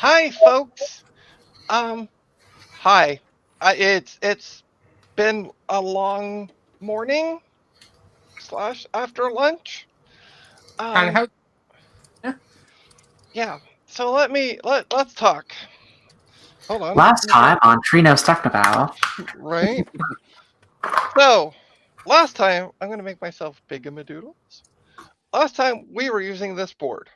Hi, folks. Um, Hi. It's been a long morning slash after lunch. And Um, how? yeah. So let's talk. Hold on. Last time on Trino's Technobow. Right. So last time I'm gonna make myself big in doodles. Last time we were using this board,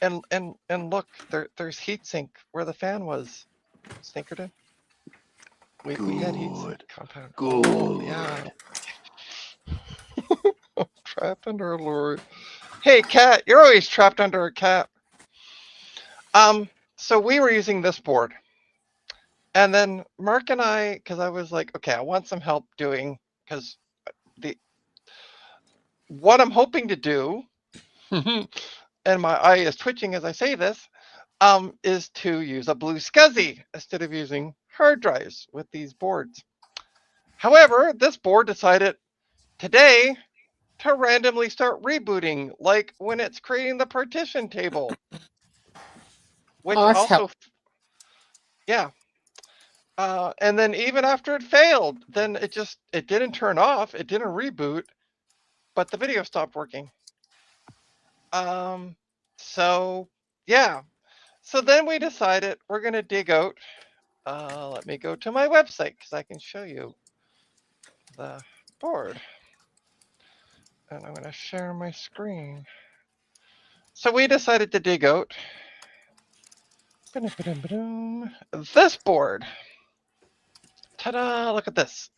and look, there's heatsink where the fan was. Stinkerton. We had heatsink compound. Good. Oh, yeah. Trapped under a lorry. Hey, cat, you're always trapped under a cat. So we were using this board. And then Mark and I, because I was like, okay, I want some help doing, because the what I'm hoping to do, and my eye is twitching as I say this, is to use a blue SCSI instead of using hard drives with these boards. However, this board decided today to randomly start rebooting, like when it's creating the partition table. Which also, yeah. And then even after it failed, then it didn't turn off, it didn't reboot, but the video stopped working. So yeah. So then we decided we're gonna dig out. Let me go to my website because I can show you the board. And I'm gonna share my screen. So we decided to dig out this board. Ta-da! Look at this.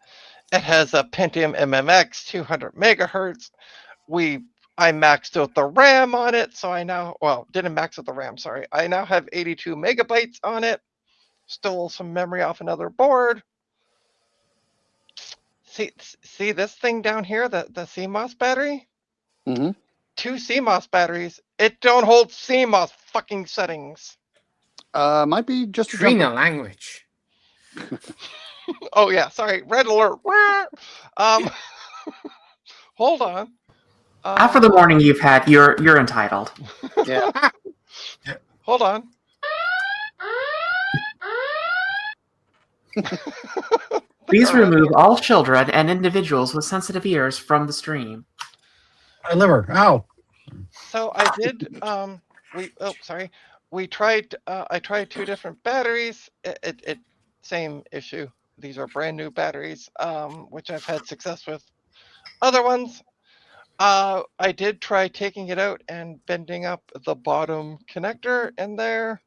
It has a Pentium MMX 200 megahertz. I maxed out the RAM on it, so I now, well, didn't max out the RAM, sorry. I now have 82 megabytes on it. Stole some memory off another board. See this thing down here, the CMOS battery? Mm-hmm. 2 CMOS batteries. It don't hold CMOS fucking settings. Might be just a Trina language. Oh yeah, sorry, red alert. Hold on. After the morning you've had, you're entitled. Yeah. Hold on. Please remove all children and individuals with sensitive ears from the stream. My liver. Ow. So I did. We tried. I tried 2 different batteries. It same issue. These are brand new batteries, which I've had success with other ones. I did try taking it out and bending up the bottom connector in there.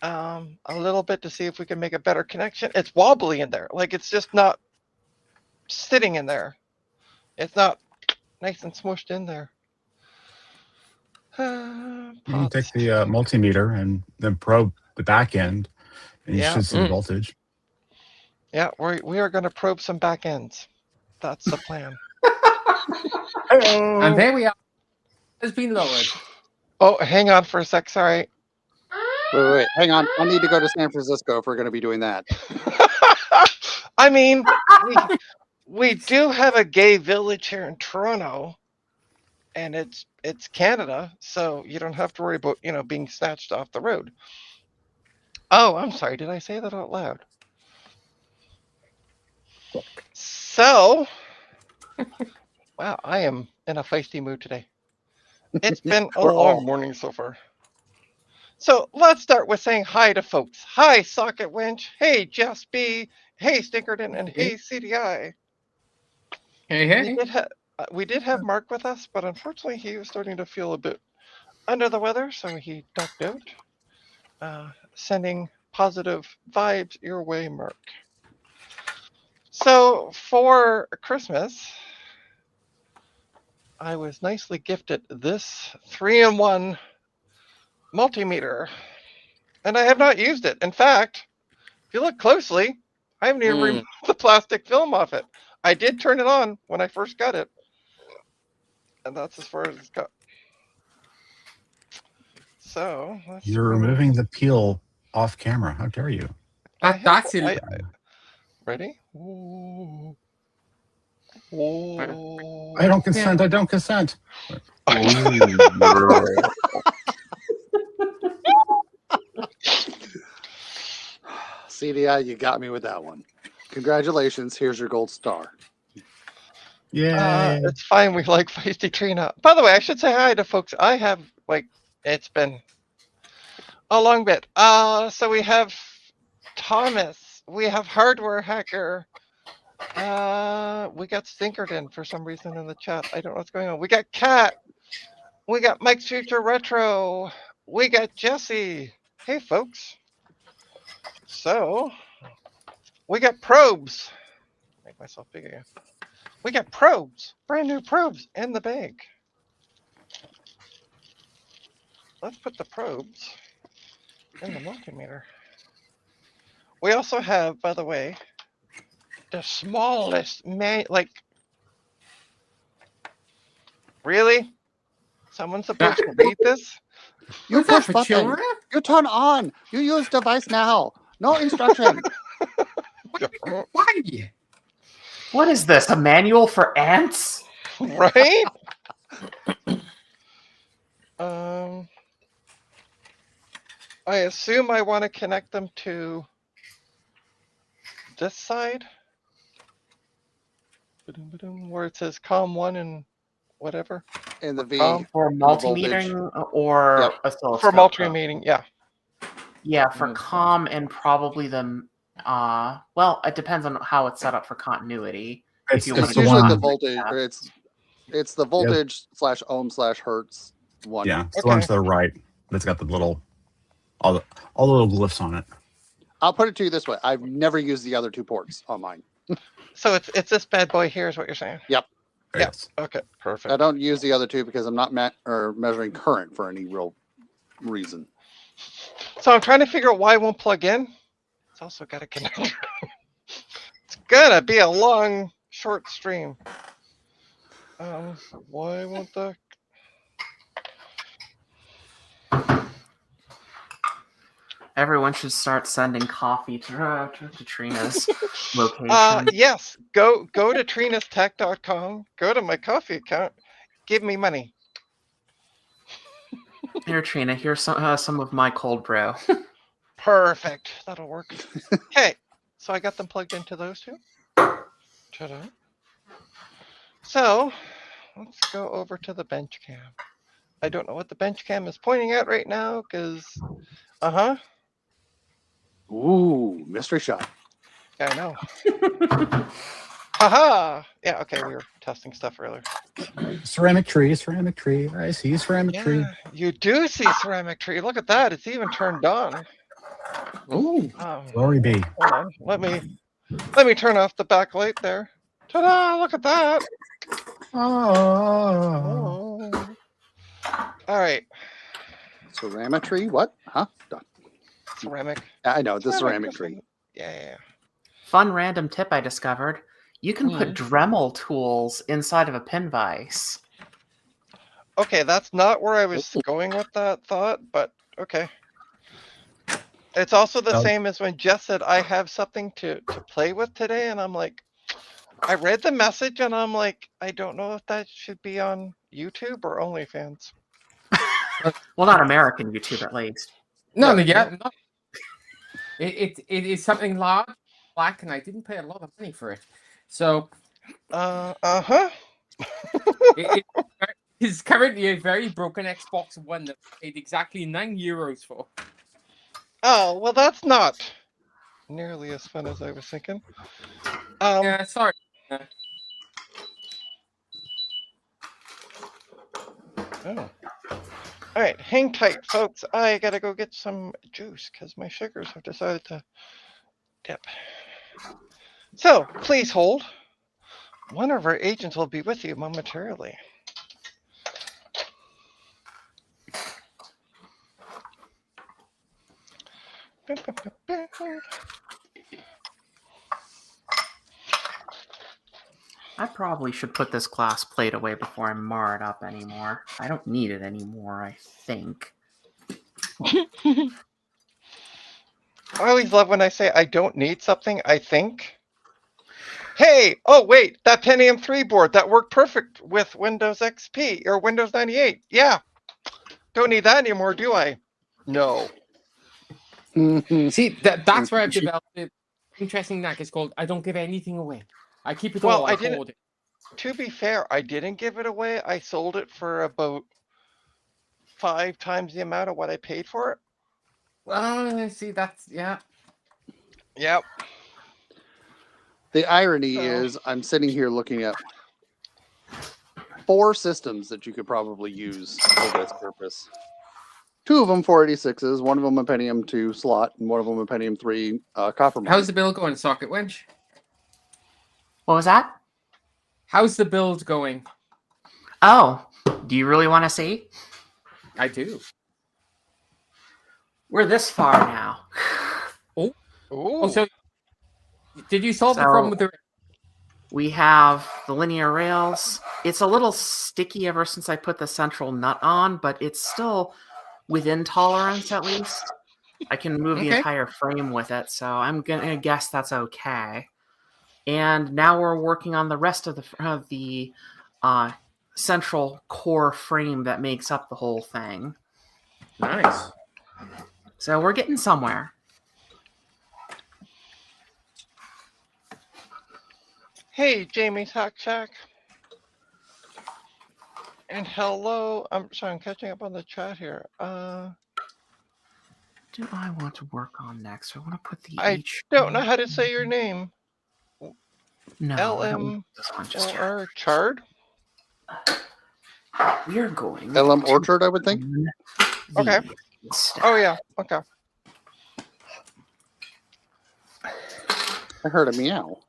A little bit to see if we can make a better connection. It's wobbly in there. Like it's just not sitting in there. It's not nice and smushed in there. You can take the multimeter and then probe the back end, and you should see the voltage. Yeah, we are going to probe some back ends. That's the plan. And there we are. It's been lowered. Oh, hang on for a sec. Sorry. Wait. Hang on. I need to go to San Francisco if we're going to be doing that. I mean, we do have a gay village here in Toronto, and it's Canada, so you don't have to worry about being snatched off the road. Oh, I'm sorry. Did I say that out loud? So, wow, I am in a feisty mood today. It's been a long morning so far. So let's start with saying hi to folks. Hi, Socket Winch. Hey, Jess B. Hey, Stinkerton, and hey, CDI. Hey. We did have Mark with us, but unfortunately he was starting to feel a bit under the weather, so he ducked out. Sending positive vibes your way, Mark. So for Christmas, I was nicely gifted this 3-in-1 multimeter, and I have not used it. In fact, if you look closely, I haven't even removed the plastic film off it. I did turn it on when I first got it, and that's as far as it's got. So you're removing the peel off camera. How dare you? That's it. Ready? Ooh. Ooh. I don't consent. I don't consent. CDI, you got me with that one. Congratulations. Here's your gold star. Yay. It's fine. We like Feisty Trina. By the way, I should say hi to folks. I have it's been a long bit. So we have Thomas. We have Hardware Hacker. We got Stinkerton for some reason in the chat. I don't know what's going on. We got Kat. We got Mike's Future Retro. We got Jesse. Hey, folks. So we got probes. Make myself big again. We got probes, brand new probes in the bag. Let's put the probes in the multimeter. We also have, by the way, the smallest really? Someone's supposed to read this? You What's that push for button. children? You turn on. You use device now. No instruction. Why? What is this? A manual for ants? Right? I assume I want to connect them to this side, where it says COM1 and whatever. In the V. For the voltage. multimetering or Yep. oscilloscope? For multimeter, yeah. Yeah, for comm and probably the well, it depends on how it's set up for continuity. It's, you it's wanna It's the usually one. the voltage. Or it's the voltage / ohm / hertz one. Yeah, it's the one to the right that's got the little all the little glyphs on it. I'll put it to you this way: I've never used the other two ports on mine. So it's this bad boy here, is what you're saying? Yep. Yes. Okay, perfect. I don't use the other two because I'm not measuring current for any real reason. So I'm trying to figure out why it won't plug in. It's also got a connector. It's gonna be a long, short stream. Why won't the... Everyone should start sending coffee to Trina's location. Yes, go to trinastech.com, go to my coffee account, give me money. Here, Trina, here's some of my cold brew. Perfect, that'll work. Okay, so I got them plugged into those two. Ta-da. So, let's go over to the bench cam. I don't know what the bench cam is pointing at right now, because... Ooh, mystery shot. Yeah, I know. Haha! Yeah, okay, we were testing stuff earlier. Ceramic tree. I see ceramic tree. Yeah, you do see ceramic tree. Look at that. It's even turned on. Ooh. Glory be. Hold on. Let me turn off the backlight there. Ta-da! Look at that. Oh. Oh. All right. Ceramic what? Huh? Done. Ceramic. I know, the ceramic tree. Yeah. Fun random tip I discovered. You can put Dremel tools inside of a pin vise. Okay, that's not where I was going with that thought, but okay. It's also the same as when Jess said, I have something to play with today, and I'm like, I read the message and I'm like, I don't know if that should be on YouTube or OnlyFans. Well, not American YouTube, at least. No, No. yeah, no. It is something large, black, and I didn't pay a lot of money for it. So, it's currently a very broken Xbox One that I paid exactly €9 for. Oh, well, that's not nearly as fun as I was thinking. Yeah, sorry. Oh. All right, hang tight, folks. I gotta go get some juice because my sugars have decided to dip. So please hold. One of our agents will be with you momentarily. I probably should put this glass plate away before I mar it up anymore. I don't need it anymore, I think. I always love when I say I don't need something, I think. Hey, oh wait, that Pentium 3 board, that worked perfect with Windows XP or Windows 98. Yeah, don't need that anymore, do I? No. See, that's where I've developed an interesting knack. It's called I don't give anything away. I keep it Well, all. I I didn't. hoard it. To be fair, I didn't give it away. I sold it for about 5 times the amount of what I paid for it. Well, see, that's yeah. Yep. The irony So- is, I'm sitting here looking at 4 systems that you could probably use for this purpose. 2 of them 486s, one of them a Pentium 2 slot, and one of them a Pentium 3 copper mod. How's the build going, Socket Wench? What was that? How's the build going? Oh, do you really want to see? I do. We're this far now. Ooh. Oh, so did you solve the So- problem with the? We have the linear rails. It's a little sticky ever since I put the central nut on, but it's still within tolerance at least. I can move the Okay. entire frame with it, so I'm gonna guess that's okay. And now we're working on the rest of the central core frame that makes up the whole thing. Nice. So we're getting somewhere. Hey, Jamie's Hack Shack. And hello. I'm sorry, I'm catching up on the chat here. What do I want to work on next? I want to put the I H. don't know how to say your name. No, I don't LM want this one just yet. or Chard? We're going. LM to Orchard, I would think. run Okay. these instead. Oh yeah. Okay. I heard a meow.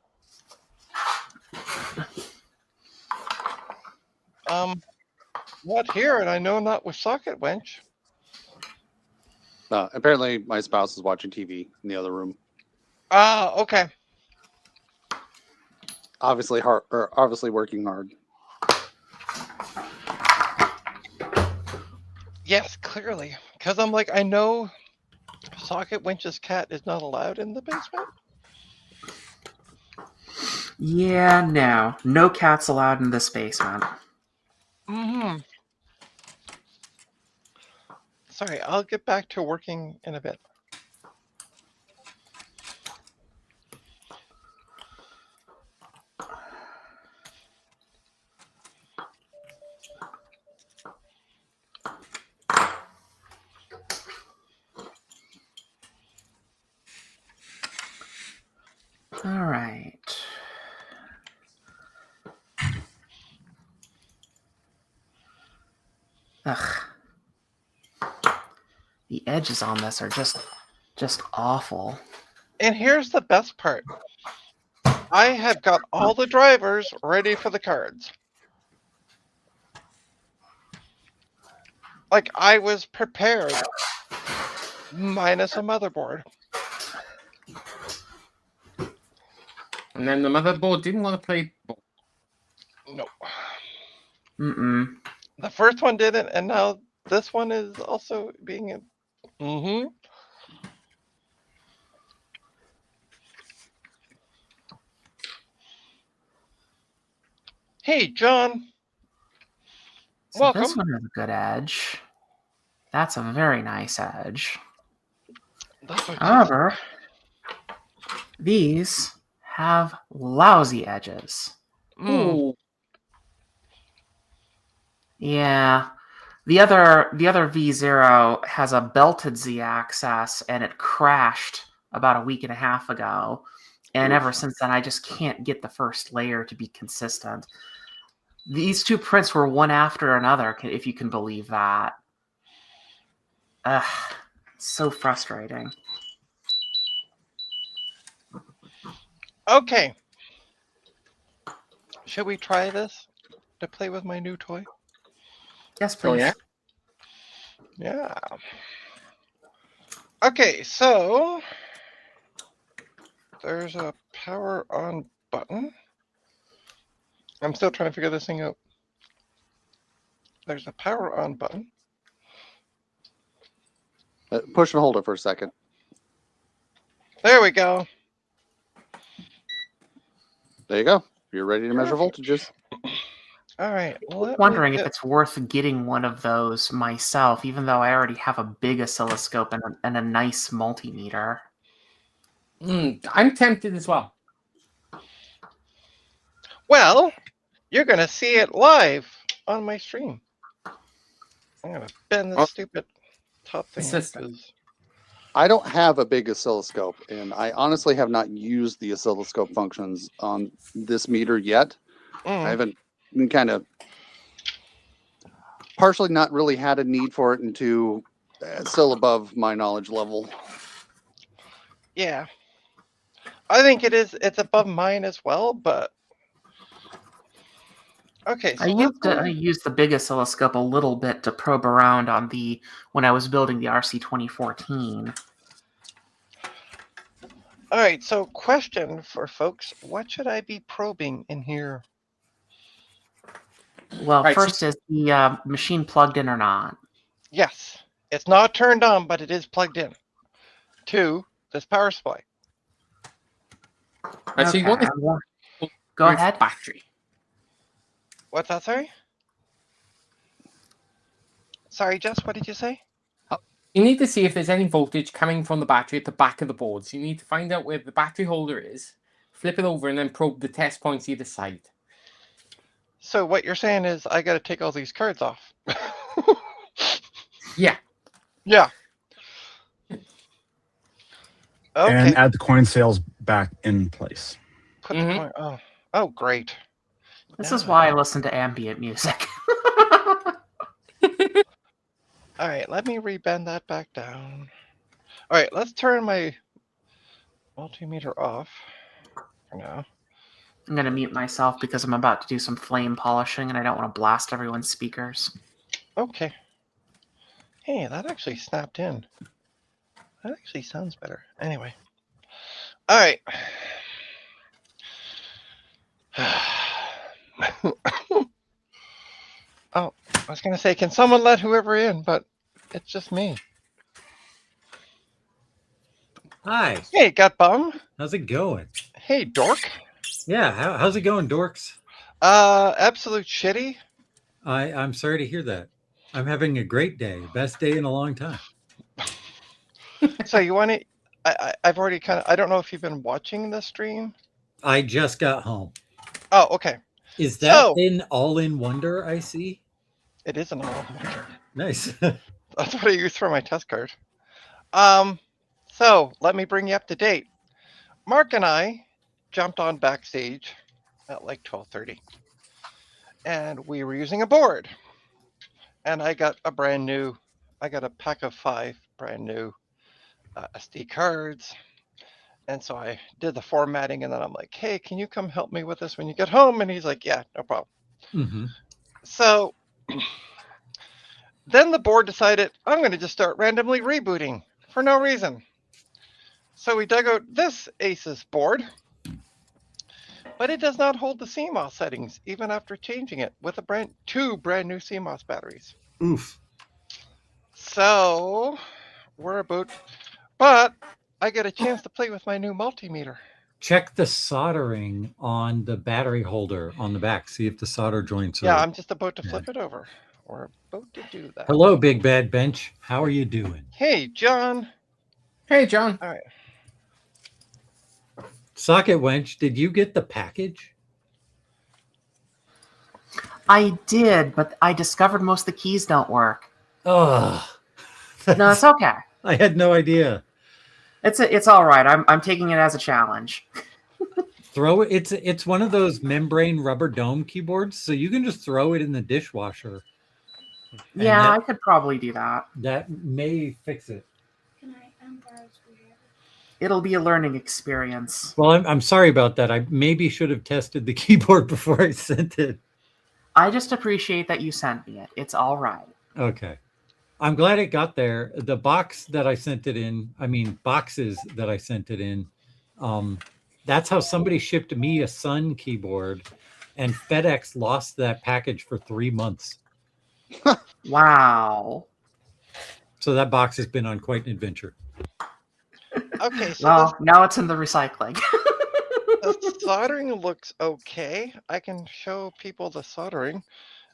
Not here, and I know not with Socket Wench. Apparently, my spouse is watching TV in the other room. Ah, okay. Obviously working hard. Yes, clearly. Because I'm like, I know Socket Wench's cat is not allowed in the basement. Yeah, no cats allowed in this basement. Mm-hmm. Sorry, I'll get back to working in a bit. All right. Ugh. The edges on this are just awful. And here's the best part. I have got all the drivers ready for the cards. Like, I was prepared. Minus a motherboard. And then the motherboard didn't want to play. No. Mm-mm. The first one didn't, and now this one is also being... Mm-hmm. Hey, John. So Welcome. this one has a good edge. That's a very nice edge. That's what However, these have lousy edges. Mm. Ooh. Yeah. The other V0 has a belted Z-axis, and it crashed about a week and a half ago. And ever since then, I just can't get the first layer to be consistent. These two prints were one after another, if you can believe that. Ugh, so frustrating. Okay. Should we try this to play with my new toy? Yes, please. Oh, yeah? Yeah. Okay, so there's a power on button. I'm still trying to figure this thing out. There's a power on button. Push and hold it for a second. There we go. There you go. You're ready to measure Perfect. voltages. All right. Well, Wondering if it's worth getting one of those myself, even though I already have a big oscilloscope and a nice multimeter. I'm tempted as well. Well, you're gonna see it live on my stream. I'm gonna bend this stupid top thing up System. 'cause- I don't have a big oscilloscope, and I honestly have not used the oscilloscope functions on this meter yet. I haven't kind of partially not really had a need for it into still above my knowledge level. Yeah. I think it's above mine as well, but okay. So I used the big oscilloscope a little bit to probe around on when I was building the RC 2014. all right. So question for folks: what should I be probing in here? Well, Right, first is the machine plugged in or not? Yes, it's not turned on, but it is plugged in to this power supply. Right, so you want to Go ahead. battery. What's that? Sorry, Jess. What did you say? You need to see if there's any voltage coming from the battery at the back of the board. So you need to find out where the battery holder is, flip it over, and then probe the test points either side. So what you're saying is I got to take all these cards off. Yeah. Yeah. Okay. And add the coin sales back in place. Put the coin. Oh, great. This is why I listen to ambient music. All right, let me rebend that back down. All right, let's turn my multimeter off for now. I'm going to mute myself because I'm about to do some flame polishing and I don't want to blast everyone's speakers. Okay. Hey, that actually snapped in. That actually sounds better. Anyway. All right. Oh, I was going to say, can someone let whoever in? But it's just me. Hi. Hey, Gut Bum. How's it going? Hey, Dork. Yeah, how's it going, dorks? Absolute shitty. I'm sorry to hear that. I'm having a great day. Best day in a long time. So you want to... I've already kind of... I don't know if you've been watching the stream. I just got home. Oh, okay. Is that an all-in wonder I see? It is an all wonder. Nice. That's what I use for my test card. So let me bring you up to date. Mark and I jumped on backstage at like 12:30, and we were using a board. And I got a pack of 5 brand new SD cards. And so I did the formatting, and then I'm like, hey, can you come help me with this when you get home? And he's like, yeah, no problem. Mm-hmm. So then the board decided, I'm going to just start randomly rebooting for no reason. So we dug out this Asus board, but it does not hold the CMOS settings, even after changing it with two brand new CMOS batteries. Oof. So but I get a chance to play with my new multimeter. Check the soldering on the battery holder on the back. See if the solder joints are... Yeah, I'm just about to flip it over. We're about to do that. Hello, Big Bad Bench. How are you doing? Hey, John. Hey, John. All right. Socket Wench, did you get the package? I did, but I discovered most of the keys don't work. Oh, No, it's okay. I had no idea. It's all right. I'm taking it as a challenge. Throw it. It's one of those membrane rubber dome keyboards, so you can just throw it in the dishwasher. Yeah, I could probably do that. That may fix it. Can I borrow a screwdriver? It'll be a learning experience. Well, I'm sorry about that. I maybe should have tested the keyboard before I sent it. I just appreciate that you sent me it. It's all right. Okay. I'm glad it got there. The box that I sent it in, boxes that I sent it in, that's how somebody shipped me a Sun keyboard, and FedEx lost that package for 3 months. Wow. So that box has been on quite an adventure. Okay, so Well, now it's in the recycling. The soldering looks okay. I can show people the soldering.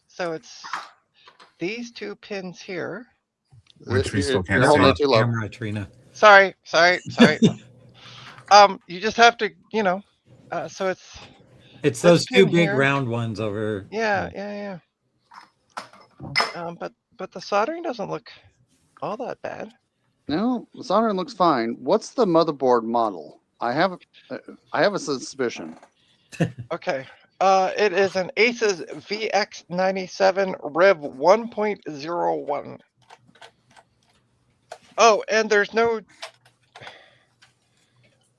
So it's these two pins here. Which we still can't You're holding see. it too low. Camera, Trina. Sorry. You just have to, so it's It's this those two pin big here. round ones over. Yeah. But the soldering doesn't look all that bad. No, the soldering looks fine. What's the motherboard model? I have a suspicion. Okay. It is an Asus VX97 Rev 1.01. Oh, and there's no.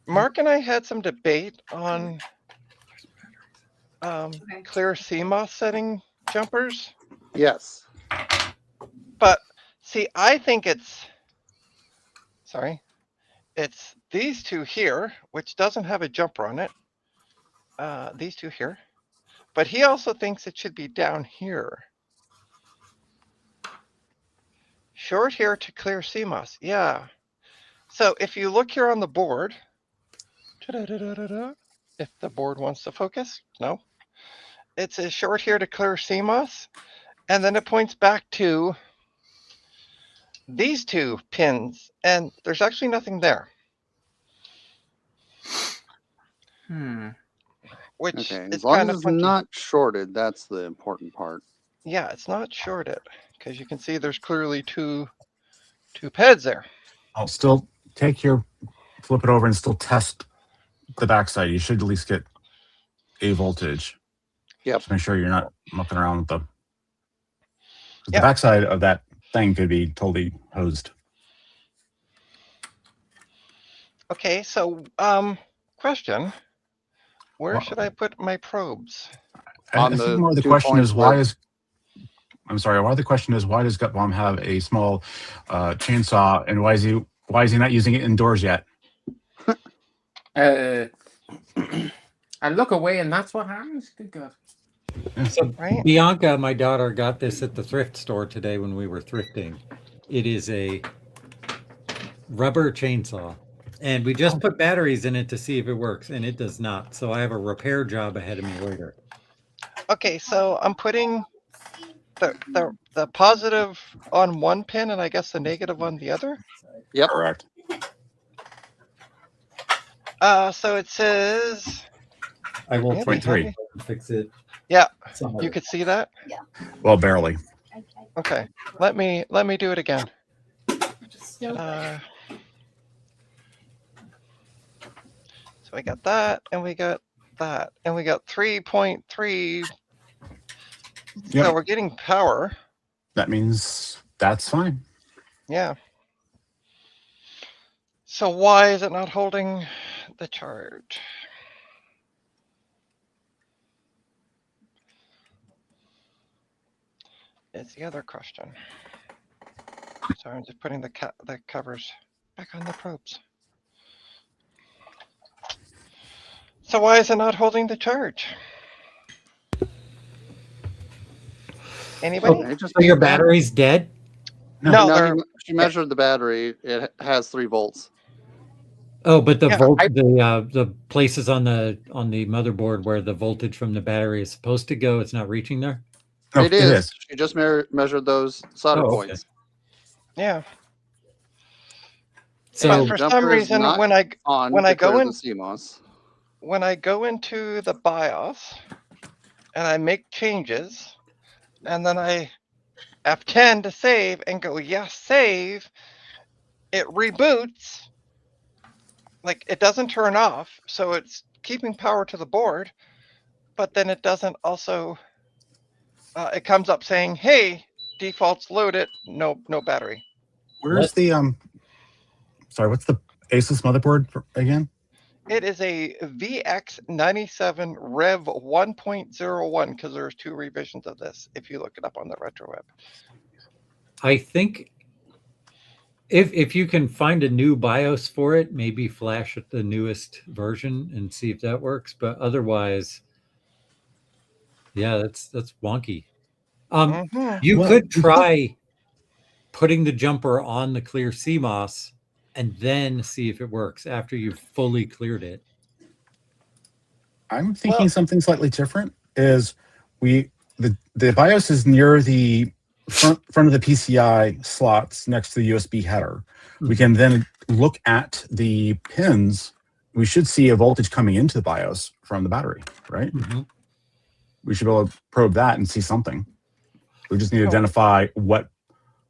Mark and I had some debate on clear CMOS setting jumpers, Yes. but see, I think it's these two here, which doesn't have a jumper on it. These two here, but he also thinks it should be down here. Short here to clear CMOS. Yeah. So if you look here on the board, if the board wants to focus, no. It says short here to clear CMOS, and then it points back to these two pins, and there's actually nothing there. Which Okay. is As long kind as of it's funky. not shorted, that's the important part. Yeah, it's not shorted, because you can see there's clearly two pads there. I'll still flip it over and still test the backside. You should at least get a voltage. Yep. Just make sure you're not mucking around with the Yeah. backside of that thing could be totally hosed. Okay, so question. Where should I put my probes? I think more the question is why does Gutbaum have a small chainsaw, and why is he not using it indoors yet? I look away, and that's what happens. Good God. So Right? Bianca, my daughter, got this at the thrift store today when we were thrifting. It is a rubber chainsaw, and we just put batteries in it to see if it works, and it does not. So I have a repair job ahead of me later. Okay, so I'm putting the positive on one pin, and I guess the negative on the other. Yep. Correct. So it says. I will Maybe 0.3. fix it. Yeah, somewhere. you could see that. Well, barely. Okay, let me do it again. So we got that, and we got that, and we got 3.3. Yep. So we're getting power. That means that's fine. Yeah. So why is it not holding the charge? Is the other question. So I'm just putting the covers back on the probes. So why is it not holding the charge? Anybody? It just- So your battery's dead? No, No, they're she measured the battery. It has 3 volts. Oh, but the Yeah, the places on the motherboard where the voltage from the battery is supposed to go, it's not reaching there. No, It is. She just measured those solder Oh, okay. points. yeah. So But for some jumper is reason, not when I to go clear in, the CMOS. when I go into the BIOS and I make changes, and then I F10 to save and go yes save, it reboots. Like it doesn't turn off, so it's keeping power to the board, but then it doesn't also. It comes up saying, "Hey, defaults loaded, no battery." Where's the Sorry, what's the Asus motherboard again? It is a VX97 Rev 1.01 because there's 2 revisions of this. If you look it up on the RetroWeb. I think if you can find a new BIOS for it, maybe flash at the newest version and see if that works. But otherwise, yeah, that's wonky. You could try putting the jumper on the clear CMOS and then see if it works after you've fully cleared it. I'm thinking Well- something slightly different. Is the BIOS is near the front of the PCI slots next to the USB header. We can then look at the pins. We should see a voltage coming into the BIOS from the battery, right? Mm-hmm. We should be able to probe that and see something. We just need to Oh. identify what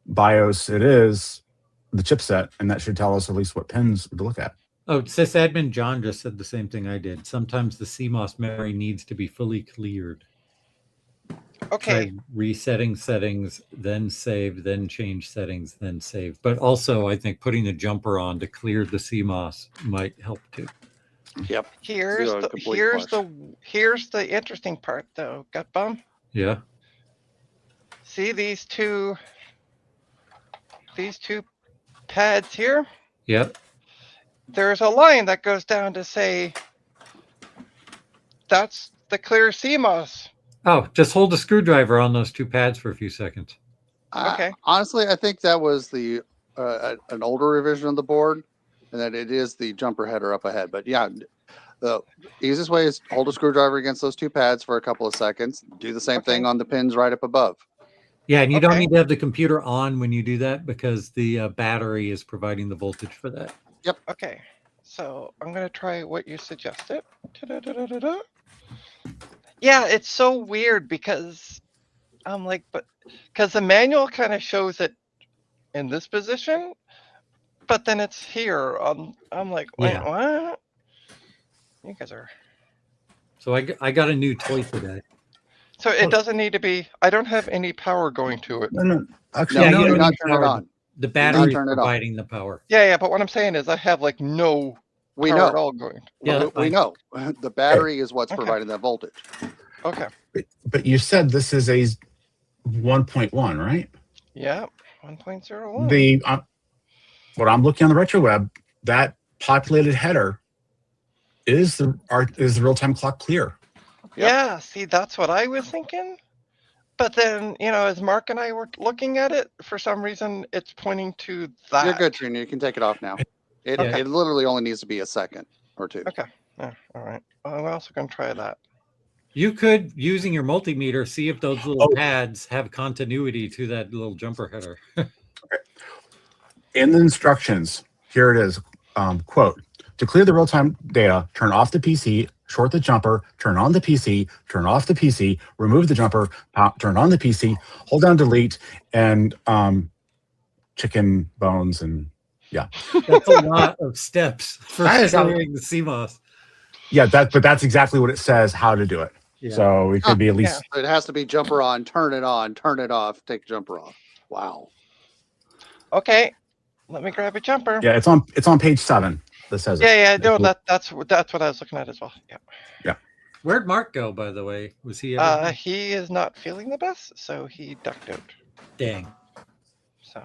BIOS it is, the chipset, and that should tell us at least what pins to look at. Oh, sysadmin John just said the same thing I did. Sometimes the CMOS memory needs to be fully cleared. Okay. Try resetting settings, then save, then change settings, then save. But also, I think putting a jumper on to clear the CMOS might help too. Yep. Here's Do a the complete here's flush. here's the interesting part though, gut bum. Yeah. See these two pads here? Yep. There's a line that goes down to say that's the clear CMOS. Oh, just hold a screwdriver on those two pads for a few seconds. Okay. Honestly, I think that was the an older revision of the board, and that it is the jumper header up ahead. But yeah, the easiest way is hold a screwdriver against those two pads for a couple of seconds. Do the same thing on the pins right up above. Yeah, and you don't Okay. need to have the computer on when you do that because the battery is providing the voltage for that. Okay. So I'm gonna try what you suggested. Ta-da-da-da-da-da. Yeah, it's so weird because I'm like, because the manual kind of shows it in this position, but then it's here. I'm like, wait, Yeah. what? You guys are. So I got a new toy today. So it doesn't need to be. I don't have any power going to it. No, actually, No, Yeah, you you do don't not need turn it power. on. The not battery is turn it on. providing the power. Yeah, but what I'm saying is I have like no We power know. at all going. Yeah, that's we fine. know. The battery is what's Okay. providing that voltage. Okay. but you said this is a 1.1, right? Yeah. 1.01. The what I'm looking on the retro web, that populated header is the real-time clock clear. Yep. Yeah. See, that's what I was thinking. But then, as Mark and I were looking at it, for some reason, it's pointing to that. You're good, Trina. You can take it off now. It Okay. it literally only needs to be a second or two. Okay. Yeah. All right. Well, I'm also going to try that. You could, using your multimeter, see if those little Oh. pads have continuity to that little jumper header. In the instructions, here it is. Quote, to clear the real-time data, turn off the PC, short the jumper, turn on the PC, turn off the PC, remove the jumper, turn on the PC, hold down delete, and chicken bones and yeah. That's a lot of steps for That is a- clearing the CMOS. Yeah, but that's exactly what it says how to do it. Yeah. So it could be at least So it has to be jumper on, turn it off, take jumper off. Wow. Okay. Let me grab a jumper. yeah, it's on page 7 that says it. Yeah. No, that's what I was looking at as well. Yeah. Where'd Mark go, by the way? Was he ever? He is not feeling the best, so he ducked out. Dang. So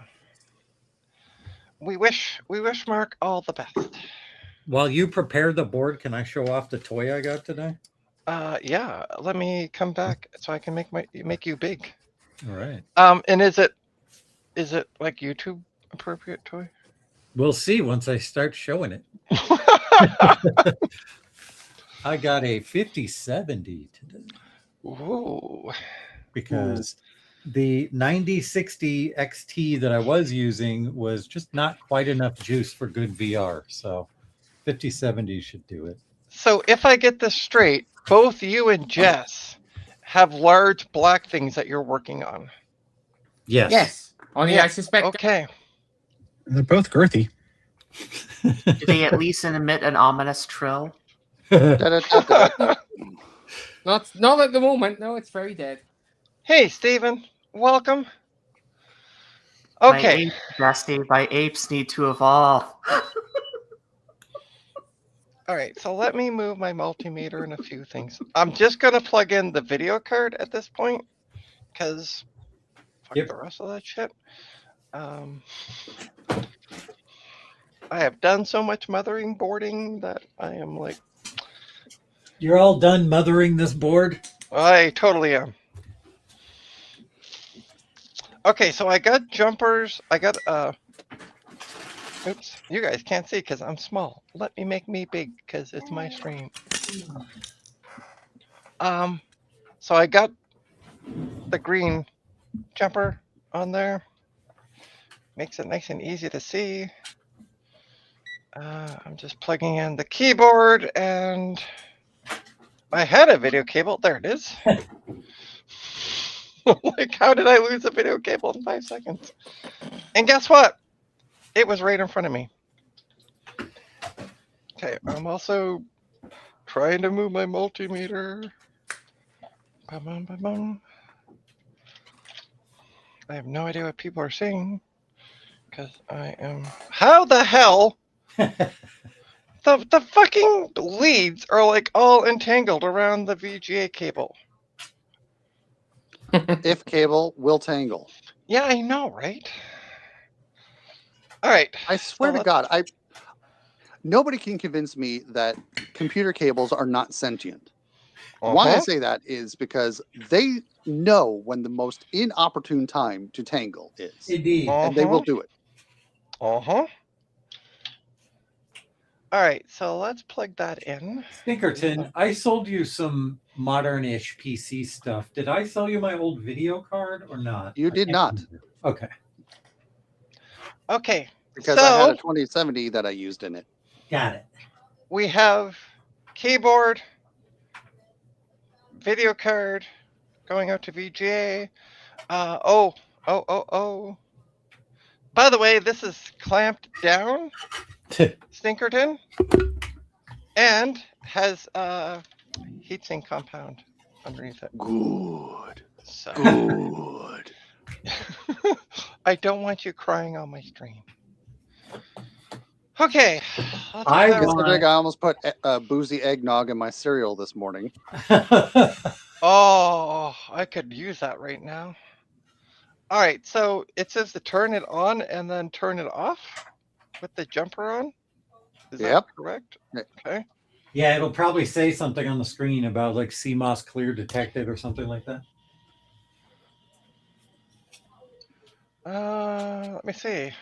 we wish Mark all the best. While you prepare the board, can I show off the toy I got today? Yeah. Let me come back so I can make you big. All right. And is it like YouTube appropriate toy? We'll see once I start showing it. I got a 5070 today Ooh. because the 9060 XT that I was using was just not quite enough juice for good VR. So 5070 should do it. So if I get this straight, both you and Jess have large black things that you're working on. Yes. Yes. Only Yeah, I suspect. Okay. They're both girthy. Do they at least emit an ominous trill? Da-da-da-da-da. Not at the moment. No, it's very dead. Hey, Steven. Welcome. My Okay. apes, bestie, my apes need to evolve. All right. So let me move my multimeter and a few things. I'm just going to plug in the video card at this point because fuck Yep. the rest of that shit. I have done so much mothering boarding that I am like, You're all done mothering this board? I totally am. Okay, so I got jumpers. I got oops, you guys can't see because I'm small. Let me make me big because it's my stream. So I got the green jumper on there. Makes it nice and easy to see. I'm just plugging in the keyboard, and I had a video cable. There it is. Like, how did I lose a video cable in 5 seconds? And guess what? It was right in front of me. Okay, I'm also trying to move my multimeter. Ba-bum, ba-bum. I have no idea what people are saying, because I am... How the hell? The fucking leads are like all entangled around the VGA cable. If cable will tangle. Yeah, I know, right? All right. I swear to God, nobody can convince me that computer cables are not sentient. Why I say that is because they know when the most inopportune time to tangle is, Indeed. and they will do it. All right, so let's plug that in. Stinkerton, I sold you some modern-ish PC stuff. Did I sell you my old video card or not? You did not. Remember. Okay. Okay. Because so, I had a 2070 that I used in it. Got it. We have keyboard, video card going out to VGA. Oh. By the way, this is clamped down, Stinkerton, and has heatsink compound underneath it. Good. So Good. I don't want you crying on my stream. Okay. I Considering I almost put boozy eggnog in my cereal this morning. Oh, I could use that right now. All right, so it says to turn it on and then turn it off with the jumper on. Is that correct? Okay. Yeah, it'll probably say something on the screen about like CMOS clear detected or something like that. Let me see.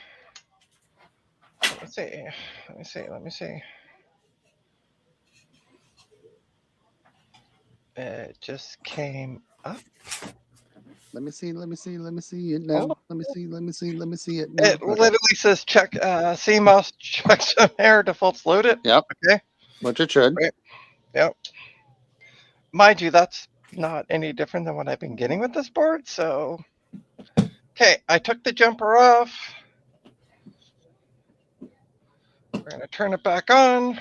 Let me see. It just came up. Let me see it now. Let me see it now. It literally says check CMOS check some error defaults loaded. Yep. Okay. Which it should. Right. Yep. Mind you, that's not any different than what I've been getting with this board, so okay, I took the jumper off. We're gonna turn it back on.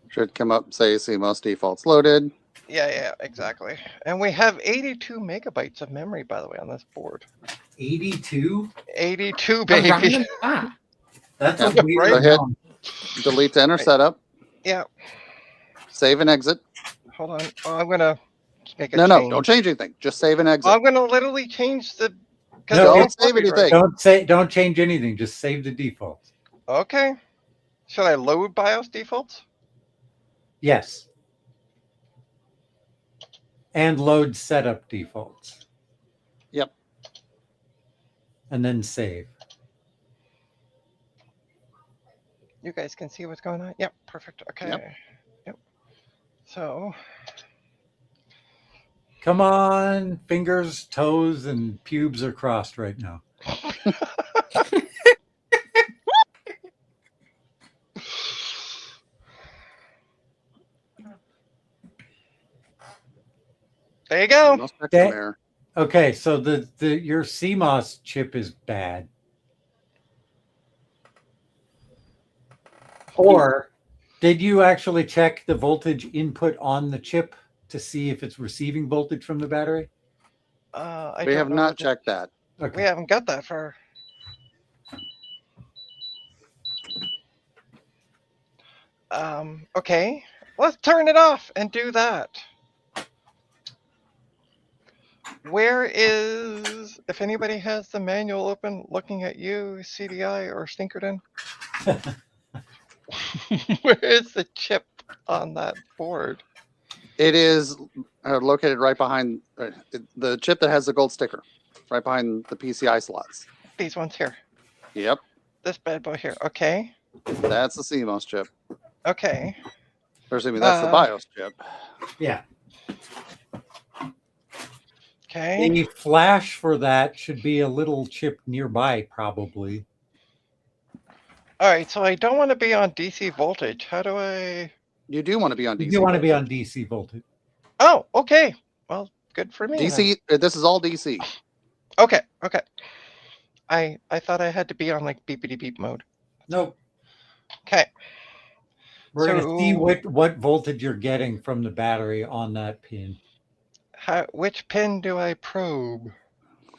Should come up, say CMOS defaults loaded. Yeah, exactly. And we have 82 megabytes of memory, by the way, on this board. 82? 82, How baby. random is that? That's Yep. a weird Go ahead. amount. Delete to enter setup. Yeah. Save and exit. Hold on. Oh, I'm gonna make a No, change. don't change anything. Just save and exit. I'm gonna literally change the. No, don't save anything. Don't change anything. Just save the defaults. Okay. Should I load BIOS defaults? Yes. And load setup defaults. Yep. And then save. You guys can see what's going on? Yep, perfect. Okay. Yep. So. Come on, fingers, toes, and pubes are crossed right now. There you go. No spectrum error. Okay, so your CMOS chip is bad. Or did you actually check the voltage input on the chip to see if it's receiving voltage from the battery? We have not checked that. Okay. We haven't got that far. Okay, let's turn it off and do that. Where is, if anybody has the manual open, looking at you, CDI or Stinkerton? Where is the chip on that board? It is located right behind the chip that has the gold sticker, right behind the PCI slots. These ones here. Yep. This bad boy here. Okay. That's the CMOS chip. Okay. Or assuming that's the BIOS chip. Yeah. Okay. The flash for that should be a little chip nearby, probably. All right, so I don't want to be on DC voltage. How do I? You do want to be on DC. You do want to be on voltage. DC voltage. Oh, okay. Well, good for me. DC. This is all DC. Then. Okay. Okay. I thought I had to be on like beepity beep mode. Nope. Okay. We're going to see So- what voltage you're getting from the battery on that pin. Which pin do I probe?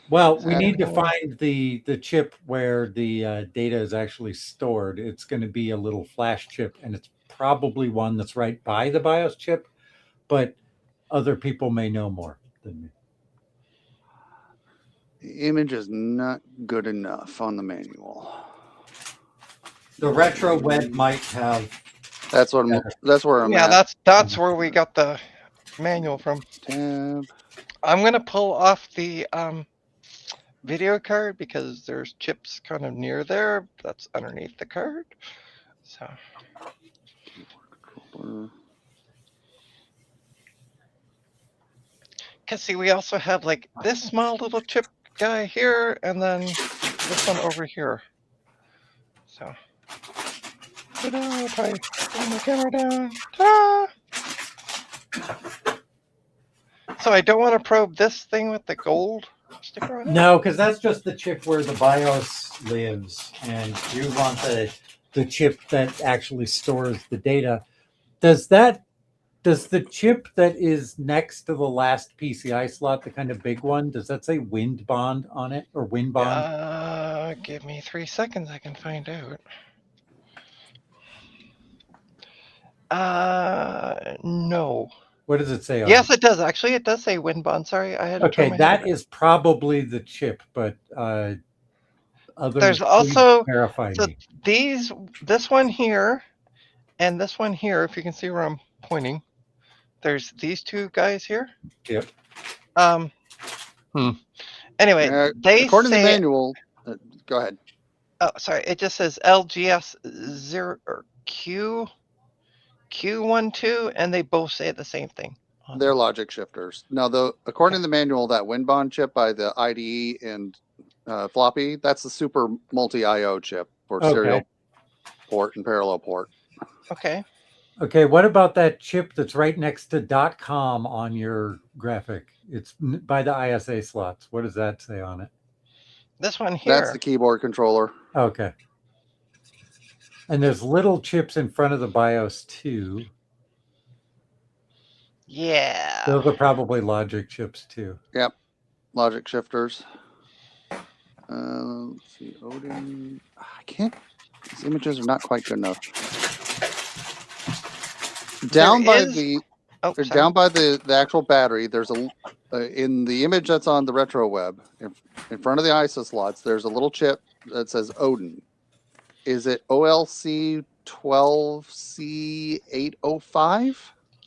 Well, we need to Exactly. find the chip where the data is actually stored. It's going to be a little flash chip, and it's probably one that's right by the BIOS chip, but other people may know more than me. The image is not good enough on the manual. The retro web might have. That's what I'm. That's where I'm Yeah, at. that's where we got the manual from. Tab. I'm gonna pull off the video card because there's chips kind of near there. That's underneath the card. So Controller. Cause see, we also have like this small little chip guy here, and then this one over here. So, ta-da, if I turn the camera down, ta-da! So I don't want to probe this thing with the gold sticker on it. No, because that's just the chip where the BIOS lives, and you want the chip that actually stores the data. Does the chip that is next to the last PCI slot, the kind of big one, does that say wind bond on it or wind bond? Give me 3 seconds. I can find out. No. What does it say on Yes, it? it does. Actually, it does say wind bond. Sorry, I had to turn Okay, my that head. is probably the chip, but others There's please also verify so me. this one here and this one here. If you can see where I'm pointing, there's these two guys here. Yep. Anyway, they According to the say. manual, go ahead. Oh, sorry. It just says LGS 0 or Q12, and they both say the same thing. They're logic shifters. No, according to the manual, that WinBond chip by the IDE and floppy, that's the super multi-IO chip for serial port and parallel port. Okay. Okay, what about that chip that's right next to .com on your graphic? It's by the ISA slots. What does that say on it? This one here. That's the keyboard controller. Okay. And there's little chips in front of the BIOS too. Yeah. Those are probably logic chips too. Yep, logic shifters. Let's see, Odin. I can't. These images are not quite good enough. Down by the actual battery, there's a in the image that's on the retro web in front of the ISA slots. There's a little chip that says Odin. Is it OLC 12C805?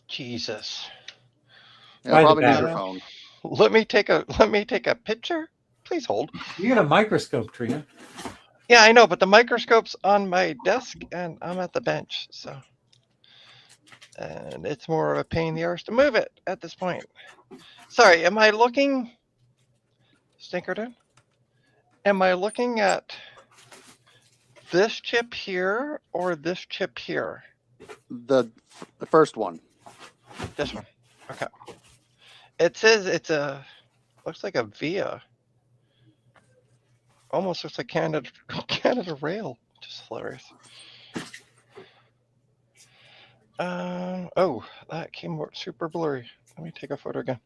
Jesus. Yeah, probably need your phone. Let me take a picture. Please hold. You got a microscope, Trina. Yeah, I know, but the microscope's on my desk and I'm at the bench, so. And it's more of a pain in the arse to move it at this point. Sorry, am I looking, Stinkerton? Am I looking at this chip here or this chip here? The first one. This one. Okay. It says it's looks like a VIA. Almost looks like Canada Rail. Just hilarious. Oh, that came super blurry. Let me take a photo again.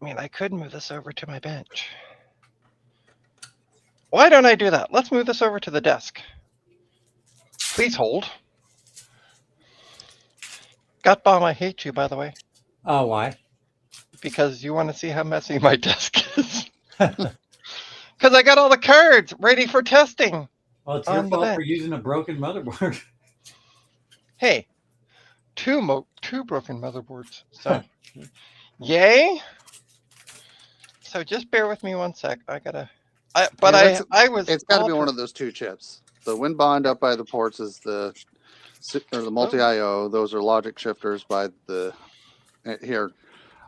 I mean, I could move this over to my bench. Why don't I do that? Let's move this over to the desk. Please hold. Gut Bomb, I hate you, by the way. Oh, why? Because you want to see how messy my desk is. Because I got all the cards ready for testing. Well, it's your fault for using a broken motherboard. Hey, two broken motherboards. So, yay. So just bear with me 1 sec. I gotta. It's got to be one of those two chips. The WinBond up by the ports is the or the multi-IO. Those are logic shifters by the here.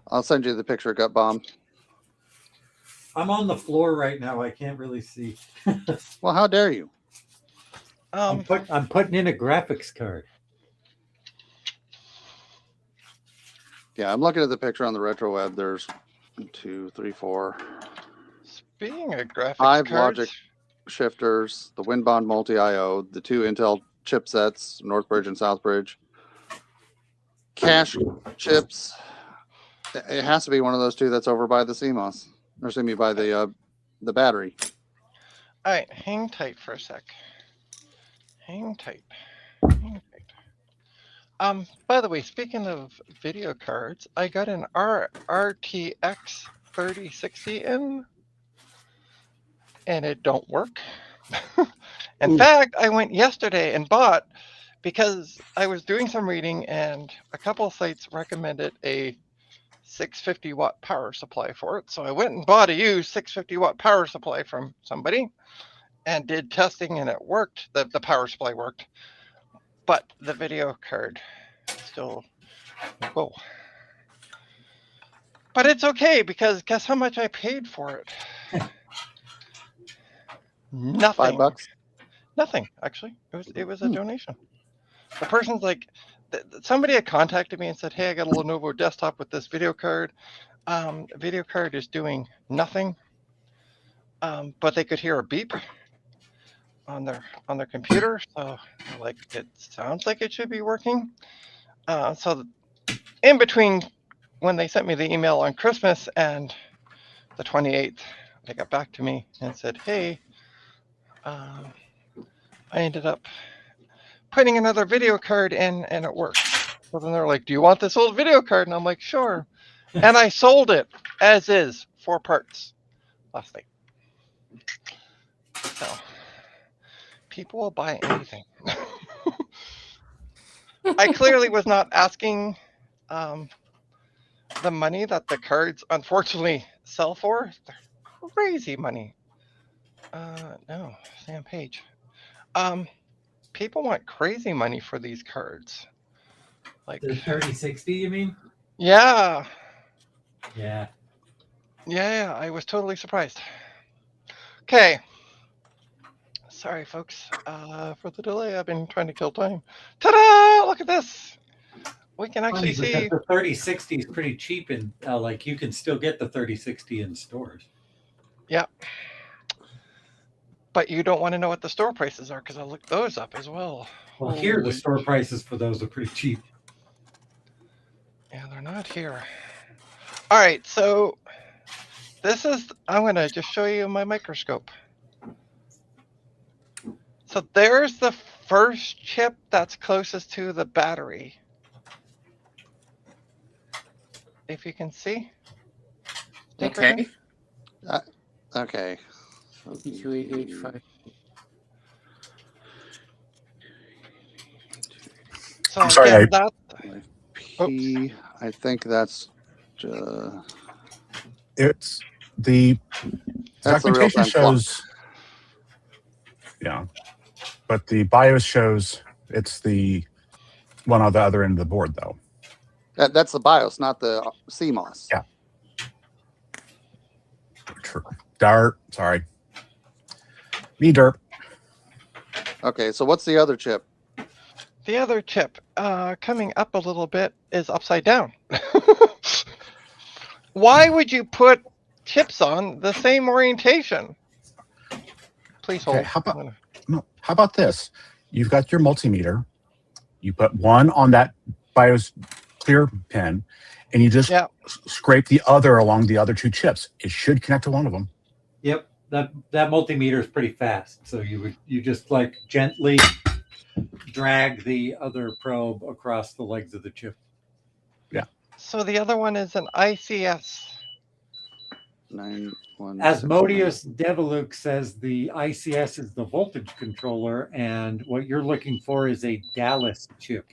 I'll send you the picture, Gut Bomb. I'm on the floor right now. I can't really see. Well, how dare you? I'm putting in a graphics card. Yeah, I'm looking at the picture on the retro web. There's 1, 2, 3, 4, Speaking of graphics 5 cards, logic shifters, the WinBond multi-IO, the 2 Intel chipsets, Northbridge and Southbridge, cache chips. It has to be one of those 2 that's over by the CMOS, or excuse me, by the battery. all right, hang tight for a sec. Hang tight. Hang tight. By the way, speaking of video cards, I got an RTX 3060 in, and it don't work. In fact, I went yesterday and bought, because I was doing some reading and a couple of sites recommended a 650 watt power supply for it. So I went and bought a used 650 watt power supply from somebody and did testing, and it worked. The power supply worked, but the video card still, whoa. But it's okay, because guess how much I paid for it? Nothing. $5. Nothing, actually. It was a donation. The person's like, somebody had contacted me and said, hey, I got a Lenovo desktop with this video card. Video card is doing nothing, but they could hear a beep on their computer. So like, it sounds like it should be working. So in between when they sent me the email on Christmas and the 28th, they got back to me and said, hey, I ended up putting another video card in and it worked. So then they're like, do you want this old video card? And I'm like, sure. And I sold it as is, 4 parts last night. So people will buy anything. I clearly was not asking the money that the cards unfortunately sell for. They're crazy money. No, Sam Page. People want crazy money for these cards. Like The 3060, you mean? Yeah. Yeah. Yeah, I was totally surprised. Okay. Sorry, folks, for the delay. I've been trying to kill time. Ta-da! Look at this. We can actually Funny, see. because the 3060 is pretty cheap, and like you can still get the 3060 in stores. Yeah. But you don't want to know what the store prices are, because I looked those up as well. Well, here the Holy- store prices for those are pretty cheap. Yeah, they're not here. All right, so this is, I'm going to just show you my microscope. So there's the first chip that's closest to the battery. If you can see. Okay. Okay. 52,885. So I'm sorry, again, that, P, I think that's It's the That's the documentation real-time clock. shows, yeah, but the BIOS shows it's the one on the other end of the board, though. that's the BIOS, not the CMOS. Yeah. True. Dart. Sorry. Me derp. Okay, so what's the other chip? the other chip coming up a little bit is upside down. Why would you put chips on the same orientation? Please hold. Okay, how about this? You've got your multimeter. You put one on that BIOS clear pin, and you just scrape the other along the other 2 chips. It should connect to one of them. Yep, that multimeter is pretty fast. So you just like gently drag the other probe across the legs of the chip. Yeah. So the other one is an ICS. 9169. Asmodeus Deviluk says the ICS is the voltage controller, and what you're looking for is a Dallas chip.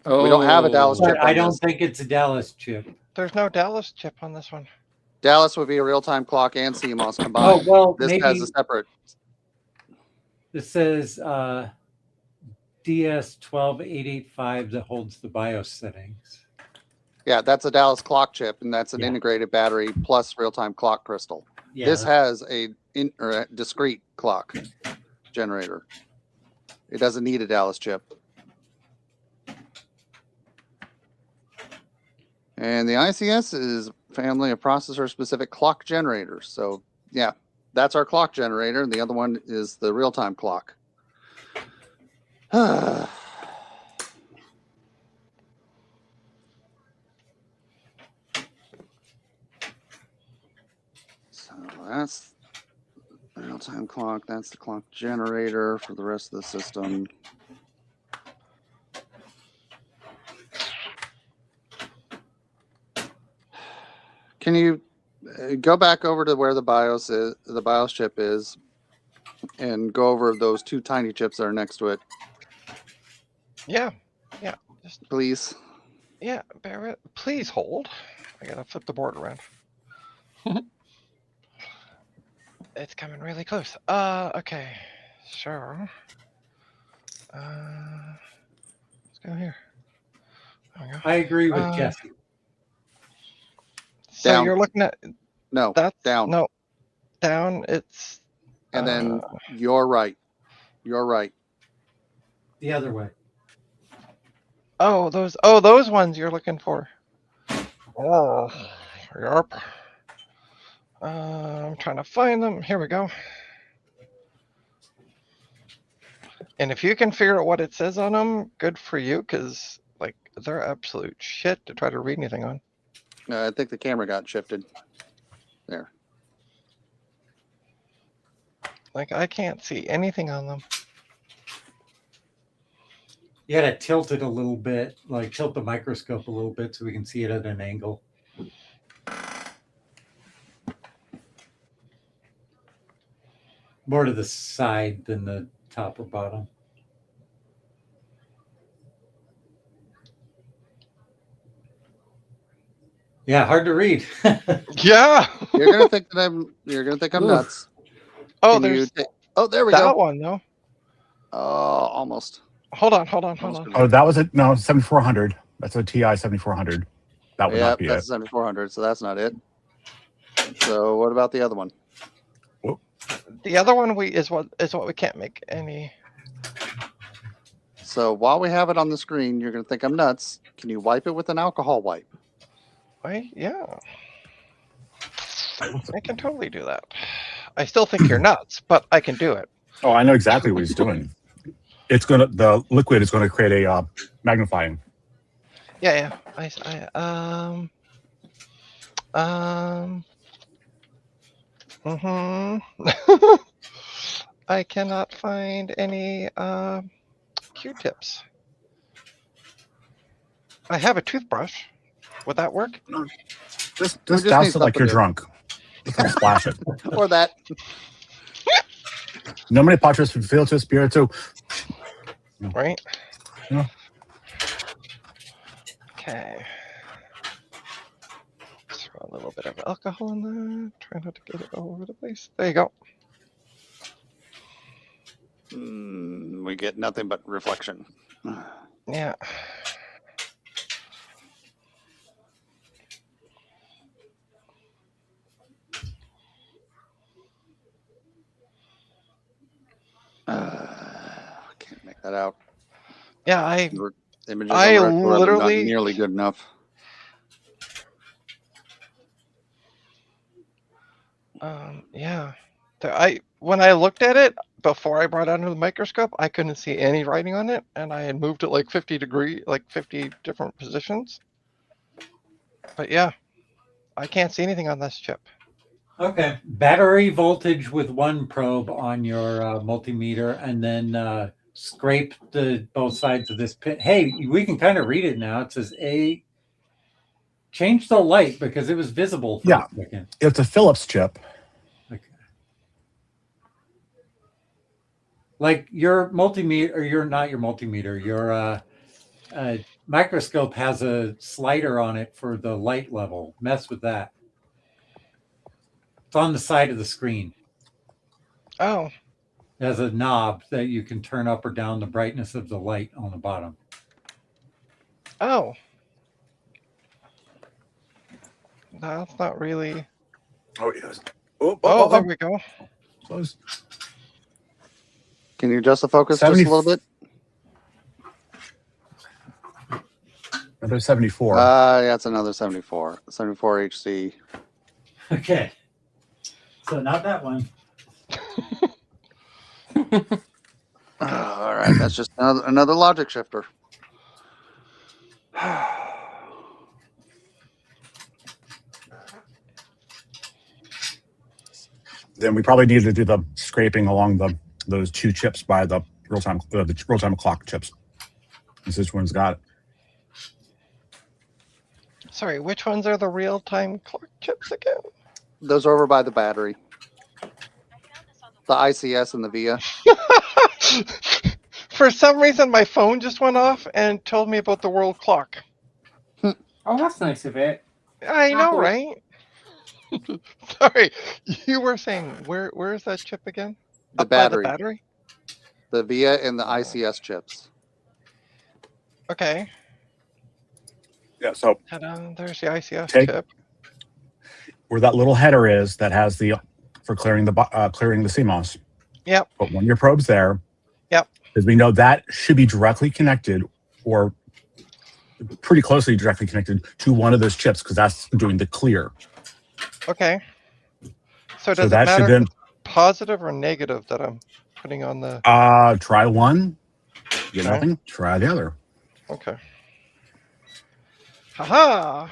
We don't have a Dallas chip. But I don't think it's a Dallas chip. There's no Dallas chip on this one. Dallas would be a real-time clock and CMOS combined. Oh, well, this maybe has a separate. this says DS12885 that holds the BIOS settings. Yeah, that's a Dallas clock chip, and that's an Yeah. integrated battery plus real-time clock crystal. Yeah, This has a discrete clock generator. It doesn't need a Dallas chip. And the ICS is family of processor-specific clock generators. So yeah, that's our clock generator, and the other one is the real-time clock. So that's the real-time clock. That's the clock generator for the rest of the system. Can you go back over to where the BIOS is, the BIOS chip is, and go over those two tiny chips that are next to it, Yeah. Just please? yeah. Bear with. Please hold. I gotta flip the board around. It's coming really close. Okay. Sure. Let's go here. There we go. I agree with Jesse. So Down. you're looking at No, that's down. no down. It's And then you're right. You're right. The other way. those ones you're looking for. Oh, yarp. I'm trying to find them. Here we go. And if you can figure out what it says on them, good for you, because like they're absolute shit to try to read anything on. I think the camera got shifted. There. Like I can't see anything on them. You gotta tilt it a little bit, like tilt the microscope a little bit so we can see it at an angle. More to the side than the top or bottom. Yeah, hard to read. Yeah. You're gonna think that I'm nuts. Oh, Can you there's oh, there we that go. one though. Oh, almost. Hold on. Oh, that was it. No, 7400. That's a TI 7400. That would Yeah, not be that's it. 7400, so that's not it. So what about the other one? The other one is what we can't make any. So while we have it on the screen, you're gonna think I'm nuts. Can you wipe it with an alcohol wipe? Yeah. I can totally do that. I still think you're nuts, but I can do it. Oh, I know exactly what he's doing. The liquid is gonna create a magnifying. Yeah. I cannot find any Q-tips. I have a toothbrush. Would that work? Just just douse need it like you're something drunk. Just like splash it. Or that. No me patras filter spiritu. Right? Yeah. Okay. Throw a little bit of alcohol in there. Try not to get it all over the place. There you go. We get nothing but reflection. Yeah. Can't make that out. Yeah, Images I on the web are not literally- nearly good enough. Yeah. When I looked at it before I brought it under the microscope, I couldn't see any writing on it, and I had moved it like 50 different positions. But yeah, I can't see anything on this chip. Okay. Battery voltage with one probe on your multimeter, and then scrape both sides of this pin. Hey, we can kind of read it now. It says A. Change the light because it was visible for a second. It's a Phillips chip. Okay. Like your multimeter, or your multimeter, your microscope has a slider on it for the light level. Mess with that. It's on the side of the screen. Oh. has a knob that you can turn up or down the brightness of the light on the bottom. Oh. That's not really. Oh, yes. Oh, Oh, there we go. Close. Can you adjust the focus 70 just a little bit? Another 74. Yeah, it's another 74. 74 HC. Okay. So not that one. All right, that's just another logic shifter. Then we probably need to do the scraping along those two chips by the real time clock chips. This one's got it. Sorry, which ones are the real-time clock chips again? Those are over by the battery. The ICS and the VIA. For some reason, my phone just went off and told me about the world clock. Oh, that's nice of it. I know, Apple. right? Sorry, you were saying where is that chip again? The Up by the battery. battery? The VIA and the ICS chips. Okay. Yeah, so Ta-da, there's the ICS Okay. chip. where that little header is that has the for clearing the CMOS. Yep. Put one of your probes there. Yep. Because we know that should be directly connected or pretty closely directly connected to one of those chips because that's doing the clear. Okay. So So does it that matter should if then it's positive or negative that I'm putting on the... try one, get Okay. nothing, try the other. Okay. Haha!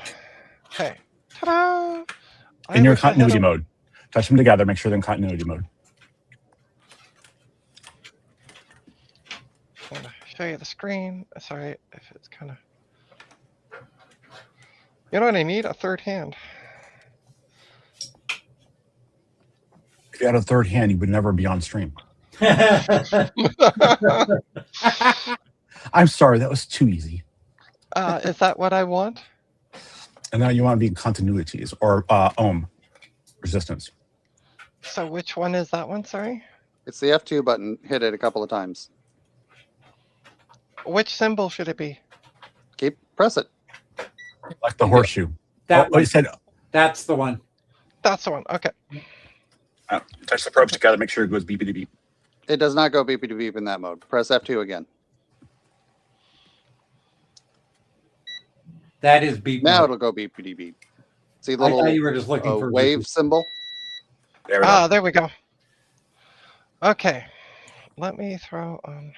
Okay. Ta-da! In your wish I had continuity a- mode. Touch them together, make sure they're in continuity mode. I'm gonna show you the screen. Sorry if it's kind of... You know what I need? A third hand. If you had a third hand, you would never be on stream. I'm sorry, that was too easy. Is that what I want? And now you want to be in continuities or ohm resistance. So which one is that one? Sorry. It's the F2 button. Hit it a couple of times. Which symbol should it be? Press it. Like the horseshoe. That one. It said That's the one. That's the one. Okay. touch the probes together, make sure it goes beepity beep. It does not go beepity beep in that mode. Press F2 again. That is beep. Now mode. it'll go beepity beep. See I little thought you were just looking for wave symbol. There we go. Ah, there we go. Okay. Let me throw on.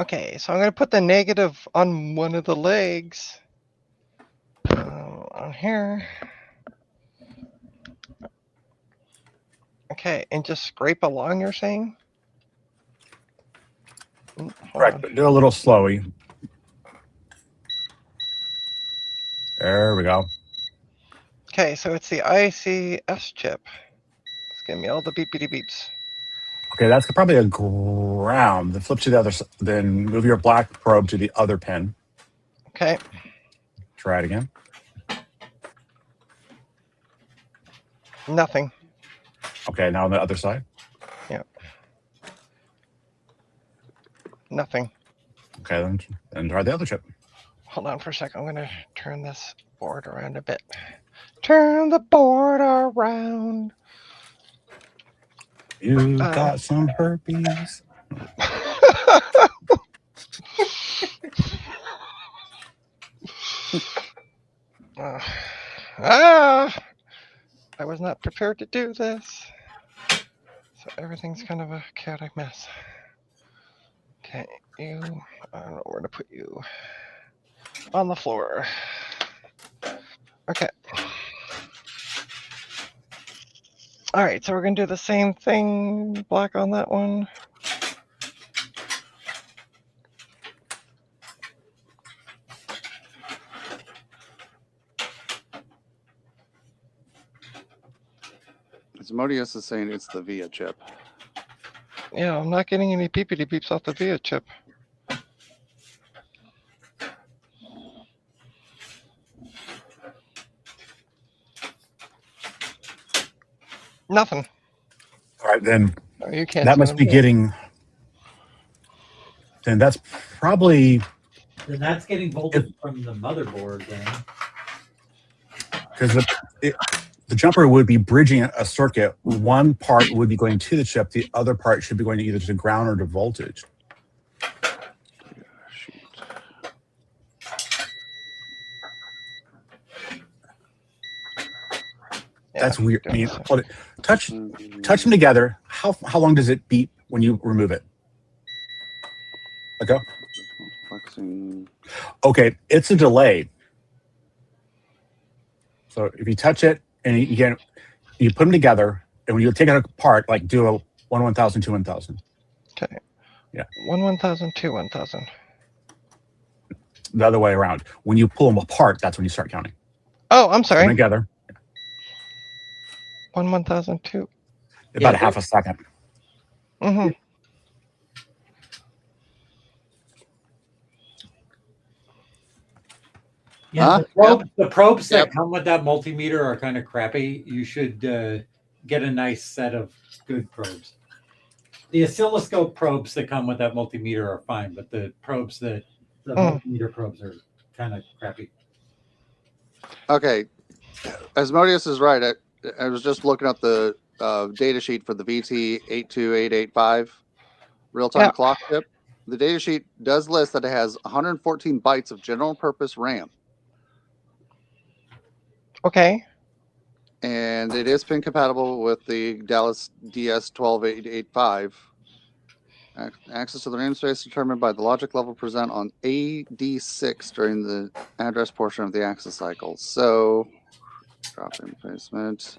Okay, so I'm going to put the negative on one of the legs. On here. Okay, and just scrape along, you're saying? Hold Correct, on. but do a little slowy. There we go. Okay, so it's the ICS chip. It's giving me all the beepity beeps. Okay, that's probably a ground. Then flip to the other side. Then move your black probe to the other pin. Okay. Try it again. Nothing. Okay, now on the other side. Nothing. Okay, then try the other chip. Hold on for a second. I'm going to turn this board around a bit. Turn the board around. You got some herpes. I was not prepared to do this. So everything's kind of a chaotic mess. Okay, you, I don't know where to put you. On the floor. Okay. All right, so we're gonna do the same thing, black on that one. Asmodeus is saying it's the VIA chip. Yeah, I'm not getting any beepity beeps off the VIA chip. Nothing. All right, then No, you can't. that see must what be I'm doing. getting. Then that's probably Then that's getting voltage from the motherboard then. because the jumper would be bridging a circuit. One part would be going to the chip. The other part should be going either to ground or to voltage. Shoot. Yeah, That's weird. I doing mean, so. hold it. Touch them together. How long does it beep when you remove it? Let go. Flexing. Okay, it's a delay. So if you touch it and you put them together, and when you take it apart, like do a 1,000, 2 1,000. Okay. Yeah. 1,000, 2 1,000. The other way around. When you pull them apart, that's when you start counting. Oh, I'm Put them sorry. together. 1,000, 2. About a half a second. Mm-hmm. Yeah, Huh? the probes Yep. that come with that multimeter are kind of crappy. You should get a nice set of good probes. The oscilloscope probes that come with that multimeter are fine, but the multimeter probes are kind of crappy. Okay, Asmodeus is right. I was just looking up the data sheet for the VT82885 real-time Yeah. clock chip. The data sheet does list that it has 114 bytes of general purpose RAM, Okay. and it is pin compatible with the Dallas DS12885. Access to the RAM space determined by the logic level present on AD6 during the address portion of the access cycle. So, drop-in placement.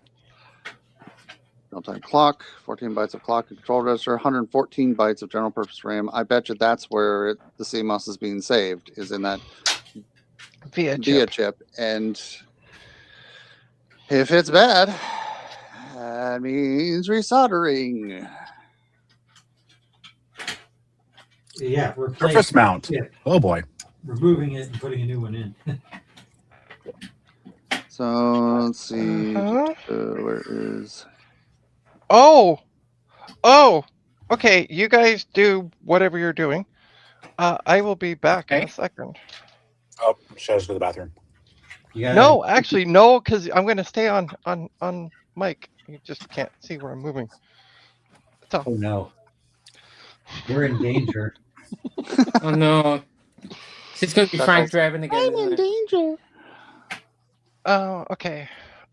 Real-time clock, 14 bytes of clock and control register, 114 bytes of general purpose RAM. I bet you that's where the CMOS is being saved, is in that Via chip. And if it's bad, that means resoldering. Yeah, Surface mount. Yeah, Oh boy. removing it and putting a new one in. So let's see. Uh-huh. Where is? Oh. Okay. You guys do whatever you're doing. I will be back in a second. Oh, she has to go to the bathroom. Yeah. No, actually, no, because I'm going to stay on mic. You just can't see where I'm moving. So. Oh no. We're in danger. Oh no. It's going to be Frank driving again. I'm in danger. Oh, okay.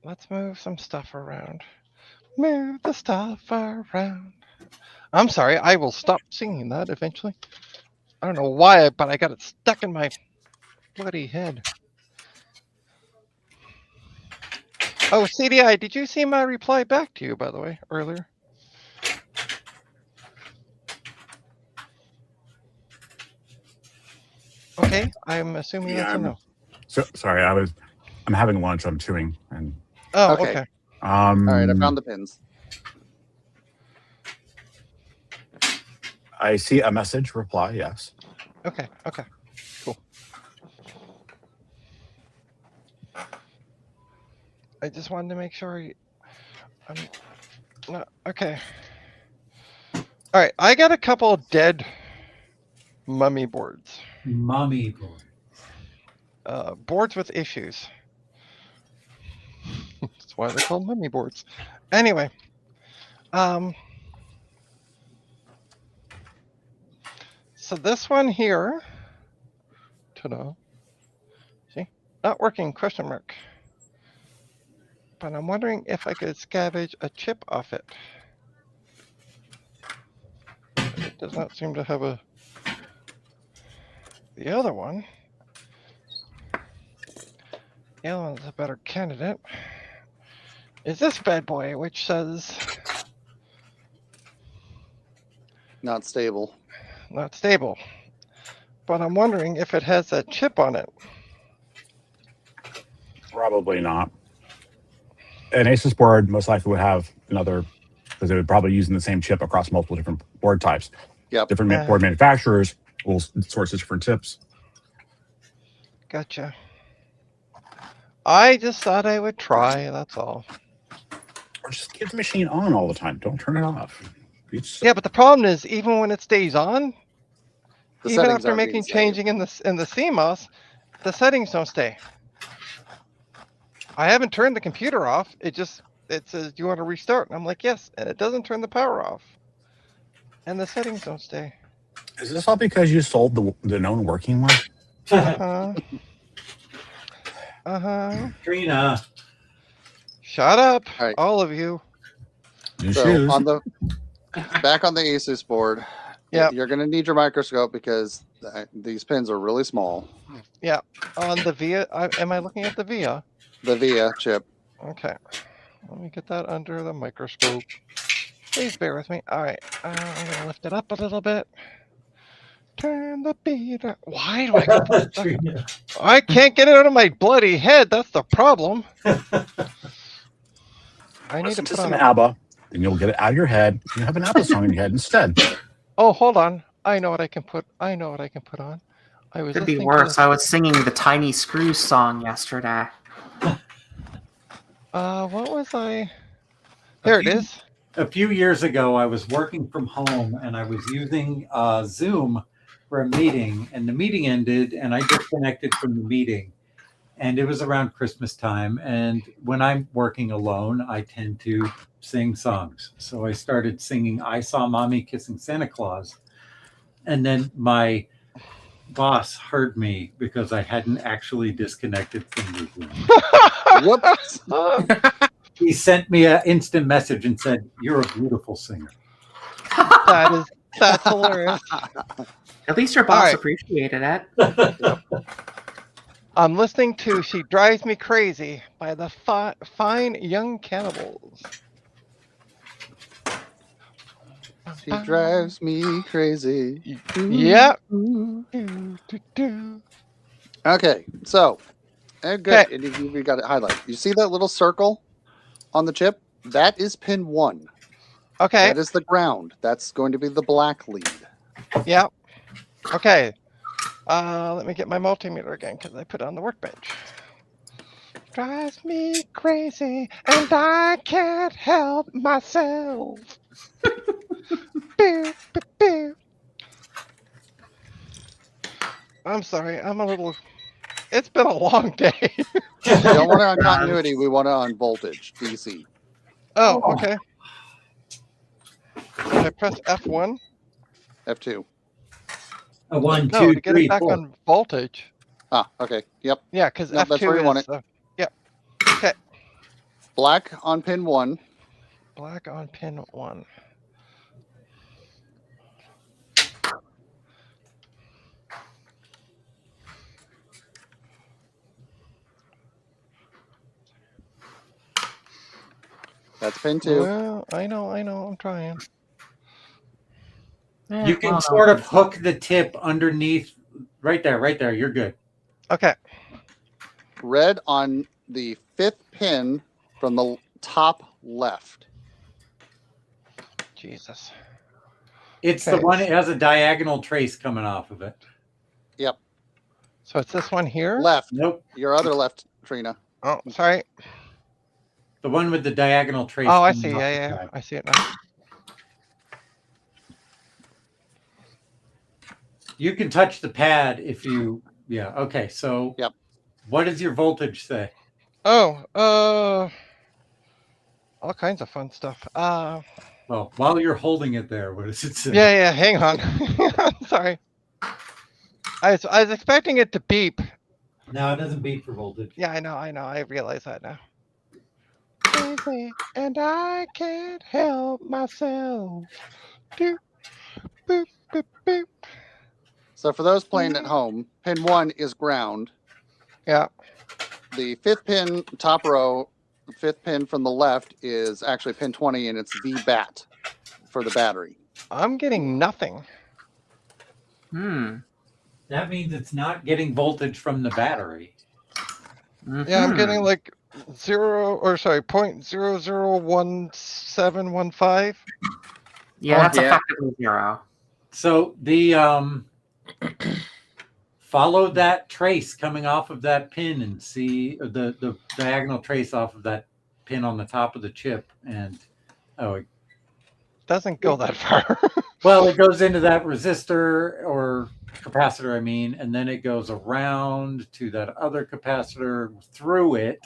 Let's move some stuff around. Move the stuff around. I'm sorry. I will stop singing that eventually. I don't know why, but I got it stuck in my bloody head. Oh, CDI, did you see my reply back to you, by the way, earlier? Okay, I'm assuming that's a no. So sorry, I'm having lunch. I'm chewing and. Oh, Okay. okay. All right, I found the pins. I see a message reply. Yes. Okay. Cool. I just wanted to make sure I'm not okay. All right, I got a couple of dead mummy boards. Mummy board. Boards with issues. That's why they're called mummy boards. Anyway, so this one here, ta-da, see, not working, question mark. But I'm wondering if I could scavenge a chip off it. It does not seem to have a... The other one, the other one's a better candidate, is this bad boy, which says... Not stable. Not stable. But I'm wondering if it has that chip on it. Probably not. An ASUS board most likely would have another, because it would probably using the same chip across multiple different board types. Yep. Different board manufacturers will source different chips. Gotcha. I just thought I would try, that's all. Or just keep the machine on all the time. Don't turn it off. Yeah, but the problem is even when it stays on, The even settings after aren't being making saved. changing in the CMOS, the settings don't stay. I haven't turned the computer off. It says, "Do you want to restart?" And I'm like, "Yes," and it doesn't turn the power off, and the settings don't stay. Is this all because you sold the known working one? Uh huh. Trina. Shut up, All right. all of you. New So shoes. on the back on the Asus board, Yep. you're going to need your microscope because these pins are really small. Yeah. On the VIA, am I looking at the VIA? The VIA chip. Okay. Let me get that under the microscope. Please bear with me. All right. I'm gonna lift it up a little bit. Turn the beat up. Why do I got this stuff? Trina. I can't get it out of my bloody head. That's the problem. I need to Listen to put some on. ABBA, then you'll get it out of your head. You have an ABBA song in your head instead. Oh, hold on. I know what I can put. I know what I can put on. I was Could be listening worse. to. I was singing the Tiny Screws song yesterday. What was I? There it is. A few years ago, I was working from home and I was using Zoom for a meeting, and the meeting ended and I disconnected from the meeting. And it was around Christmas time. And when I'm working alone, I tend to sing songs. So I started singing I Saw Mommy Kissing Santa Claus. And then my boss heard me because I hadn't actually disconnected from the Zoom. Whoops. He sent me an instant message and said, "You're a beautiful singer." That's hilarious. At least your boss right. appreciated it. I'm listening to "She Drives Me Crazy" by the Fine Young Cannibals. She drives me crazy. Yep. Okay, so good. Okay. And you got it highlighted. You see that little circle on the chip? That is pin 1. Okay. That is the ground. That's going to be the black lead. Yep. Okay. Let me get my multimeter again because I put it on the workbench. Drives me crazy and I can't help myself. Boo, boo, boo. I'm sorry. I'm a little. It's been a long day. We don't want it on continuity. We want it on voltage, DC. Oh, okay. So I press F1. F2. A 1, No, 2, to get 3, it back 4. on voltage. Ah, okay. Yep. Yeah, because No, F2 that's where you want is. it. Yep. Okay. Black on pin 1. Black on pin 1. That's pin 2. Well, I know. I'm trying. You can sort of hook the tip underneath. Right there. You're good. Okay. Red on the 5th pin from the top left. Jesus. It's Okay. the one that has a diagonal trace coming off of it. Yep. So it's this one here? Left. Nope. Your other left, Trina. Oh, sorry. The one with the diagonal trace. Oh, I coming see. off the Yeah. side. I see it now. You can touch the pad if you. Yeah. Okay. So. Yep. What does your voltage say? Oh, all kinds of fun stuff. Well, while you're holding it there, what does it say? Yeah. Hang on. Sorry. I was expecting it to beep. No, it doesn't beep for voltage. Yeah, I know. I realize that now. Crazy, and I can't help myself. Doop, boop, boop, boop. So for those playing at home, pin 1 is ground. Yeah. The 5th pin, top row, 5th pin from the left is actually pin 20, and it's VBAT for the battery. I'm getting nothing. That means it's not getting voltage from the battery. Yeah, I'm getting like 0.001715. Yeah, that's effectively 0. So the follow that trace coming off of that pin and see the diagonal trace off of that pin on the top of the chip, and it Doesn't go that far. well, it goes into that resistor or capacitor, I mean, and then it goes around to that other capacitor through it.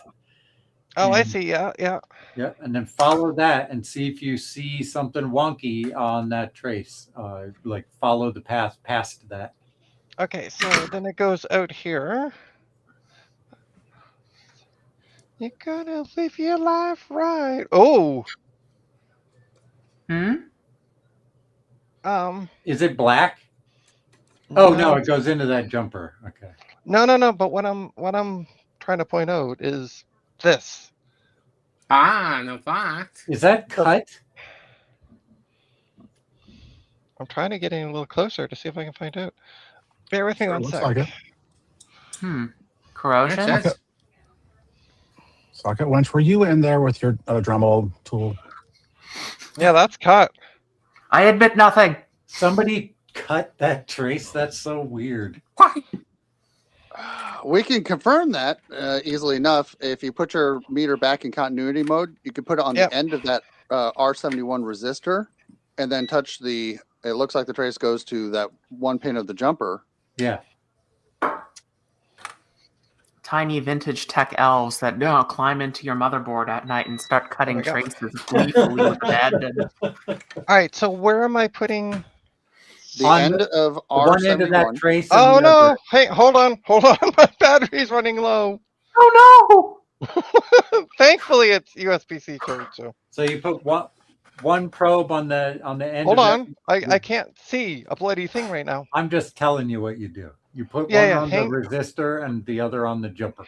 Oh, I And- see. Yeah, yeah. Yeah, and then follow that and see if you see something wonky on that trace. Like follow the path past that. Okay, so then it goes out here. You're gonna live your life right. Oh, Hmm? Is it black? Oh no, it goes into that jumper. Okay. No. But what I'm trying to point out is this. No fact. Is that cut? I'm trying to get in a little closer to see if I can find out. Bear with me Sure, one looks sec. like it. Corrosion? It says- Socket Wench, were you in there with your Dremel tool? Yeah, that's cut. I admit nothing. Somebody cut that trace? That's so weird. Why? We can confirm that easily enough. If you put your meter back in continuity mode, you can put it on Yep. the end of that R71 resistor, and then touch the. It looks like the trace goes to that one pin of the jumper. Yeah. Tiny vintage tech elves that climb into your motherboard at night and start cutting we go. traces gleefully with bed. And All right, so where am I putting? The On end the- of One end of that R71. trace. and Oh the no! other. Hey, hold on. My battery's running low. oh Thankfully, it's USB-C charge. So So you put one probe on the end. hold of that- on. I can't see a bloody thing right now. I'm just telling you what you do. You put Yeah, one yeah, on hang- the resistor and the other on the jumper.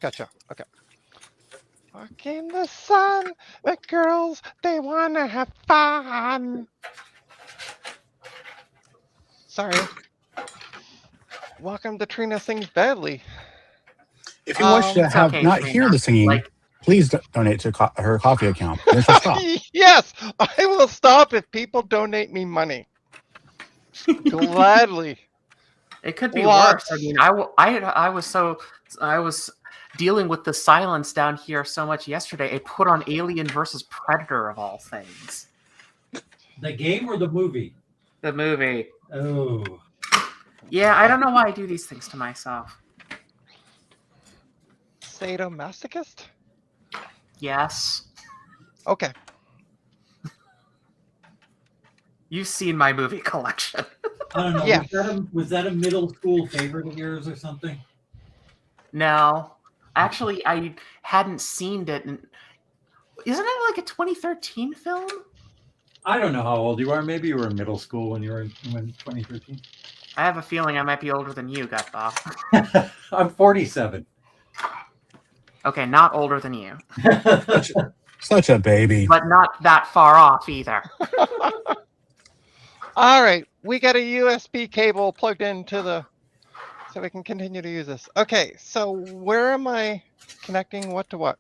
Gotcha. Okay. Walk in the sun, the girls they wanna have fun. Sorry. Welcome to Trina Sings Badly. If you wish to It's have okay, not Trina. hear the singing, Like- please donate to her coffee account. Then she'll stop. Yes, I will stop if people donate me money. Gladly. It could be Lots. worse. I mean, I was dealing with the silence down here so much yesterday. I put on Alien versus Predator of all things. The game or the movie? The movie. Oh. Yeah, I don't know why I do these things to myself. Sadomasochist? Yes. Okay. You've seen my movie collection. I don't know. Yeah. Was that a middle school favorite of yours or something? No. Actually, I hadn't seen it. Isn't it like a 2013 film? I don't know how old you are. Maybe you were in middle school when you were in 2013. I have a feeling I might be older than you, Gutball. I'm 47. Okay, not older than you. Such a baby. But not that far off either. All right, we got a USB cable plugged into the, so we can continue to use this. Okay, so where am I connecting what to what?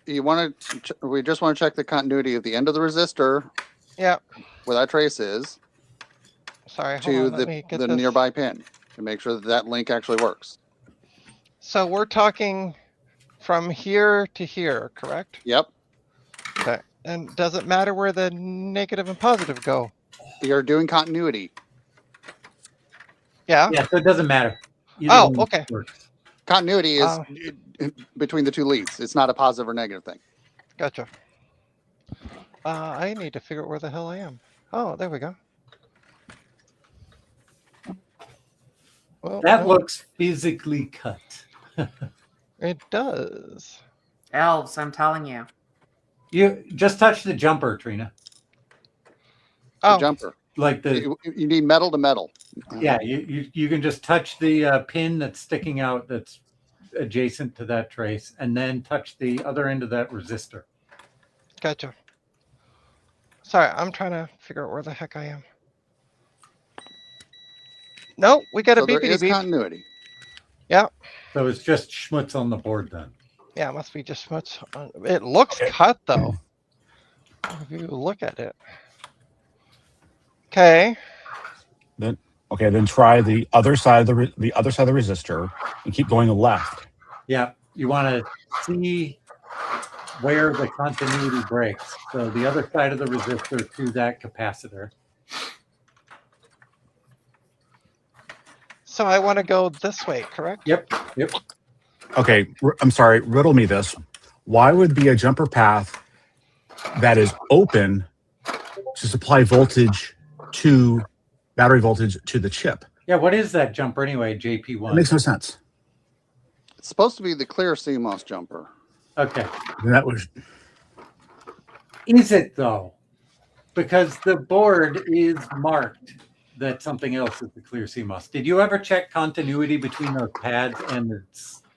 You want to? We just want to check the continuity of the end of the resistor Yeah, where that trace is sorry, hold to on, let me get the this. nearby pin to make sure that that link actually works. So we're talking from here to here, correct? Yep. Okay, and does it matter where the negative and positive go? You're doing continuity. Yeah, Yeah, so it doesn't matter. Either Oh, one okay. works. Continuity is Oh. between the two leads. It's not a positive or negative thing. gotcha. I need to figure out where the hell I am. Oh, there we go. Well, That no, looks physically cut. It does. Elves, I'm telling you. You just touch the jumper, Trina. The Oh, jumper. Like the You need metal to metal. yeah, you can just touch the pin that's sticking out that's adjacent to that trace, and then touch the other end of that resistor. gotcha. Sorry, I'm trying to figure out where the heck I am. No, we got a So there beepity is beep. continuity. So it's just schmutz on the board then. Yeah, it must be just much. It looks cut though. If you look at it. Okay. Okay, then try the other side of the other side of the resistor and keep going left. Yeah, you want to see where the continuity breaks. So the other side of the resistor to that capacitor. So I want to go this way, correct? Yep. Okay, I'm sorry, riddle me this. Why would be a jumper path that is open to supply voltage to battery voltage to the chip? Yeah, what is that jumper anyway, JP1? That makes no sense. It's supposed to be the clear CMOS jumper. Okay. That was Is it though? Because the board is marked that something else is the clear CMOS. Did you ever check continuity between those pads and the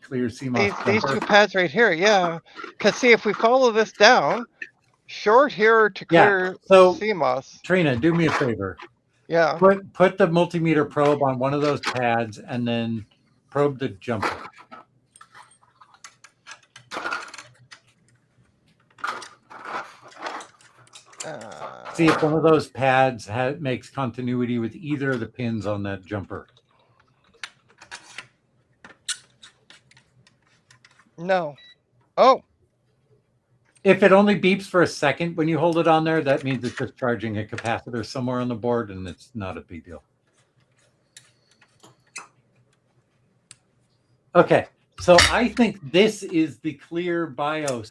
clear CMOS These jumper? two pads right here, yeah. Because see, if we follow this down, short here to clear so- CMOS. Trina, do me a favor. Yeah. Put the multimeter probe on one of those pads and then probe the jumper. See if one of those pads makes continuity with either of the pins on that jumper. No. Oh, If it only beeps for a second when you hold it on there, that means it's just charging a capacitor somewhere on the board, and it's not a big deal. Okay, so I think this is the clear BIOS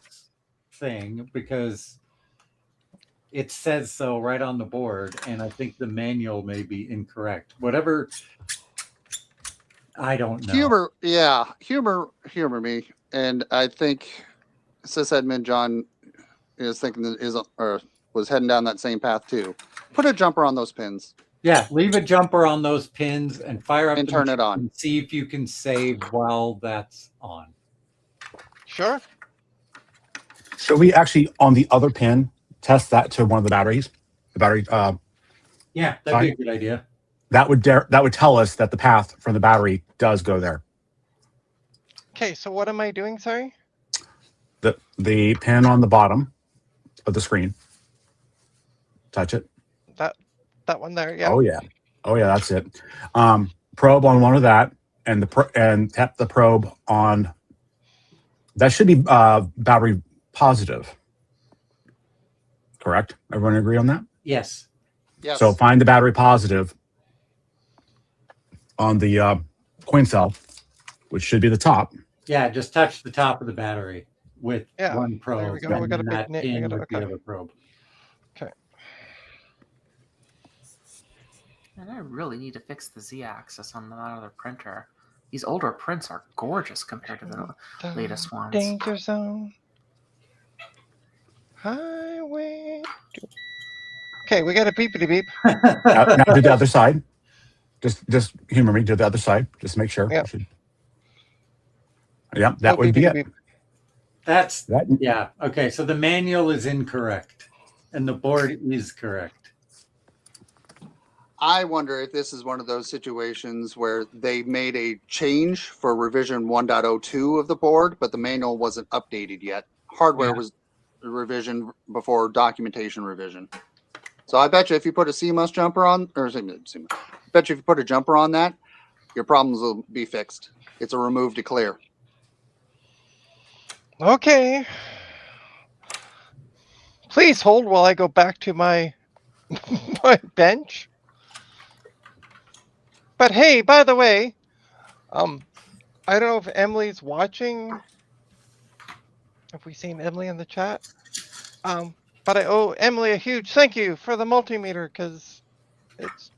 thing because it says so right on the board, and I think the manual may be incorrect. Whatever, I don't know. Humor me. And I think sysadmin John is thinking that was heading down that same path too. Put a jumper on those pins. Yeah, leave a jumper on those pins and fire up And the turn it machine on. and see if you can save while that's on. sure. should we actually on the other pin test that to one of the batteries? The battery Yeah, that'd be a good idea. that would tell us that the path from the battery does go there. Okay, so what am I doing? Sorry. The pin on the bottom of the screen. Touch it. That one there. Yeah. Oh yeah, that's it. Probe on one of that, and tap the probe on. That should be battery positive. Correct? Everyone agree on that? Yes. Yes. So find the battery positive on the coin cell, which should be the top. Yeah, just touch the top of the battery with Yeah, one probe. there we go. We and got a then big that nit- we in got a- with the okay. other probe. And I really need to fix the Z-axis on that other printer. These older prints are gorgeous compared to the latest ones. Danger zone. Highway. Okay, we got a beepity beep. Now do the other side. Just humor me. Do the other side. Just make sure. Yep. Yeah, that Oh, would be beepity it. beep. That's That, yeah. Okay, so the manual is incorrect, and the board is correct. I wonder if this is one of those situations where they made a change for revision 1.02 of the board, but the manual wasn't updated yet. Hardware Yeah. was revision before documentation revision. So I bet you if you put a CMOS jumper on, I bet you if you put a jumper on that, your problems will be fixed. It's a remove to clear. Okay. Please hold while I go back to my my bench. But hey, by the way, I don't know if Emily's watching. Have we seen Emily in the chat? But I owe Emily a huge thank you for the multimeter because it's,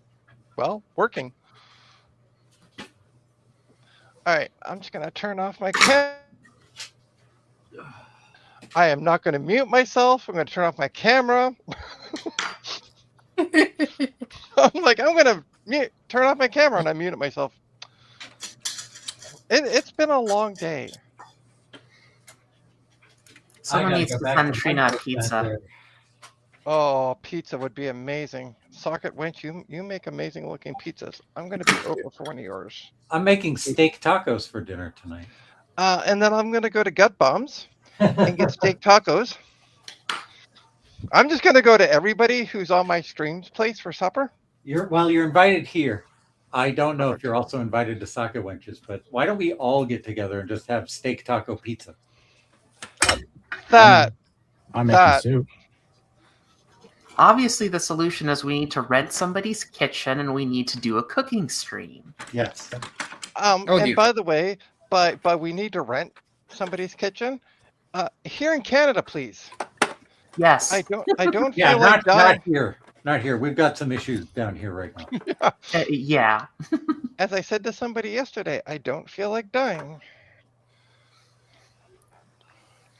well, working. All right, I'm just gonna turn off my cam. I am not gonna mute myself. I'm gonna turn off my camera. I'm gonna turn off my camera and I muted myself. It's been a long day. Someone needs to send Trina a pizza. Oh, pizza would be amazing. Socket Wench, you make amazing looking pizzas. I'm gonna be over for one of yours. I'm making steak tacos for dinner tonight. And then I'm gonna go to Gut Bombs and get steak tacos. I'm just gonna go to everybody who's on my stream's place for supper. You're invited here. I don't know if you're also invited to Socket Wenches, but why don't we all get together and just have steak taco pizza? That I'm making that soup. Obviously, the solution is we need to rent somebody's kitchen and we need to do a cooking stream. Yes. Oh, and dear. by the way, but we need to rent somebody's kitchen. Here in Canada, please. Yes. I don't Yeah, feel like not dying. here. Not here. We've got some issues down here right now. Yeah. As I said to somebody yesterday, I don't feel like dying.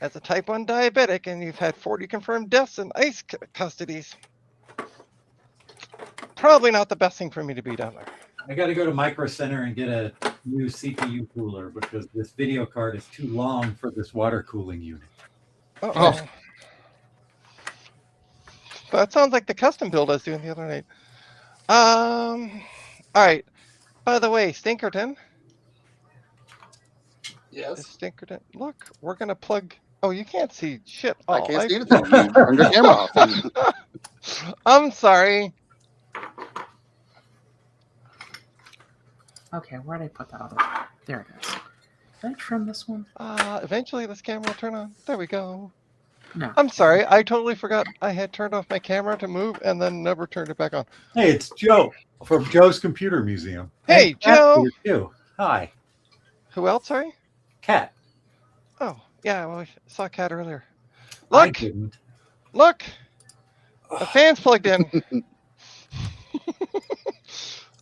As a type 1 diabetic, and you've had 40 confirmed deaths in ICE custodies, probably not the best thing for me to be down there. I got to go to Micro Center and get a new CPU cooler because this video card is too long for this water cooling unit. Uh-oh. That sounds like the custom build I was doing the other night. All right. By the way, Stinkerton. Yes. Is Stinkerton. Look, we're gonna plug. Oh, you can't see shit. I Oh, can't see anything. You turned your camera off. I'm sorry. Okay, where'd I put that other? There it is. Did I trim this one? Eventually this camera will turn on. There we go. No. I'm sorry. I totally forgot I had turned off my camera to move and then never turned it back on. Hey, it's Joe from Joe's Computer Museum. Hey, Cat's Joe. here too. Hi, Who else? Sorry. Cat. Oh, yeah. Well, I saw Cat earlier. I Look, didn't. look. The fan's plugged in.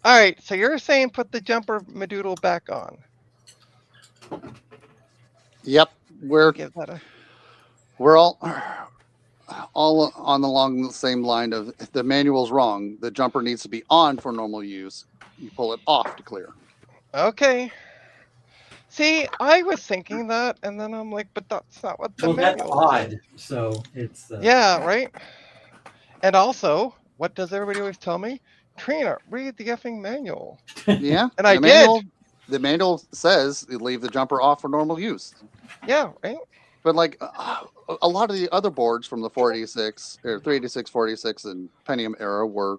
All right. So you're saying put the jumper Madoodle back on. Yep, we're Give that a. all along the same line of if the manual's wrong. The jumper needs to be on for normal use. You pull it off to clear. Okay. See, I was thinking that, and then I'm like, but that's not what the Well, that's manual says. odd. So it's Yeah, right. And also, what does everybody always tell me? Trina, read the effing manual. Yeah, And I the did. manual, the manual says you leave the jumper off for normal use. Yeah, right. But like a lot of the other boards from the 486 or 386, 486, and Pentium era were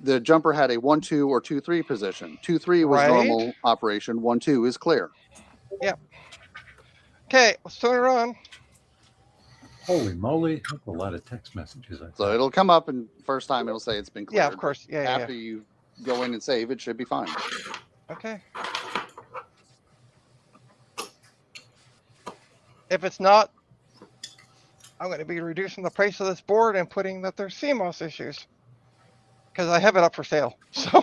the jumper had a 1-2 or 2-3 position. 2-3 was Right. normal operation. 1-2 is clear. Okay, let's turn it on. holy moly! That's a lot of text messages. So it'll come up and first time it'll say it's been cleared. Yeah, of course. Yeah, yeah, After you go in and save, it should be fine. yeah. Okay. If it's not, I'm going to be reducing the price of this board and putting that there's CMOS issues. Because I have it up for sale. So,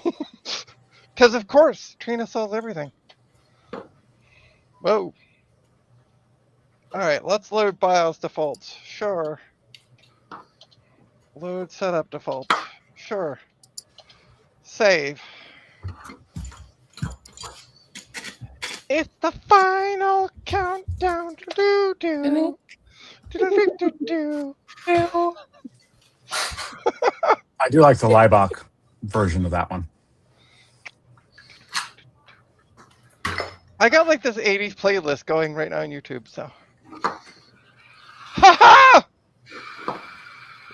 because of course, Trina sells everything. Whoa. All right, let's load BIOS defaults. Sure. Load setup defaults. Sure. Save. It's the final countdown. Do do do do do. I do like the Liebach version of that one. I got like this 80s playlist going right now on YouTube, so. Ha ha!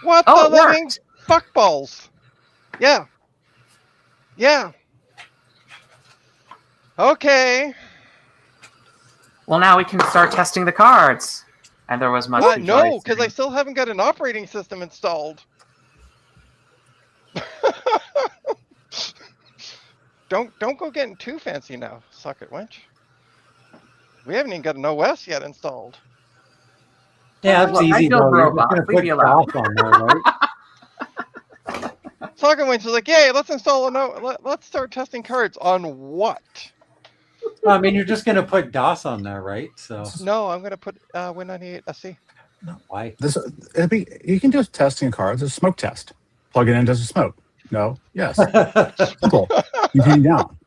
What Oh, the it living worked. fuckballs? Yeah. Yeah. Okay. Well, now we can start testing the cards. And there was much. No, because I still haven't got an operating system installed. Don't go getting too fancy now, socket wench. We haven't even got an OS yet installed. Yeah, it's Look, I easy build though. You're robots. just Leave me gonna alone. put DOS on there, right? Socket wench is like, yay, let's install let's start testing cards on what? Well, I mean, you're just gonna put DOS on there, right? So No, I'm gonna put Win98 SC. why? You can do testing cards. It's a smoke test. Plug it in, does it smoke? No. Yes. Simple. You hang down.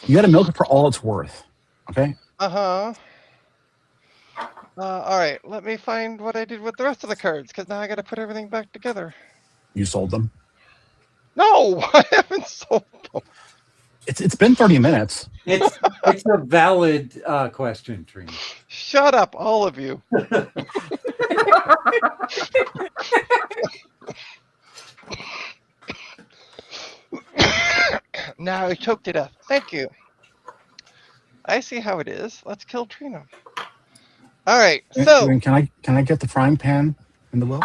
You got to milk it for all it's worth. Okay. Uh-huh. All right, let me find what I did with the rest of the cards, because now I got to put everything back together. You sold them. No, I haven't sold them. It's been 30 minutes. It's a valid question, Trina. Shut up, all of you. Now I choked to death. Thank you. I see how it is. Let's kill Trina. All right. So And can I get the frying pan in the will?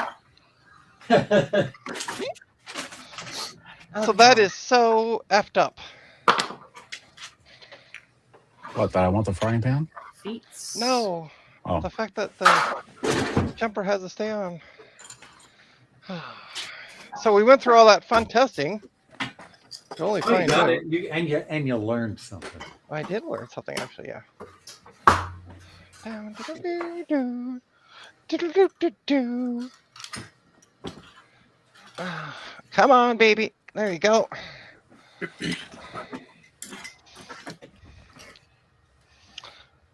so that is so effed up. What? That I want the frying pan? Feet. No, Oh, the fact that the jumper has to stay on. So we went through all that fun testing to only Oh, you find got out. it. And you learned something. I did learn something actually. Yeah. Do-do-do-do-do. Come on, baby. There you go.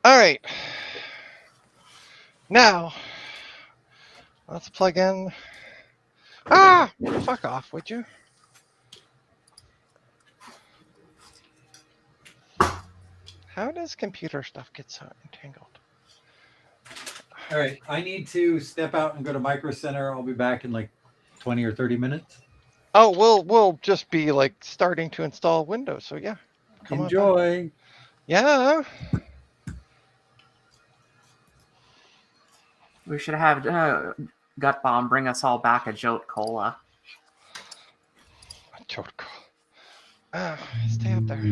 All right. Now, let's plug in. Ah, fuck off, would you? How does computer stuff get so entangled? All right, I need to step out and go to Micro Center. I'll be back in like 20 or 30 minutes. Oh, we'll just be like starting to install Windows. So yeah, come on back. Enjoy. Yeah. We should have Gut Bomb bring us all back a Jolt Cola. Joke. Stay up there.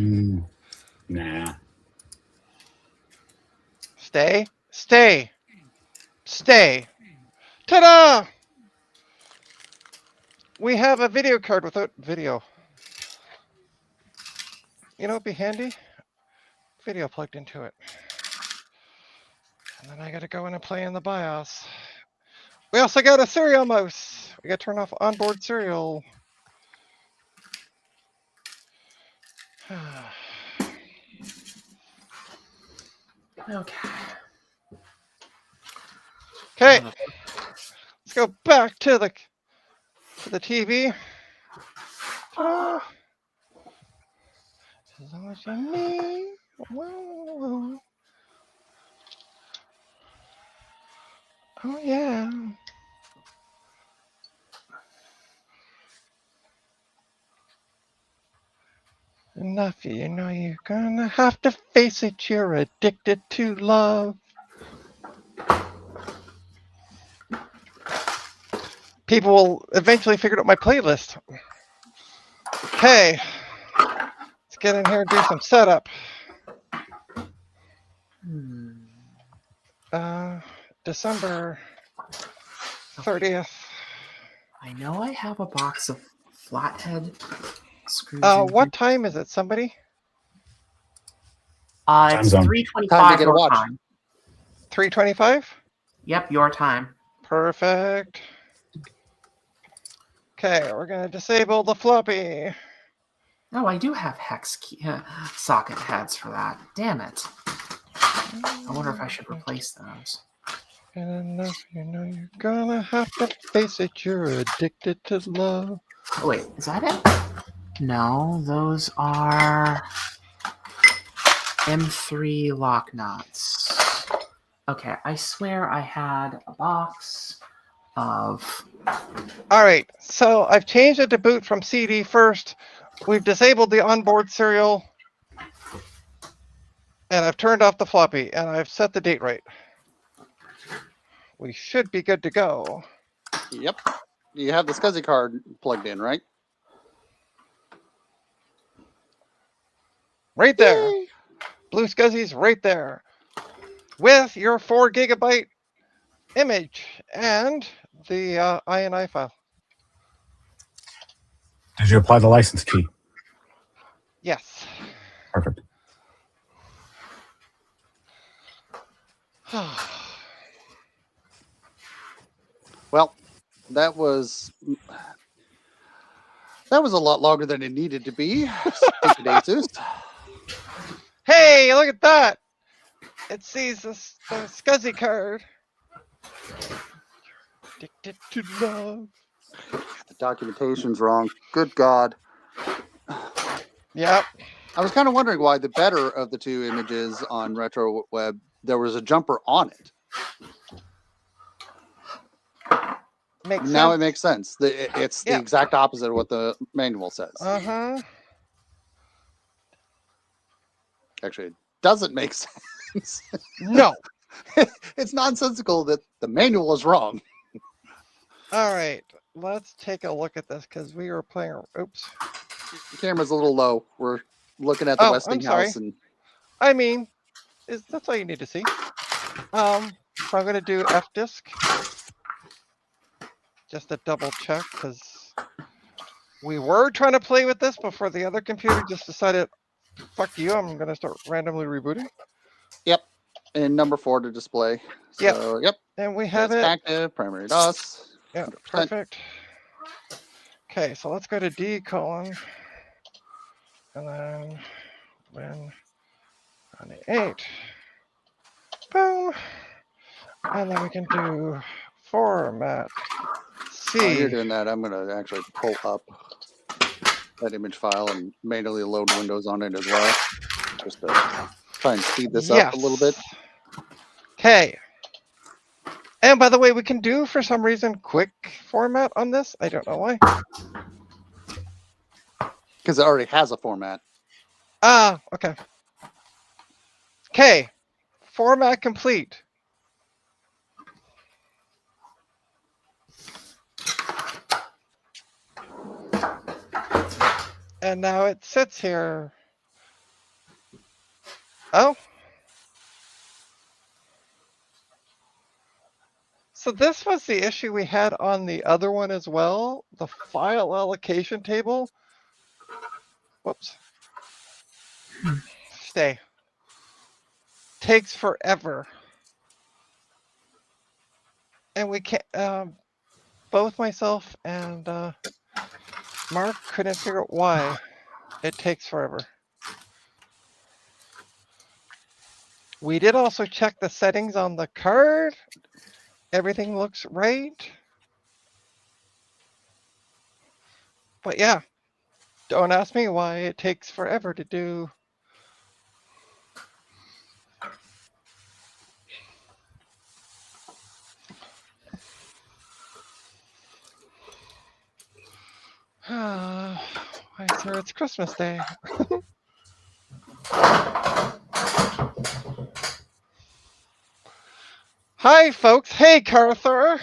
Nah. Stay. Stay. Stay. Ta-da! We have a video card without video. You know, it'd be handy. Video plugged into it. And then I gotta go in and play in the BIOS. We also got a serial mouse. We gotta turn off onboard serial. Okay. Okay. Let's go back to the TV. Ta-da! As long as you me. Whoa. Oh yeah. Enough, you know you're gonna have to face it, you're addicted to love. People will eventually figure out my playlist. Okay, let's get in here and do some setup. December 30th. I know I have a box of flathead screws. What time is it, somebody? It's Time zone. 3:25 Time to get a your watch. time. 3:25? Yep, your time. Perfect. Okay, we're gonna disable the floppy. Oh, I do have hex key, socket heads for that. Damn it. I wonder if I should replace those. And enough, you know you're gonna have to face it, you're addicted to love. Oh, wait, is that it? No, those are M3 lock nuts. Okay, I swear I had a box of... All right, so I've changed it to boot from CD first. We've disabled the onboard serial. And I've turned off the floppy, and I've set the date right. We should be good to go. Yep. You have the SCSI card plugged in, right? Right there. Yay. Blue SCSI's right there. With your 4 GB image and the INI file. Did you apply the license key? Yes. Perfect. Well, that was a lot longer than it needed to be. Stupid Asus. Hey, look at that. It sees the SCSI card. Addicted to love. The documentation's wrong. Good God. Yep. I was kind of wondering why the better of the two images on RetroWeb, there was a jumper on it. Makes Now sense. it makes sense. It's the Yeah. exact opposite of what the manual says. Uh-huh. Actually, it doesn't make sense. No. It's nonsensical that the manual is wrong. All right, let's take a look at this because we were playing. Oops. The camera's a little low. We're looking at the Oh, I'm Westinghouse, sorry. and I mean, that's all you need to see. So I'm going to do F disk just to double check because we were trying to play with this before the other computer just decided, fuck you, I'm going to start randomly rebooting. yep, and number 4 to display. Yep. So yep, And we have that's it. active. Primary DOS. Yeah, 100%. perfect. Okay, so let's go to D colon. And then win 98. Boom. And then we can do format While you're C. doing that, I'm going to actually pull up that image file and manually load Windows on it as well, just to try and speed this up a little bit. Okay. And by the way, we can do, for some reason, quick format on this. I don't know why. Because it already has a format. Ah, okay. Okay. Format complete. And now it sits here. Oh. So this was the issue we had on the other one as well. The file allocation table. Whoops. Stay. Takes forever. And we can't, both myself and Mark couldn't figure out why it takes forever. We did also check the settings on the card. Everything looks right. But yeah, don't ask me why it takes forever to do. Why, sir, it's Christmas Day. Hi, folks. Hey, Carther.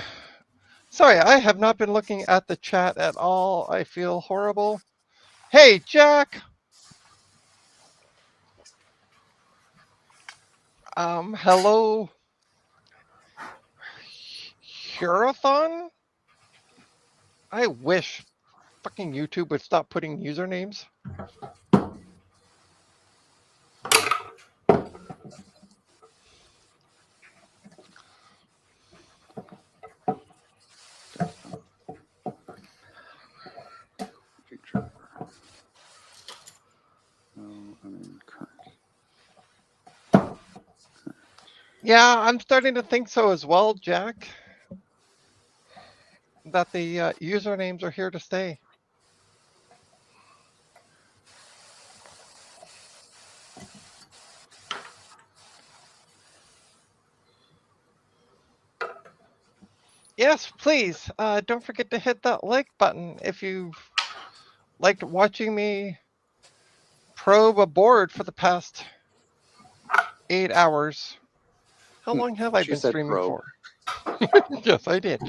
Sorry, I have not been looking at the chat at all. I feel horrible. Hey, Jack. Hello. Hurathon? I wish fucking YouTube would stop putting usernames. Yeah, I'm starting to think so as well, Jack. That the usernames are here to stay. Yes, please. Don't forget to hit that like button if you've liked watching me probe a board for the past 8 hours. How long have I She been said streaming probe. for? Yes, I did.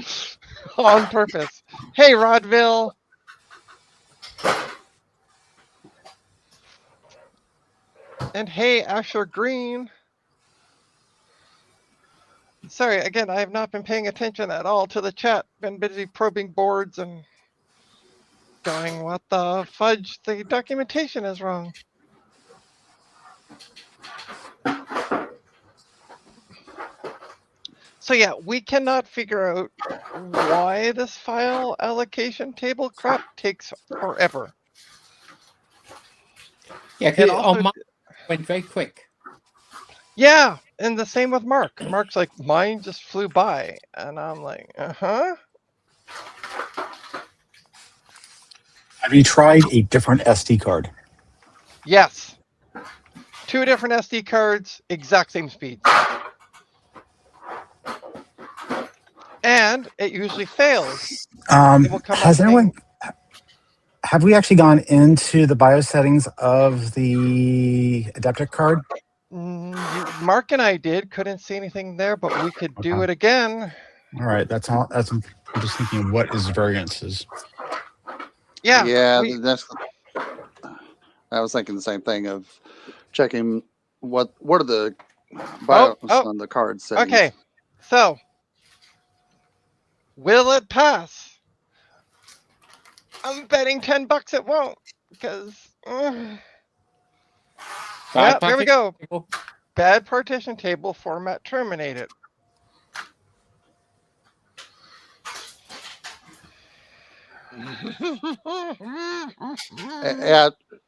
On purpose. Hey, Rodville. And hey, Asher Green. Sorry, again, I have not been paying attention at all to the chat. Been busy probing boards and going, what the fudge? The documentation is wrong. So yeah, we cannot figure out why this file allocation table crap takes forever. Yeah, It because also, mine went very quick. yeah, and the same with Mark. Mark's like, mine just flew by. And I'm like, uh-huh. Have you tried a different SD card? Yes. 2 different SD cards, exact same speeds. And it usually fails. It will come Has up anyone? saying, Have we actually gone into the BIOS settings of the adapter card? Mark and I couldn't see anything there, but we could do Okay. it again. All right, that's all. I'm just thinking, what is variances? Yeah. Yeah, we- I was thinking the same thing of checking what are the BIOS oh, on the card settings. okay. So, will it pass? I'm betting $10 it won't because. Yeah, there we go. Bad partition table format terminated.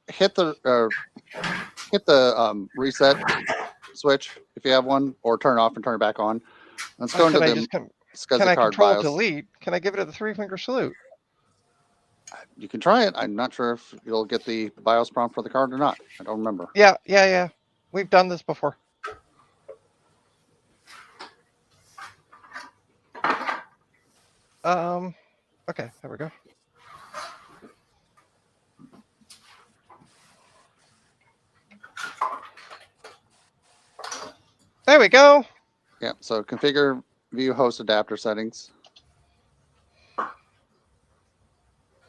Hit the reset switch if you have one, or turn it off and turn it back on. Let's go into Can I the just can SCSI I card control BIOS. delete? Can I give it a 3-finger salute? You can try it. I'm not sure if you'll get the BIOS prompt for the card or not. I don't remember. Yeah. We've done this before. Okay, there we go. There we go. Yeah, so configure view host adapter settings.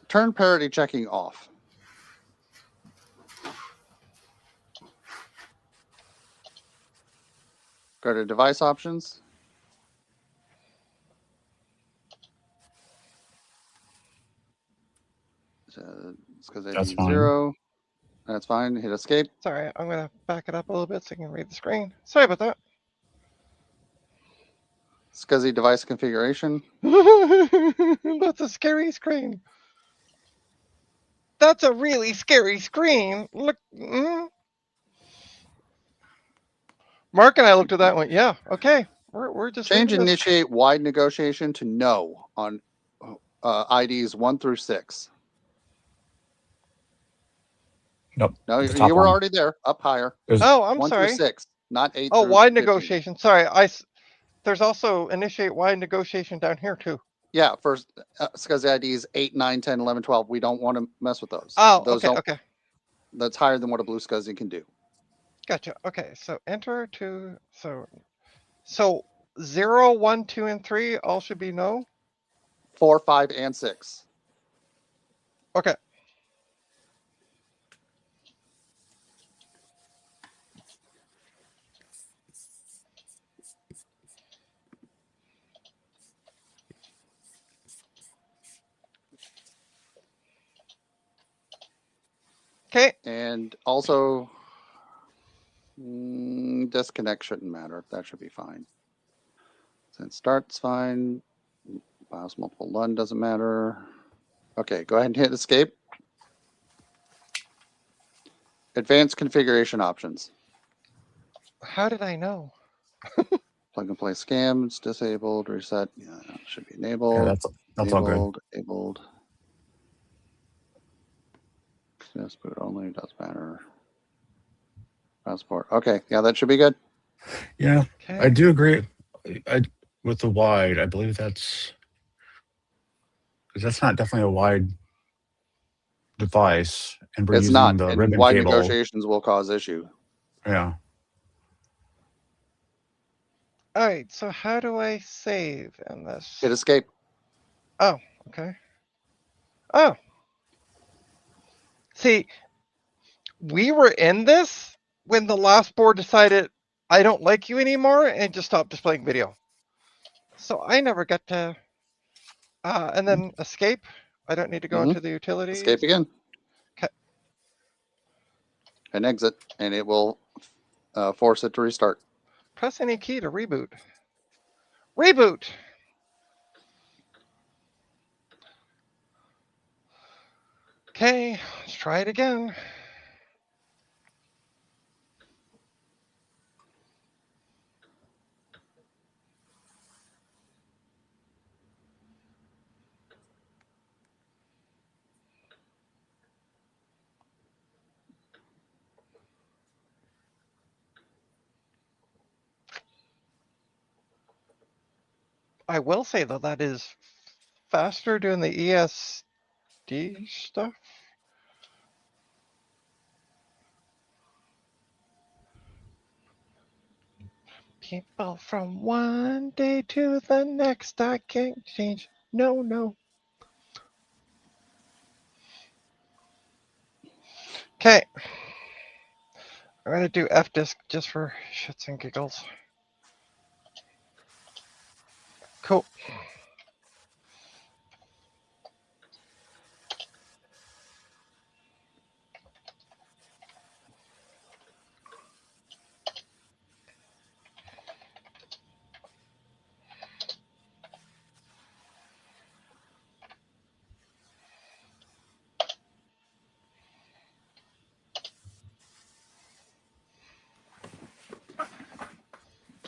Turn parity checking off. Go to device options. It's because That's fine. 0. That's fine. Hit escape. Sorry, I'm gonna back it up a little bit so you can read the screen. Sorry about that. SCSI device configuration. That's a scary screen. That's a really scary screen. Look. Mark and I looked at that and went, yeah, okay. We're just Change leaving this. initiate wide negotiation to no on IDs 1 through 6. Nope. No, the top you were one. already there. Up higher. Oh, I'm 1 sorry. through 6, not 8 Oh, through wide 15. negotiation. Sorry, there's also initiate wide negotiation down here too. Yeah, first SCSI IDs 8, 9, 10, 11, 12. We don't want to mess with those. Oh, Those okay, okay. That's higher than what a blue SCSI can do. Gotcha. Okay, so enter to so 0, 1, 2, and 3 all should be no. 4, 5, and 6. Okay. Okay. And also, disconnect shouldn't matter. That should be fine. Since start's fine. BIOS multiple LUN doesn't matter. Okay, go ahead and hit escape. Advanced configuration options. How did I know? Plug and play scams disabled. Reset. Yeah, should be enabled. Yeah, that's all good. Enabled. Yes, boot only doesn't matter. Passport. Okay, yeah, that should be good. Yeah, Okay. I do agree. With the wide, I believe that's not definitely a wide device, and we're It's using not. the And ribbon wide cable. negotiations will cause issue. Yeah. All right. So how do I save in this? Hit escape. Oh, okay. Oh. See, we were in this when the last board decided I don't like you anymore and just stopped displaying video. So I never got to. And then escape. I don't need to go into the utilities. Escape again. Okay. And exit, and it will force it to restart. Press any key to reboot. Reboot. Okay, let's try it again. I will say though that is faster doing the ESD stuff. People from one day to the next, I can't change. No, no. Okay. I'm gonna do F disk just for shits and giggles. Cool.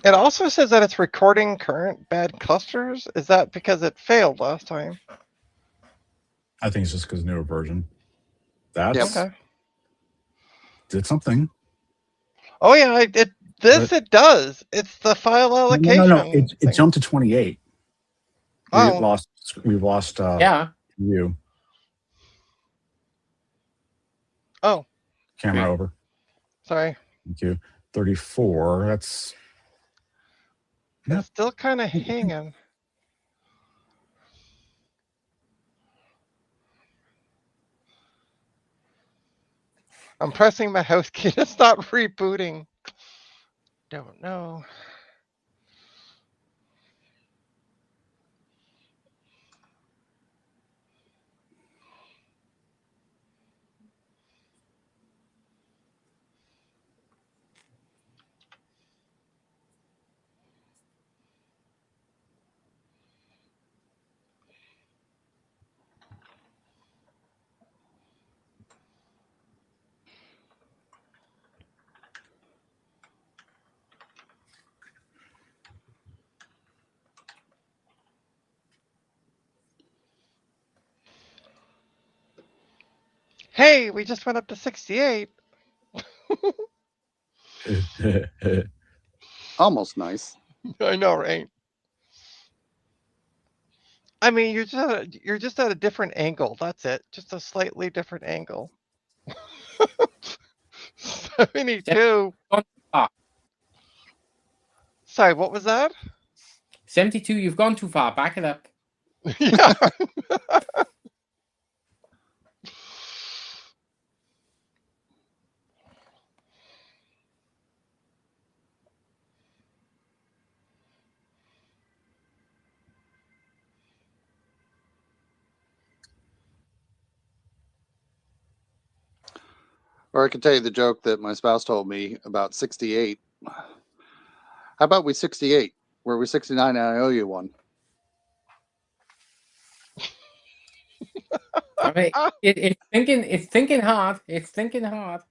It also says that it's recording current bad clusters. Is that because it failed last time? I think it's just because newer version. That's Okay. did something. Oh yeah, it does. It's the file No, allocation. It thing. jumped to 28. Oh, We've lost Yeah. view. oh, Camera Okay. over. sorry. Thank you. 34. That's It's still kind of hanging. I'm pressing my house key to stop rebooting. Don't know. Hey, we just went up to 68. Almost nice. I know, right? I mean, you're just at a different angle. That's it. Just a slightly different angle. 72. Gone too far. Sorry, what was that? 72, you've gone too far. Back it up. Yeah. Or I could tell you the joke that my spouse told me about 68. How about we 68? Were we 69 and I owe you one? I mean, it's thinking hard. It's thinking hard.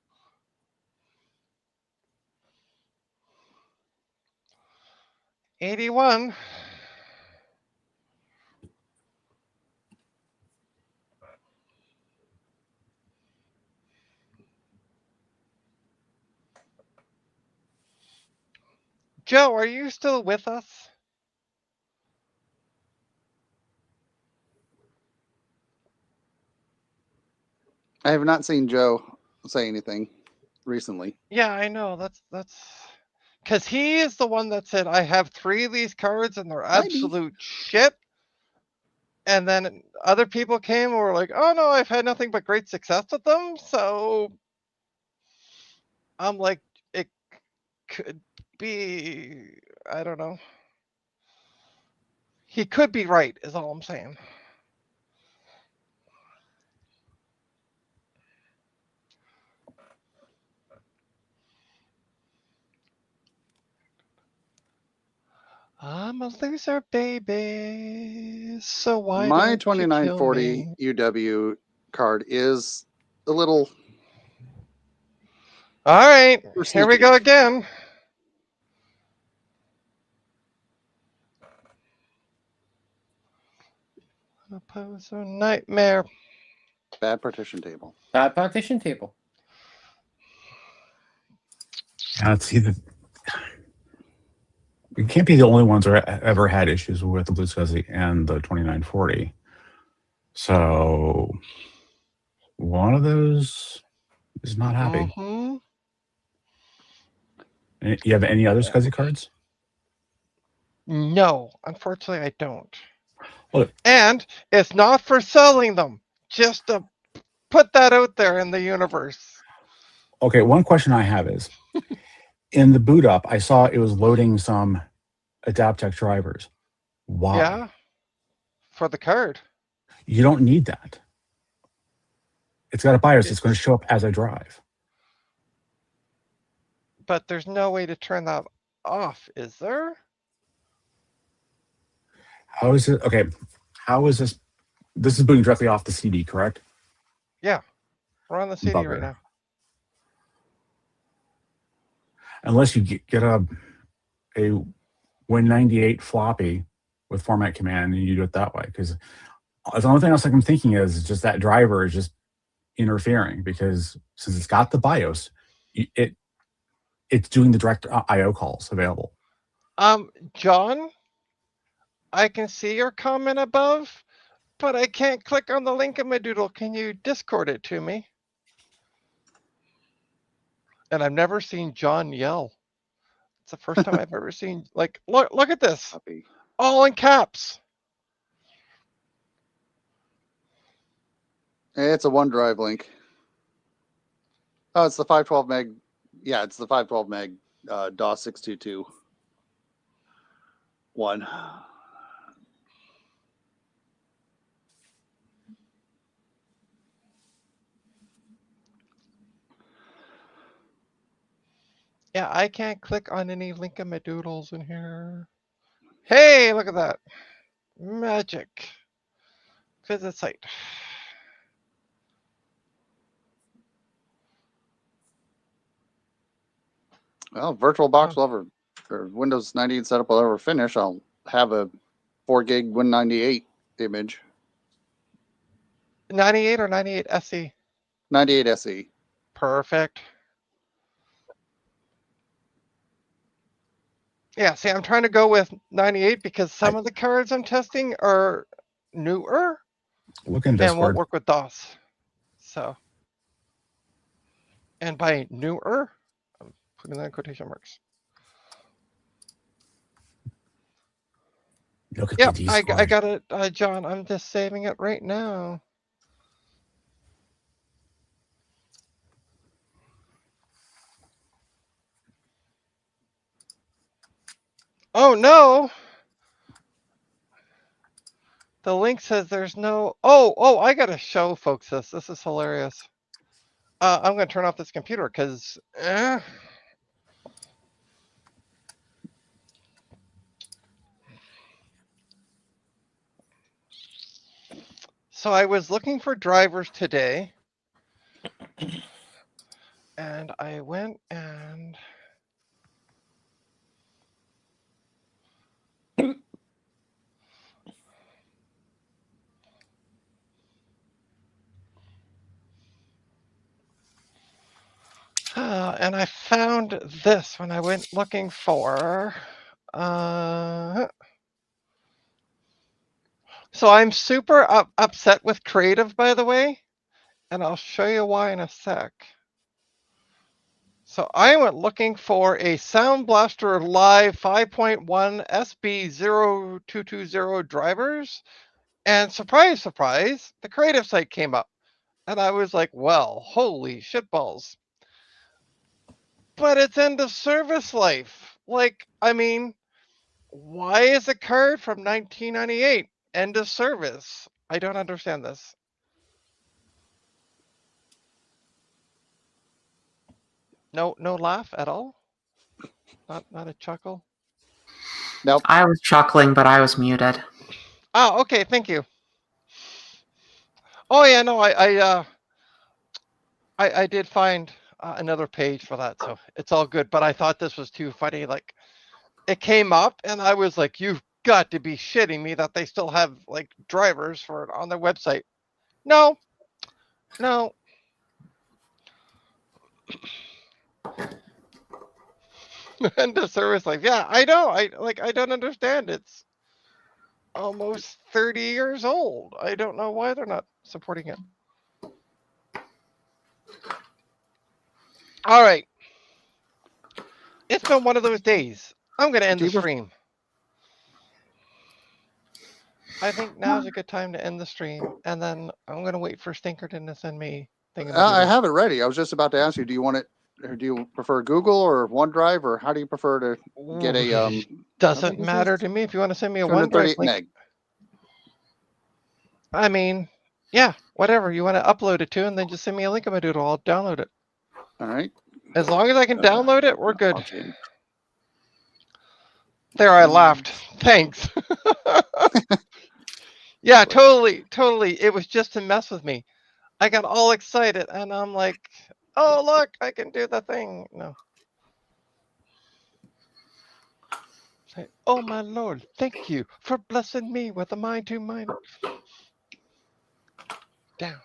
$81. Joe, are you still with us? I have not seen Joe say anything recently. Yeah, I know. That's because he is the one that said I have 3 of these cards and they're Might be. absolute shit. And then other people came and were like, "Oh no, I've had nothing but great success with them." So I'm like, it could be. I don't know. He could be right. Is all I'm saying. I'm a loser, baby. So why My don't you kill 2940 me? UW card is a little All right, here we sneaky. go again. Oppose a nightmare. Bad partition table. Bad partition table. Let's see. We can't be the only ones who ever had issues with the Blue SCSI and the 2940. So one of those is not happy. Mm-hmm. You have any other SCSI cards? No, unfortunately, I don't. Look. And it's not for selling them. Just to put that out there in the universe. Okay, one question I have is, in the boot up, I saw it was loading some Adaptec drivers. Why? Yeah. For the card. You don't need that. It's got a BIOS. It's going to It's- show up as I drive. But there's no way to turn that off, is there? How is it? Okay, how is this? This is booting directly off the CD, correct? Yeah. We're on the CD right Bugger. now. Unless you get a Win98 floppy with format command and you do it that way. Because the only thing else I'm thinking is just that driver is just interfering, because since it's got the BIOS, it's doing the direct IO calls available. John, I can see your comment above, but I can't click on the link in my doodle. Can you Discord it to me? And I've never seen John yell. It's the first time I've ever seen, like, look at this. Copy. All in caps. It's a OneDrive link. Oh, it's the 512 meg. Yeah, it's the 512 meg DOS 622 one. Yeah, I can't click on any link in my doodles in here. Hey, look at that. Magic. Visit site. Well, VirtualBox will ever, or Windows 98 setup will ever finish. I'll have a 4 gig Win98 image. 98 or 98 SE? 98 SE. Perfect. Yeah, see, I'm trying to go with 98 because some of the cards I'm testing are newer Look in and won't Discord. work with DOS. So, and by newer, I'm putting that in quotation marks. Look at Yep, the I Discord. got it, John. I'm just saving it right now. Oh no! The link says there's no. Oh! I gotta show folks this. This is hilarious. I'm gonna turn off this computer because. So I was looking for drivers today, and I went and. And I found this when I went looking for. So I'm super upset with Creative, by the way, and I'll show you why in a sec. So I went looking for a Sound Blaster Live 5.1 SB0220 drivers, and surprise, surprise, the Creative site came up. And I was like, well, holy shitballs. But it's end of service life. Like, I mean, why is a card from 1998 end of service? I don't understand this. No laugh at all? Not a chuckle? Nope. I was chuckling, but I was muted. Oh, okay, thank you. Oh yeah, no, I did find another page for that, so it's all good. But I thought this was too funny. Like, it came up, and I was like, "You've got to be shitting me that they still have like drivers for it on their website." No. End of service life. Yeah, I know. I don't understand. It's almost 30 years old. I don't know why they're not supporting it. All right. It's been one of those days. I'm going to end the stream. I think now's a good time to end the stream, and then I'm gonna wait for Stinkerton to send me I thingamadoodle. have it ready. I was just about to ask you, do you want it, or do you prefer Google or OneDrive, or how do you prefer to get a, I Doesn't think this matter is to me if you want to send me a 238 OneDrive link. meg. I mean, yeah, whatever you want to upload it to, and then just send me a thingamadoodle. I'll download it. All right. As long as I can download it, we're good. I'll change. There, I laughed. Thanks. Yeah, totally. It was just to mess with me. I got all excited, and I'm like, oh, look, I can do the thing. No. Say, oh, my Lord, thank you for blessing me with a mind to mind. Down.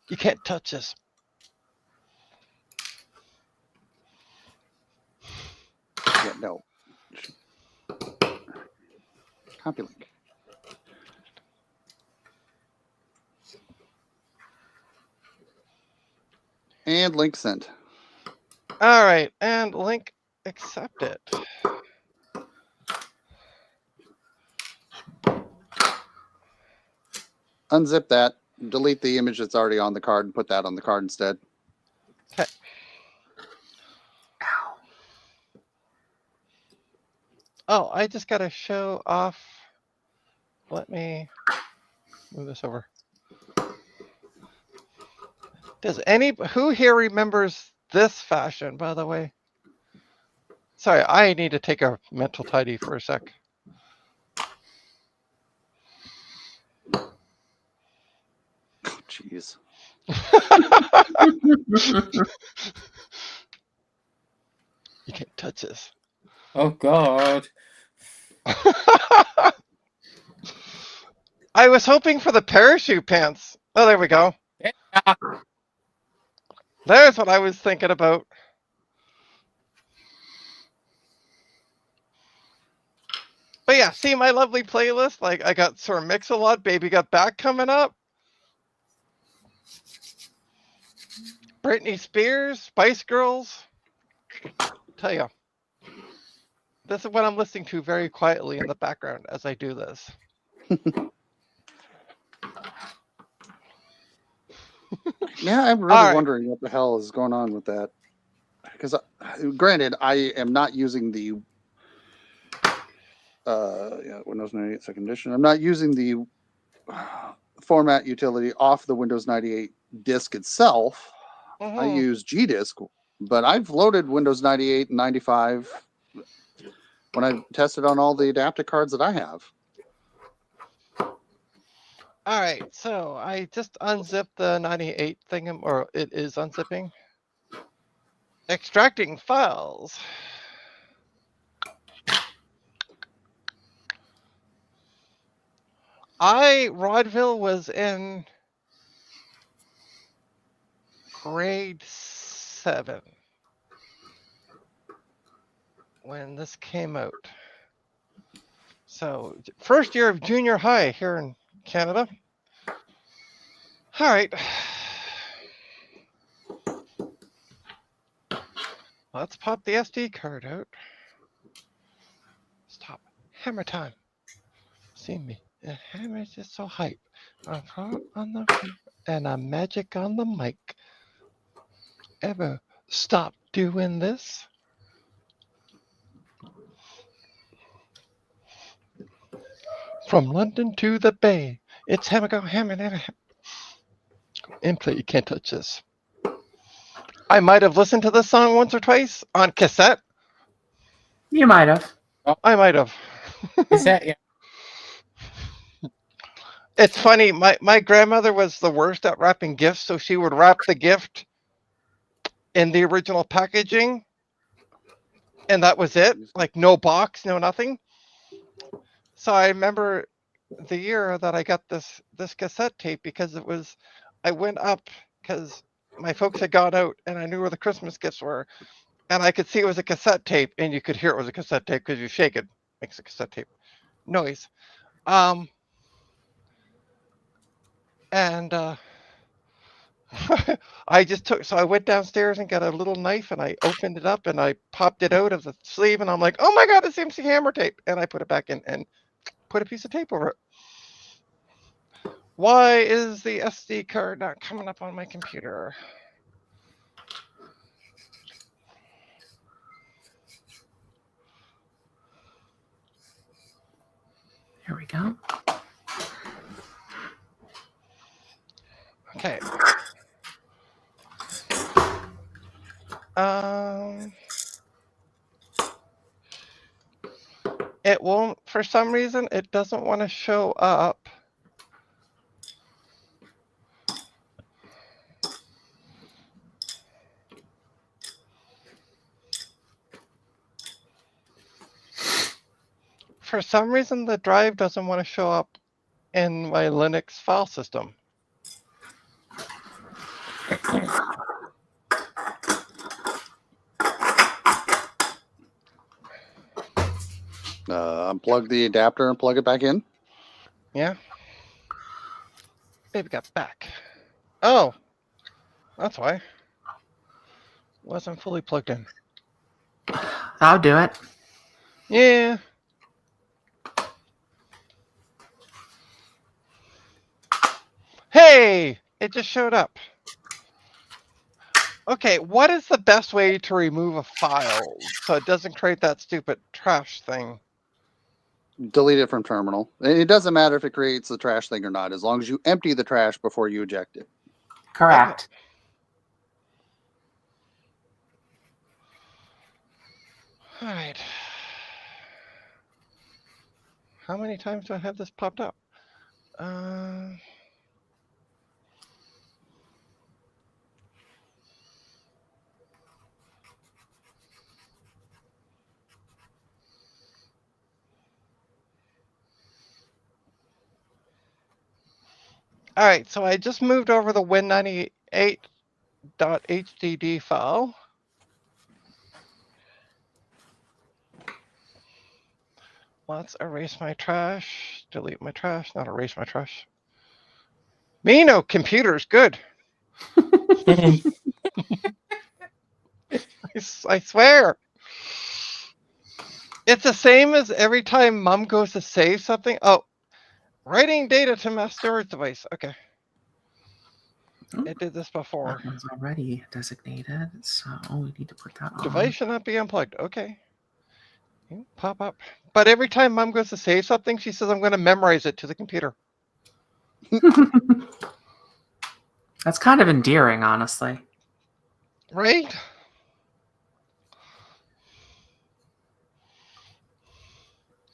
You can't touch this. Yeah, no. Copy link. And link sent. All right, and link accepted. Unzip that. Delete the image that's already on the card and put that on the card instead. Okay. Oh, I just got to show off. Let me move this over. Does who here remembers this fashion, by the way? Sorry, I need to take a mental tidy for a sec. Oh, jeez. You can't touch this. Oh God. I was hoping for the parachute pants. Oh, there we go. Yeah. There's what I was thinking about. But yeah, see my lovely playlist? Like, I got Sir Mix-a-Lot, Baby Got Back coming up. Britney Spears, Spice Girls. Tell you, this is what I'm listening to very quietly in the background as I do this. Yeah, I'm really wondering what the hell is going on with that. Because, granted, I am not using the Windows 98 second edition. I'm not using the format utility off the Windows 98 disk itself. I use Gdisk, but I've loaded Windows 98 and 95 when I've tested on all the adaptive cards that I have. All right, so I just unzipped the 98 thing, or it is unzipping. Extracting files. Rodville was in grade 7 when this came out. So first year of junior high here in Canada. All right. Let's pop the SD card out. Stop. Hammer time. See me. The hammer is just so hype. I'm on the and I'm magic on the mic. Ever stop doing this? From London to the Bay, it's hammer go hammer hammer. And play. You can't touch this. I might have listened to this song once or twice on cassette. You might have. I might have. Cassette, yeah. It's funny. My grandmother was the worst at wrapping gifts, so she would wrap the gift in the original packaging, and that was it. Like no box, no nothing. So I remember the year that I got this cassette tape because it was. I went up because my folks had gone out, and I knew where the Christmas gifts were, and I could see it was a cassette tape, and you could hear it was a cassette tape because you shake it, makes a cassette tape noise. And So I went downstairs and got a little knife and I opened it up and I popped it out of the sleeve and I'm like, oh my God, it's MC Hammer tape. And I put it back in and put a piece of tape over it. Why is the SD card not coming up on my computer? Here we go. Okay. It won't, for some reason, it doesn't want to show up. For some reason, the drive doesn't want to show up in my Linux file system. Unplug the adapter and plug it back in. Yeah. Baby got back. Oh, that's why. Wasn't fully plugged in. I'll do it. Yeah. Hey, it just showed up. Okay, what is the best way to remove a file so it doesn't create that stupid trash thing? Delete it from terminal. It doesn't matter if it creates the trash thing or not, as long as you empty the trash before you eject it. Correct. All right. How many times do I have this popped up? All right, so I just moved over the win98.hdd file. Let's erase my trash, delete my trash, not erase my trash. Me no computers, good. I swear. It's the same as every time mom goes to save something. Oh, writing data to mass storage device. Okay. It did this before. That one's already designated, so we need to put that on. Device should not be unplugged. Okay. Pop up. But every time mom goes to save something, she says, I'm going to memorize it to the computer. That's kind of endearing, honestly. Right?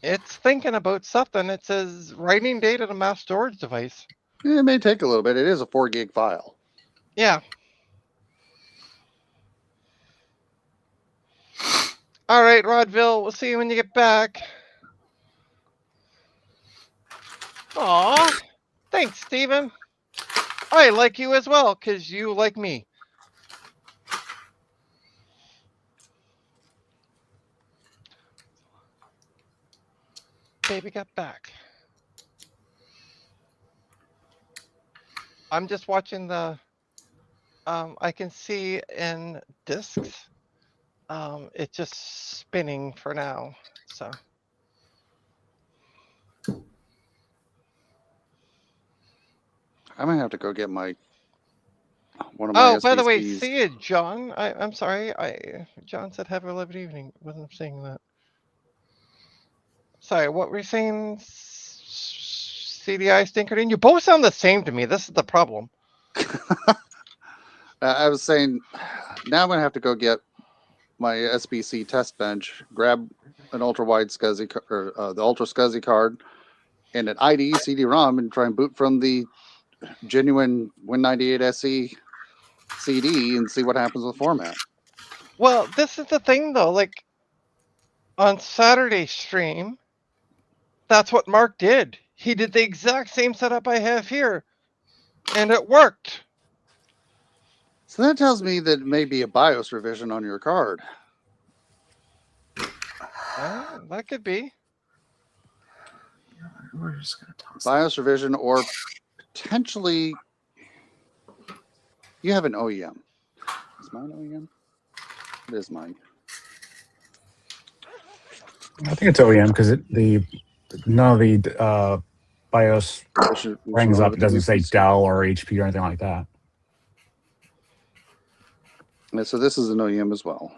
It's thinking about something. It says writing data to mass storage device. It may take a little bit. It is a 4 gig file. Yeah. All right, Rodville. We'll see you when you get back. Aw. Thanks, Steven. I like you as well, because you like me. Baby got back. I'm just watching the, I can see in discs, it's just spinning for now, so. I might have to go get my one of my Oh, by the way, SBCs. see you, John. I'm sorry. John said have a lovely evening. Wasn't saying that. Sorry, what were you saying? CDI Stinkerding? You both sound the same to me. This is the problem. I was saying, now I'm going to have to go get my SBC test bench, grab an ultra wide SCSI or the ultra SCSI card, and an IDE CD-ROM, and try and boot from the genuine Win98 SE CD and see what happens with format. Well, this is the thing though. Like on Saturday stream, that's what Mark did. He did the exact same setup I have here, and it worked. So that tells me that it may be a BIOS revision on your card. That could be. We're just gonna toss BIOS revision, or potentially You have an OEM. Is mine OEM? It is mine. I think it's OEM because none of the BIOS We should rings know up. It everything doesn't is say PC. Dell or HP or anything like that. Yeah, so this is an OEM as well.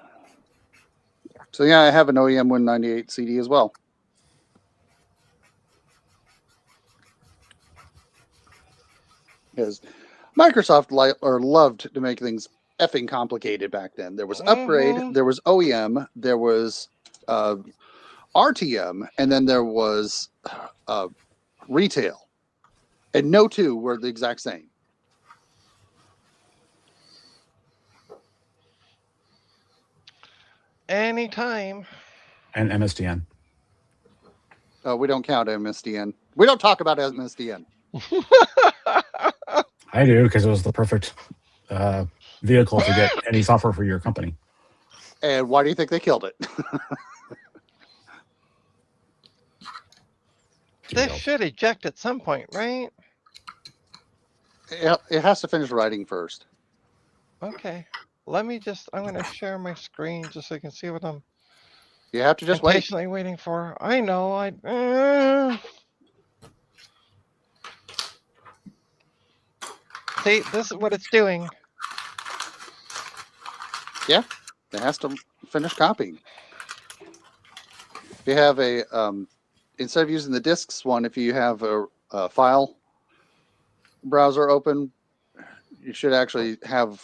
So yeah, I have an OEM 198 CD as well. Because Microsoft loved to make things effing complicated back then. There was upgrade, there was OEM, there was RTM, and then there was retail. And no two were the exact same. Anytime. And MSDN. We don't count MSDN. We don't talk about MSDN. I do because it was the perfect vehicle to get any software for your company. And why do you think they killed it? This should eject at some point, right? It has to finish writing first. Okay. I'm going to share my screen just so you can see what I'm You have to just wait. patiently waiting for. I know. See, this is what it's doing. Yeah, it has to finish copying. If you have instead of using the disks one, if you have a file browser open, you should actually have,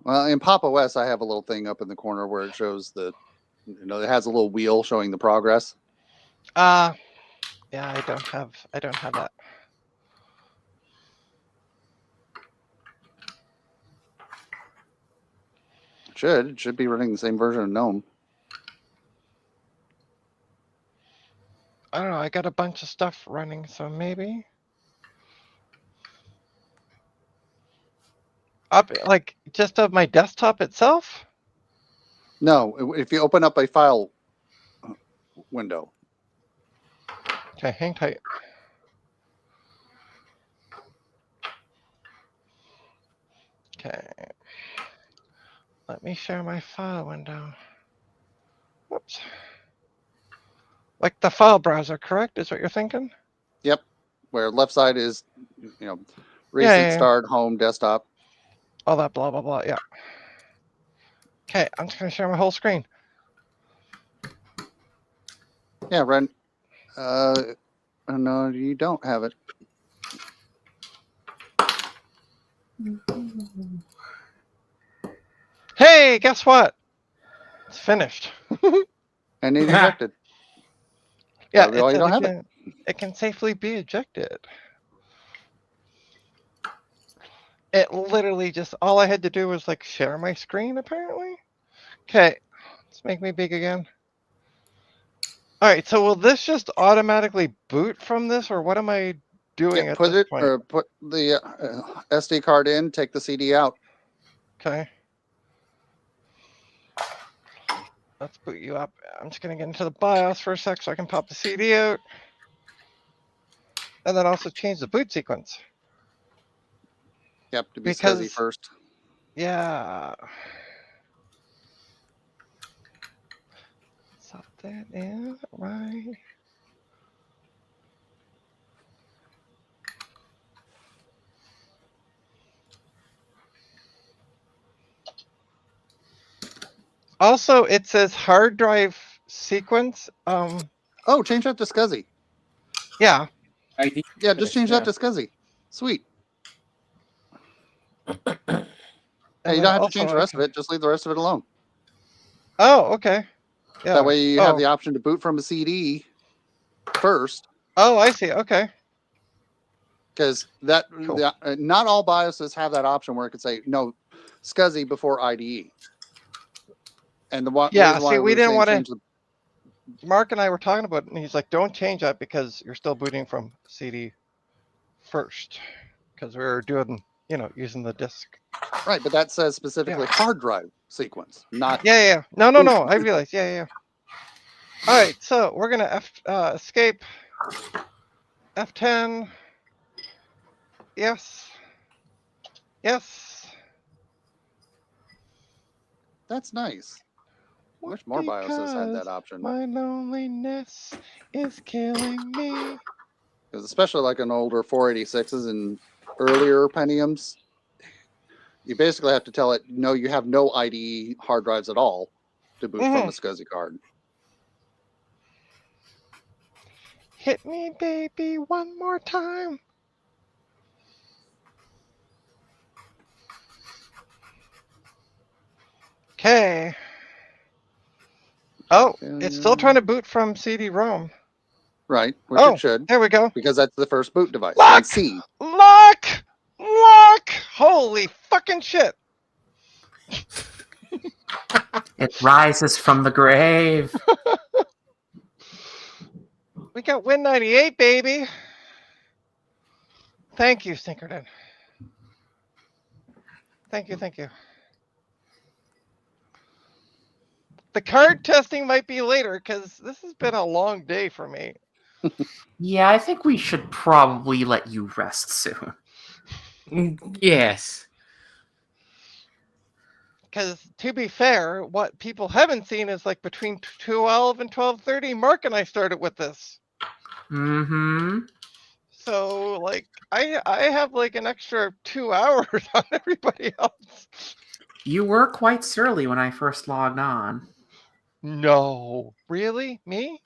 well, in Pop! OS, I have a little thing up in the corner where it shows it has a little wheel showing the progress. Yeah, I don't have that. It should be running the same version of GNOME. I don't know. I got a bunch of stuff running, so maybe. Like just of my desktop itself? No, if you open up a file window. Okay, hang tight. Okay. Let me share my file window. Whoops. Like the file browser, correct? Is what you're thinking? Yep. Where left side is, recent, yeah. start, home, desktop. All that blah, blah, blah. Yeah. Okay, I'm just going to share my whole screen. Yeah, Ren. No, you don't have it. Hey, guess what? It's finished. And it ejected. Yeah, you don't have it. It can safely be ejected. It literally just, all I had to do was like share my screen, apparently. Okay, let's make me big again. All right, so will this just automatically boot from this, or what am I doing at this point? Or put the SD card in, take the CD out. Okay. Let's boot you up. I'm just gonna get into the BIOS for a sec so I can pop the CD out. And then also change the boot sequence. Yep, to be SCSI first. Yeah. Stop that in, right? Also, it says hard drive sequence. Oh, change that to SCSI. Yeah. Yeah, just change that to SCSI. Sweet. And you don't have to change the rest of it. Just leave the rest of it alone. Oh, okay. Yeah. That way you have the option to boot from a CD first. Oh, I see. Okay. Because not all BIOSes have that option where it could say no SCSI before IDE. And the one yeah, reason why see, we didn't want to. the... Mark and I were talking about it, and he's like, "Don't change that because you're still booting from CD first." Because we were doing, using the disk. Right, but that says specifically hard drive sequence, not. Yeah. No. I realize. Yeah. All right, so we're gonna escape. F10. Yes. That's nice. I wish more BIOSes had that option. My loneliness is killing me. Because especially like on older 486s and earlier Pentiums, you basically have to tell it, no, you have no IDE hard drives at all to boot from a SCSI card. Hit me, baby, one more time. Okay. Oh, it's still trying to boot from CD-ROM. Right, which Oh, it should, there we go. because that's the first boot device. Lock! And C. Lock! Lock! Holy fucking shit. It rises from the grave. We got Win98, baby. Thank you, Stinkerton. Thank you, thank you. The card testing might be later because this has been a long day for me. Yeah, I think we should probably let you rest soon. Yes. Because to be fair, what people haven't seen is like between 12 and 12:30, Mark and I started with this. Mm-hmm. So like I have like an extra 2 hours on everybody else. You were quite surly when I first logged on. No, really? Me?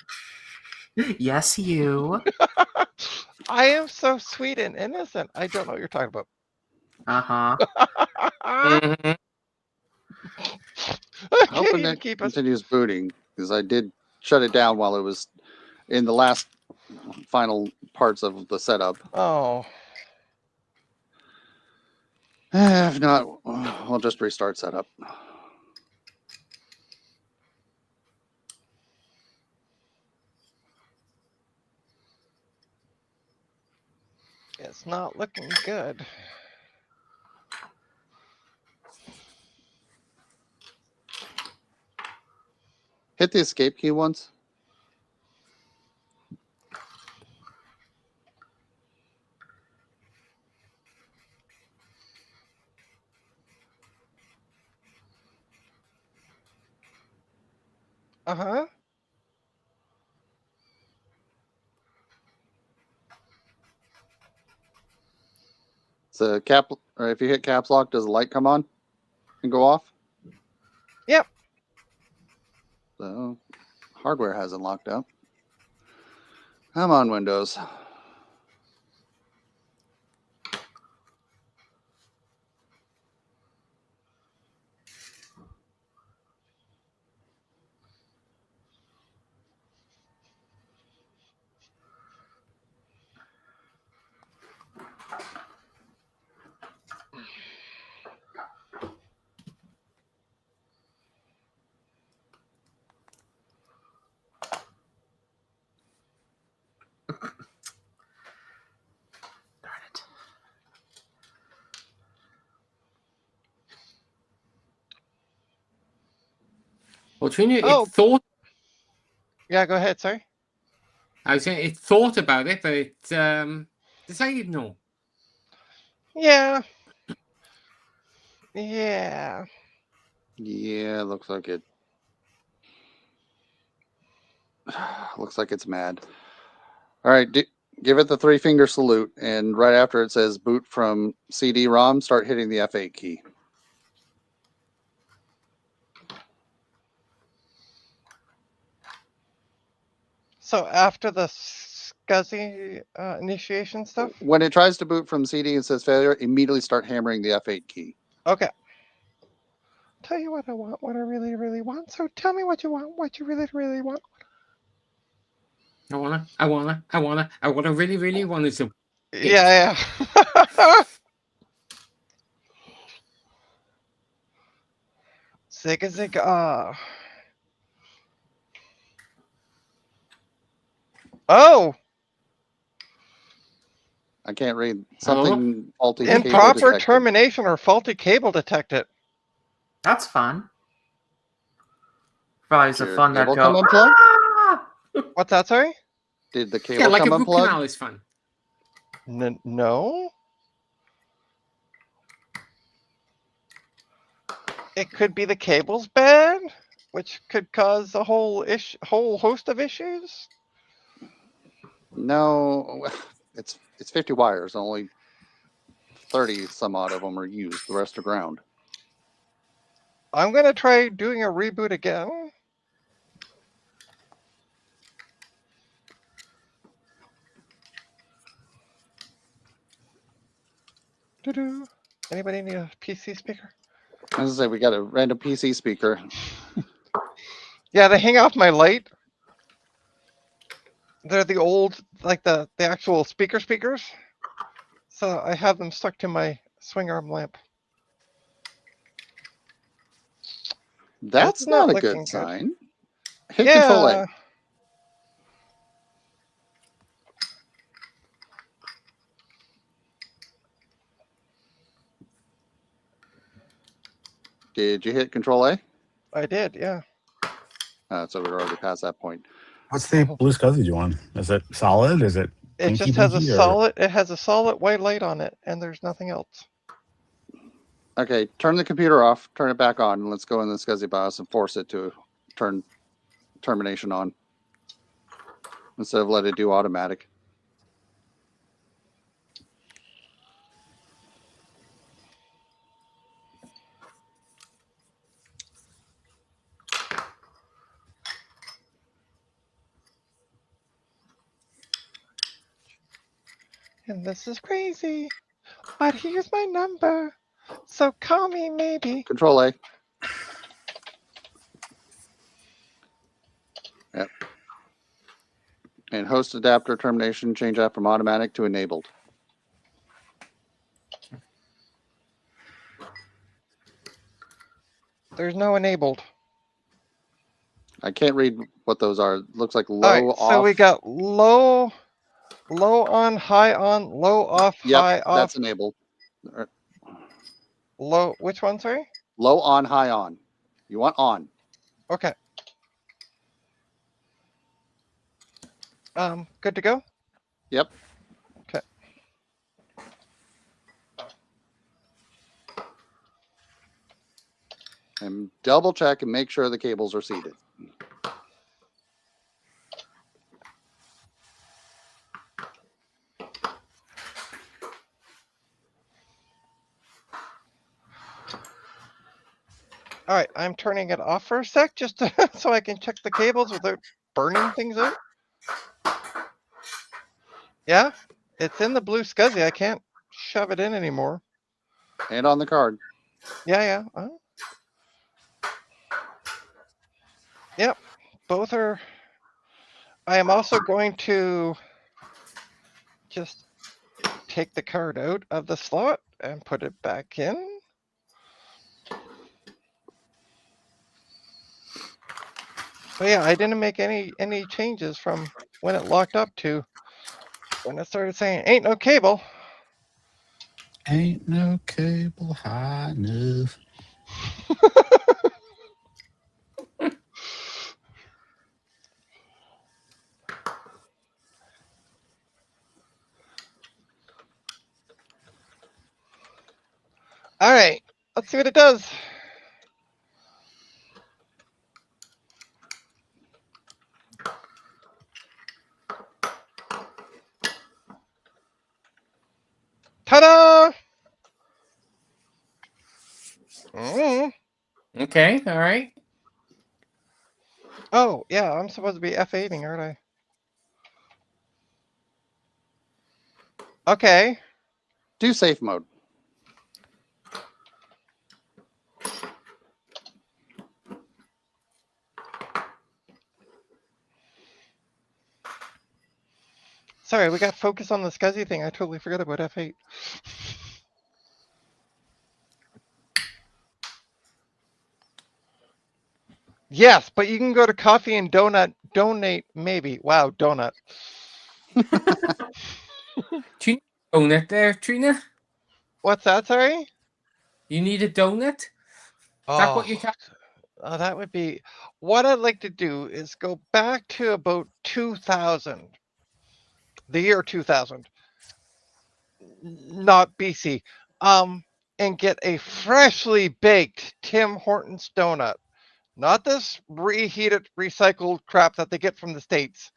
Yes, you. I am so sweet and innocent. I don't know what you're talking about. Uh-huh. Mhm. I can't Hoping even it keep us. continues booting, because I did shut it down while it was in the last final parts of the setup. Oh, If not, I'll just restart setup. it's not looking good. Hit the escape key once. Uh-huh. So cap, or if you hit caps lock, does the light come on and go off? Yep. So hardware hasn't locked up. Come on, Windows. Darn it. Well, Trina, Oh. it thought. Yeah, go ahead, sorry. I was saying it thought about it, but it decided no. Yeah. Yeah. Yeah, looks like it. Looks like it's mad. All right, give it the 3-finger salute, and right after it says boot from CD-ROM, start hitting the F8 key. So after the SCSI initiation stuff? When it tries to boot from CD and says failure, immediately start hammering the F8 key. Okay. Tell you what I want, what I really, really want. So tell me what you want, what you really, really want. I really, really want to. Yeah, yeah. Zigga zigga. Oh, I can't read something faulty. cable improper detected. termination or faulty cable detected. That's fun. Probably is a Did your fun that cable go. come unplugged? "Ah!" What's that, sorry? Did the cable Yeah, like come a root unplugged? canal is fun. No. it could be the cable's bad, which could cause a whole host of issues. No, it's 50 wires. Only 30 some odd of them are used. The rest are ground. I'm gonna try doing a reboot again. Doo-doo. Anybody need a PC speaker? As I say, we got a random PC speaker. Yeah, they hang off my light. They're the old, like the actual speakers. So I have them stuck to my swing arm lamp. That's It's not a looking good sign. Hit Yeah. Control A. Did you hit Control A? I did, yeah. So we're already past that point. What's the blue SCSI doing? Is it solid? Is it It blinky just has a blinky, or- solid. It has a solid white light on it, and there's nothing else. Okay, turn the computer off, turn it back on, and let's go in the SCSI BIOS and force it to turn termination on instead of let it do automatic. And this is crazy. But here's my number. So call me maybe. Control A. Yep. And host adapter termination, change that from automatic to enabled. There's no enabled. I can't read what those are. Looks like low, All right, off. so we got low on, high on, low off, Yep, high off, that's enabled. low. Which one, sorry? Low on, high on. You want on. Okay. Good to go? Yep. Okay. And double check and make sure the cables are seated. All right, I'm turning it off for a sec just to, so I can check the cables without burning things out. Yeah, it's in the blue SCSI. I can't shove it in anymore. And on the card. Yeah. Yep, both are. I am also going to just take the card out of the slot and put it back in. But yeah, I didn't make any changes from when it locked up to when it started saying ain't no cable. Ain't no cable high enough. All right, let's see what it does. Ta-da! Okay, all right. Oh, yeah, I'm supposed to be F8ing, aren't I? Okay. Do safe mode. Sorry, we got focused on the SCSI thing. I totally forgot about F8. Yes, but you can go to Coffee and donate maybe. Wow, donut. Do you need a donut there, Trina? What's that, sorry? You need a donut? Is that what you're talking? That would be, what I'd like to do is go back to about 2000, the year 2000, not BC. and get a freshly baked Tim Hortons donut. Not this reheated, recycled crap that they get from the States.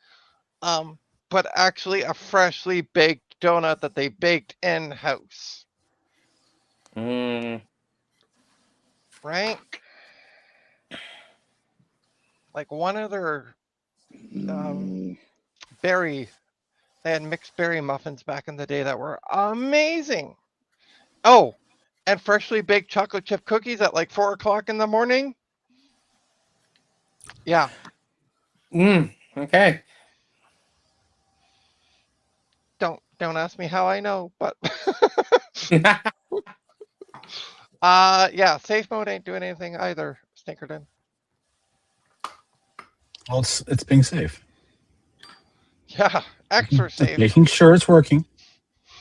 But actually a freshly baked donut that they baked in-house. Mm. Right? Like one of their berry, they had mixed berry muffins back in the day that were amazing. Oh, and freshly baked chocolate chip cookies at like 4 o'clock in the morning. Yeah. Okay. Don't ask me how I know, but yeah, safe mode ain't doing anything either, Snickerton. Well, it's being safe. Yeah, extra Just safe. making sure it's working.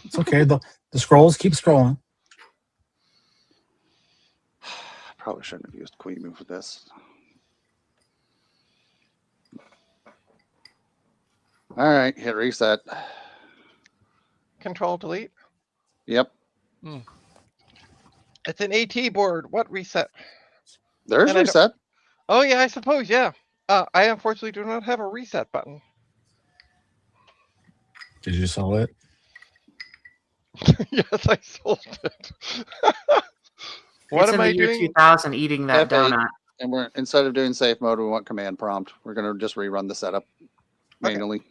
It's okay. The scrolls keep scrolling. Probably shouldn't have used Queen Move for this. All right, hit reset. Control delete. Yep. It's an AT board. What reset? There's And I don't- reset. Oh yeah, I suppose, yeah. I unfortunately do not have a reset button. Did you sell it? Yes, I sold it. What It's am in the I year doing? 2000 eating that F8. donut. And we're instead of doing safe mode, we want command prompt. We're gonna just rerun the setup manually.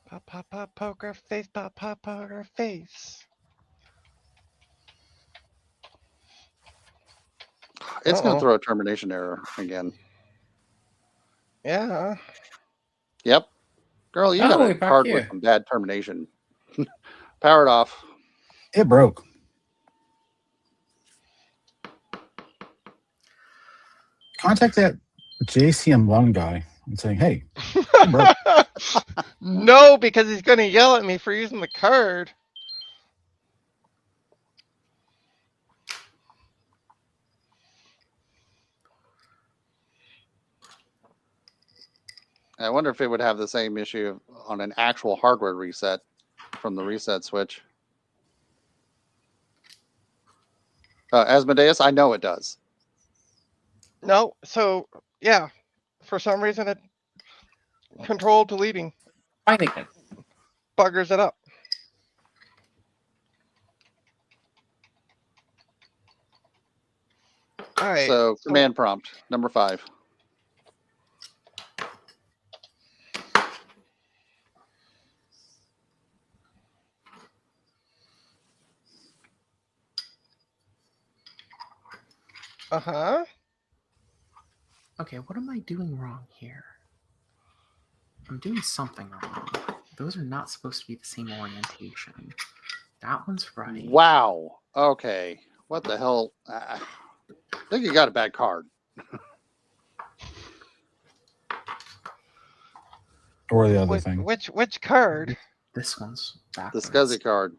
Pop, pop, pop, poker face, pop, pop, poker face. It's gonna Uh-oh. throw a termination error again. Yeah. Yep. Girl, you got Oh, a we're back card here. with some bad termination. Power it off. It broke. Contact that JCM1 guy and saying, "Hey, it broke." No, because he's going to yell at me for using the card. I wonder if it would have the same issue on an actual hardware reset from the reset switch. Asmodeus, I know it does. No, so yeah, for some reason it control deleting Fine again. buggers it up. All right. So command prompt number 5. Uh-huh. Okay, what am I doing wrong here? I'm doing something wrong. Those are not supposed to be the same orientation. That one's right. Wow. Okay. What the hell? I think you got a bad card. Or the other thing. Which card? This one's The backwards. SCSI card.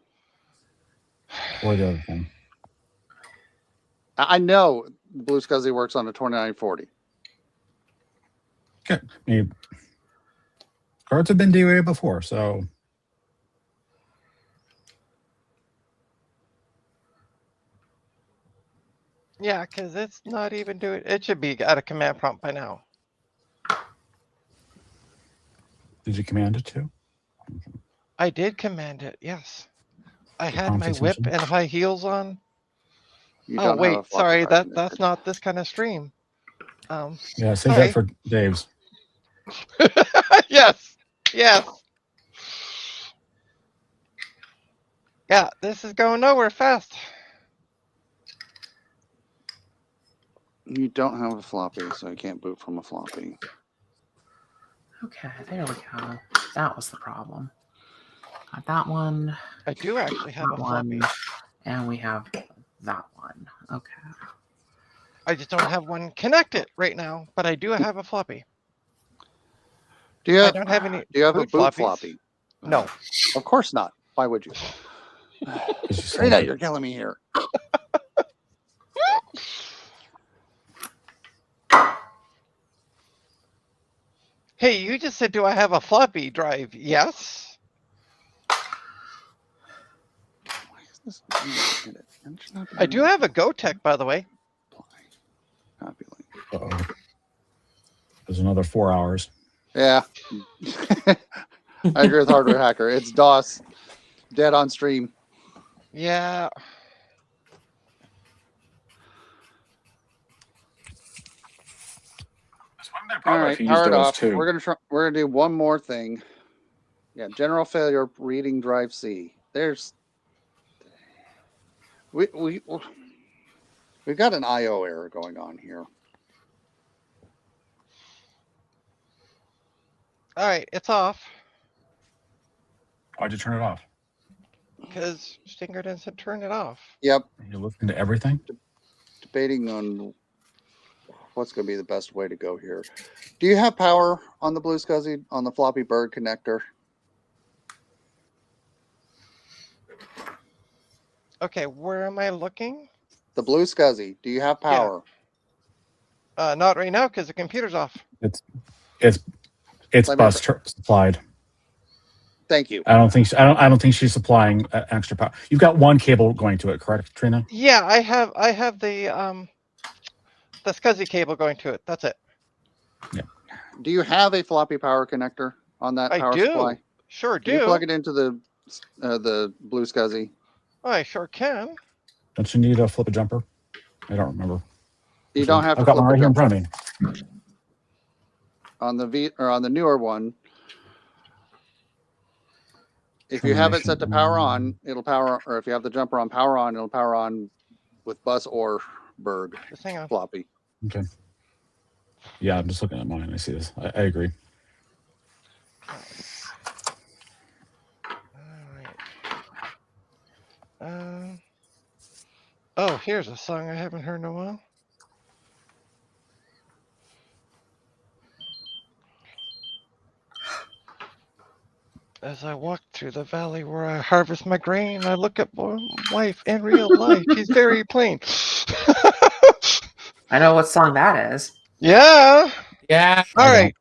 Or the other thing. I know Blue SCSI works on a 2940. Okay. I mean, cards have been DOA before, so Yeah, because it's not even doing. It should be at a command prompt by now. did you command it to? I did command it. Yes, I had prompt my whip extension? and high heels on. You Oh don't have a wait, floppy sorry. drive That's connected. not this kind of stream. Yeah, save Sorry. that for Dave's. Yes. Yes. Yeah, this is going nowhere fast. You don't have a floppy, so you can't boot from a floppy. Okay, there we go. That was the problem. Got that one, I do actually have a that floppy. one, and we have that one. Okay. I just don't have one connected right now, but I do have a floppy. Do you I have, don't have any do you have a boot boot floppies. floppy? No. Of course not. Why would you? Did you sell Rita, it? you're killing me here. Hey, you just said, do I have a floppy drive? Yes. I do have a GoTech, by the way. Copy link. Uh-oh. There's another 4 hours. Yeah. I agree with Hardware Hacker. It's DOS. Dead on stream. Yeah. All right, power it off. We're gonna do one more thing. Yeah, general failure reading drive C. There's we've got an IO error going on here. All right, it's off Why'd you turn it off? because Stinger didn't turn it off. Yep, You listening to everything? debating on what's going to be the best way to go here. Do you have power on the Blue SCSI on the floppy bird connector? Okay, where am I looking? The Blue SCSI. Do you have power? Not right now because the computer's off. It's Let me bus supplied. Thank you. I don't think she's supplying extra power. You've got one cable going to it, correct, Trina? Yeah, I have the SCSI cable going to it. That's it. Do you have a floppy power connector on that I power do. supply? Sure Can you do. plug it into the Blue SCSI? I sure can. Don't you need to flip a jumper? I don't remember. You don't have to I've got flip one a right here in jumper. front of me. On the on the newer one. If you have it set to power on, it'll power, or if you have the jumper on power on, it'll power on with bus or Berg Just hang on. floppy. Okay. Yeah, I'm just looking at mine. I see this. I agree. All right. Oh, here's a song I haven't heard in a while. As I walk through the valley where I harvest my grain, I look at my wife in real life. She's very plain. I know what song that is. Yeah. Yeah. All I right.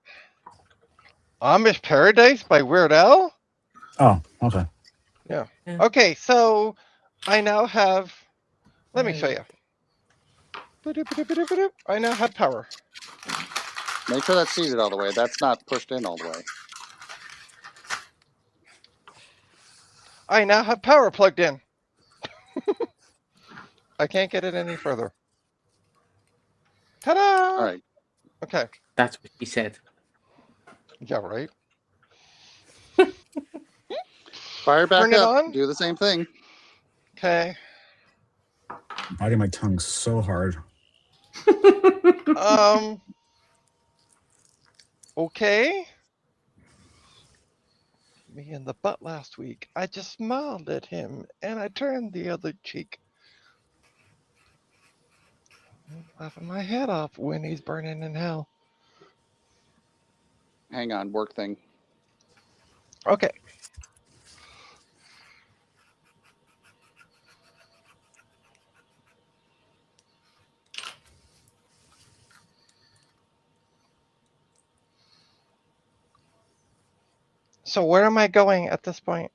Amish Paradise by Weird Al. Oh, okay. Yeah. Yeah. Okay, so I now have. Let me show you. I now have power. Make sure that's seated all the way. That's not pushed in all the way. I now have power plugged in. I can't get it any further. Ta-da! All right. Okay. That's what he said. Yeah, right. Fire back Turn it up. on. Do the same thing. Okay. Biting my tongue so hard. Okay. Me in the butt last week. I just smiled at him and I turned the other cheek. Laughing my head off when he's burning in hell. Hang on, work thing. Okay. So where am I going at this point?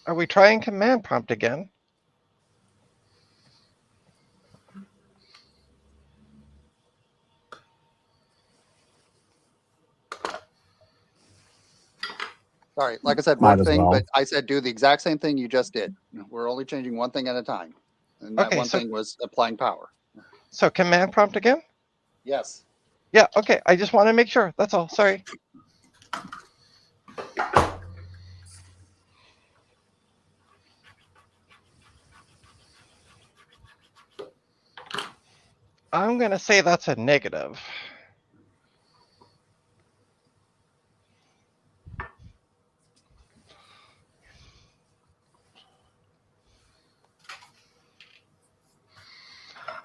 Are we trying command prompt again? Sorry, like I said, Might work as thing, well. but I said do the exact same thing you just did. We're only changing one thing at a time. And that Okay, one so- thing was applying power. So command prompt again? Yes. Yeah, okay. I just want to make sure. That's all. Sorry. I'm going to say that's a negative.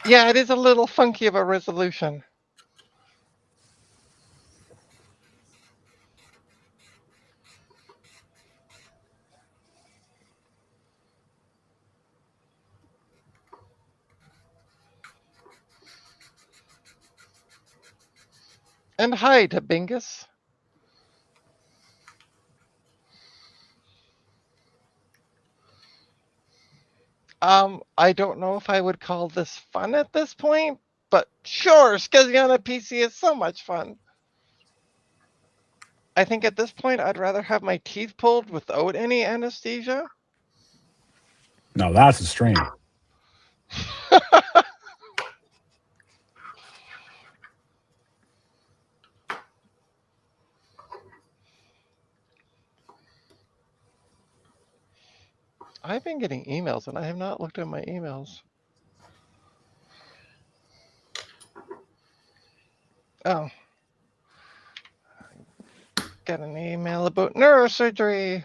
Yeah, it is a little funky of a resolution. And hi to Bingus. I don't know if I would call this fun at this point, but sure, SCSI on a PC is so much fun. I think at this point I'd rather have my teeth pulled without any anesthesia. No, that's a stream. I've been getting emails and I have not looked at my emails. Oh. Got an email about neurosurgery.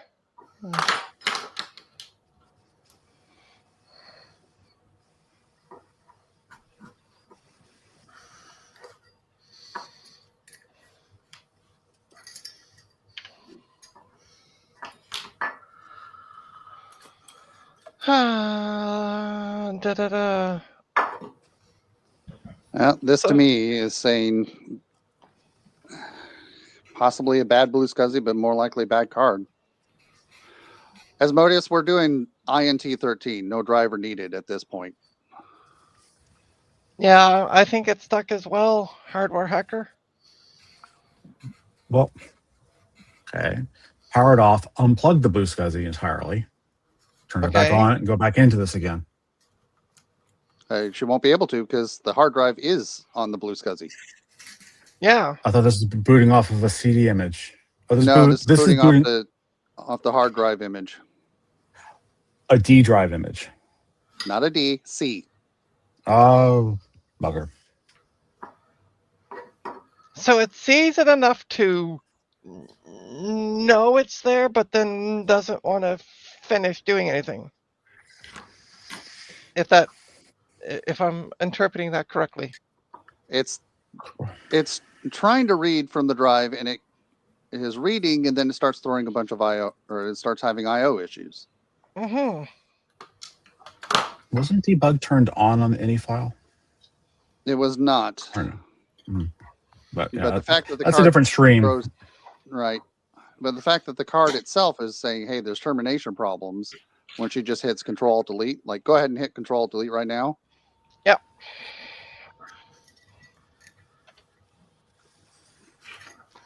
Da, da, da. This to me is saying possibly a bad blue SCSI, but more likely a bad card. Asmodeus, we're doing INT 13, no driver needed at this point. Yeah, I think it's stuck as well. Hardware hacker. Well, okay. Power it off. Unplug the blue SCSI entirely. Turn it back Okay. on and go back into this again. She won't be able to because the hard drive is on the blue SCSI. Yeah. I thought this was booting off of a CD image. Oh, This is booting off the hard drive image. A D drive image. Not a D, C. Oh, bugger. So it sees it enough to know it's there, but then doesn't want to finish doing anything. If I'm interpreting that correctly. It's trying to read from the drive, and it is reading, and then it starts throwing a bunch of IO, or it starts having IO issues. Mm-hmm. Wasn't debug turned on the INI file? It was not. But, yeah, But the fact that the that's card a different stream. throws, right. But the fact that the card itself is saying, hey, there's termination problems when she just hits Control Delete. Like, go ahead and hit Control Delete right now. Yep.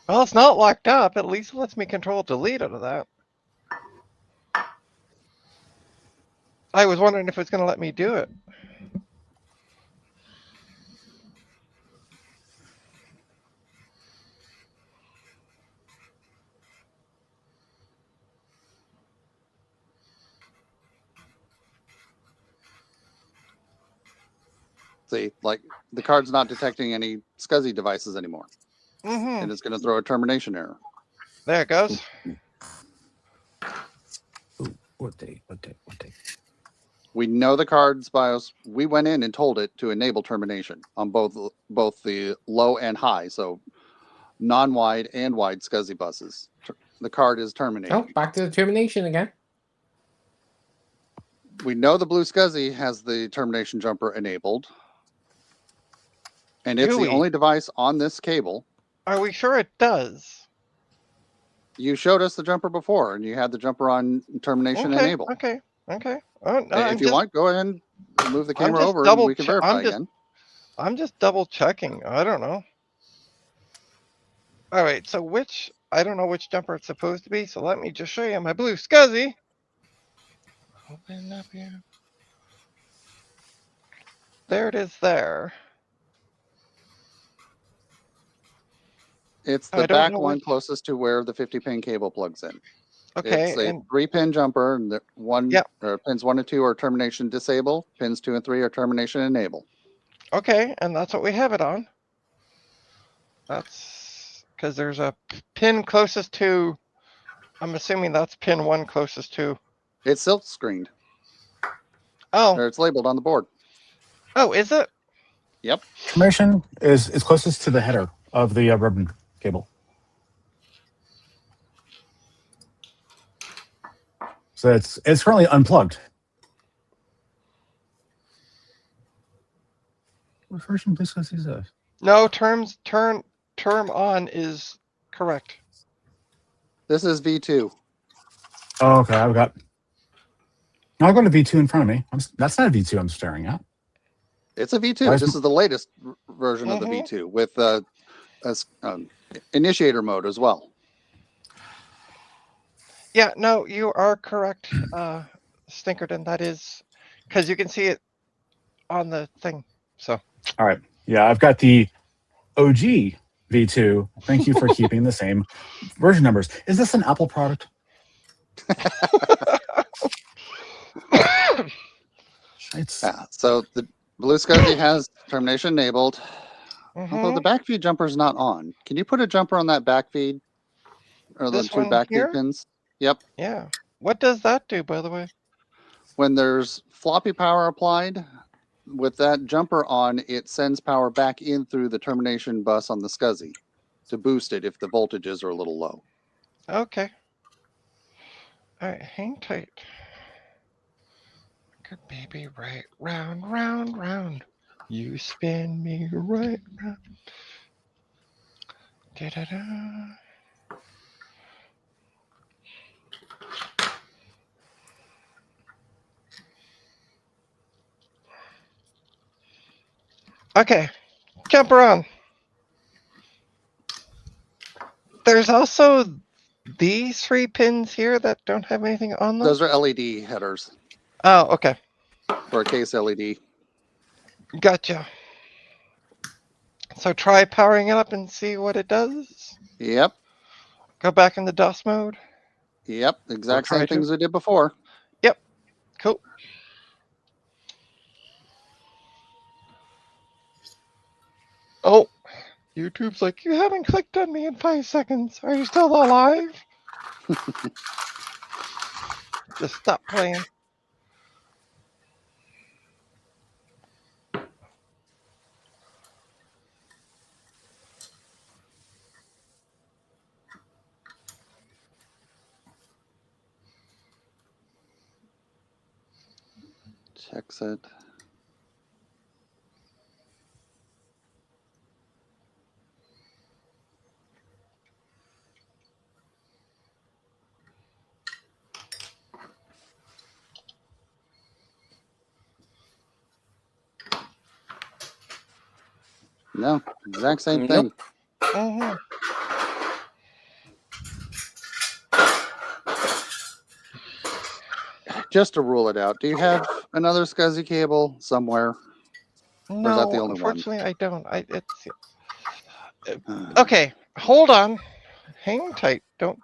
Well, it's not locked up. At least it lets me Control Delete out of that. I was wondering if it's going to let me do it. See, like the card's not detecting any SCSI devices anymore. Mm-hmm. And it's going to throw a termination error. There it goes. Ooh, what day? We know the card's BIOS. We went in and told it to enable termination on both the low and high, so non-wide and wide SCSI buses. The card is terminating. Oh, back to the termination again. We know the blue SCSI has the termination jumper enabled. And it's Do the we? only device on this cable. Are we sure it does? You showed us the jumper before, and you had the jumper on termination enable. Okay. Oh, no, If you want, go ahead and move the camera over, and we can verify again. I'm just double checking. I don't know. All right, so I don't know which jumper it's supposed to be, so let me just show you my blue SCSI. Open up here. There it is there. It's I the don't back know one which- closest to where the 50-pin cable plugs in. Okay, It's a and 3-pin jumper, and the pins 1 and 2 are termination disable. Pins 2 and 3 are termination enable. okay, and that's what we have it on. That's because there's a pin closest to. I'm assuming that's pin 1 closest to. It's silk screened, Oh, or it's labeled on the board. oh, is it? Yep. Termination is closest to the header of the ribbon cable. So it's currently unplugged. What version of Blue SCSI is this? No, term on is correct. This is V2. Oh, okay, I've got. No, I've got a V2 in front of me. That's not a V2 I'm staring at. It's a V2. Why is This is the latest version of the Mhm. V2 with initiator mode as well. Yeah, no, you are correct, Stinkerton. That is because you can see it on the thing. So All right. Yeah, I've got the OG V2. Thank you for keeping the same version numbers. Is this an Apple product? It's Yeah. So the Blue SCSI has termination enabled. Although the Mhm. back feed jumper is not on. Can you put a jumper on that back feed or the This two one back here? feed pins? Yep. Yeah. What does that do, by the way? When there's floppy power applied, with that jumper on, it sends power back in through the termination bus on the SCSI to boost it if the voltages are a little low. Okay. All right, hang tight. Good baby, right round, round, round. You spin me right round. Da-da-da. Okay, jumper on. There's also these 3 pins here that don't have anything on them. Those are LED headers Oh, okay. for a case LED. Gotcha. So try powering it up and see what it does. Yep. Go back into DOS mode. Yep. Exact try same to. things we did before. Yep. Cool. Oh, YouTube's like, you haven't clicked on me in 5 seconds. Are you still alive? Just stop playing. Checks it. No, exact same thing. Nope. Mm-hmm. Just to rule it out, do you have another SCSI cable somewhere? Or is that the No, only unfortunately, I don't. one? Okay, hold on. Hang tight. Don't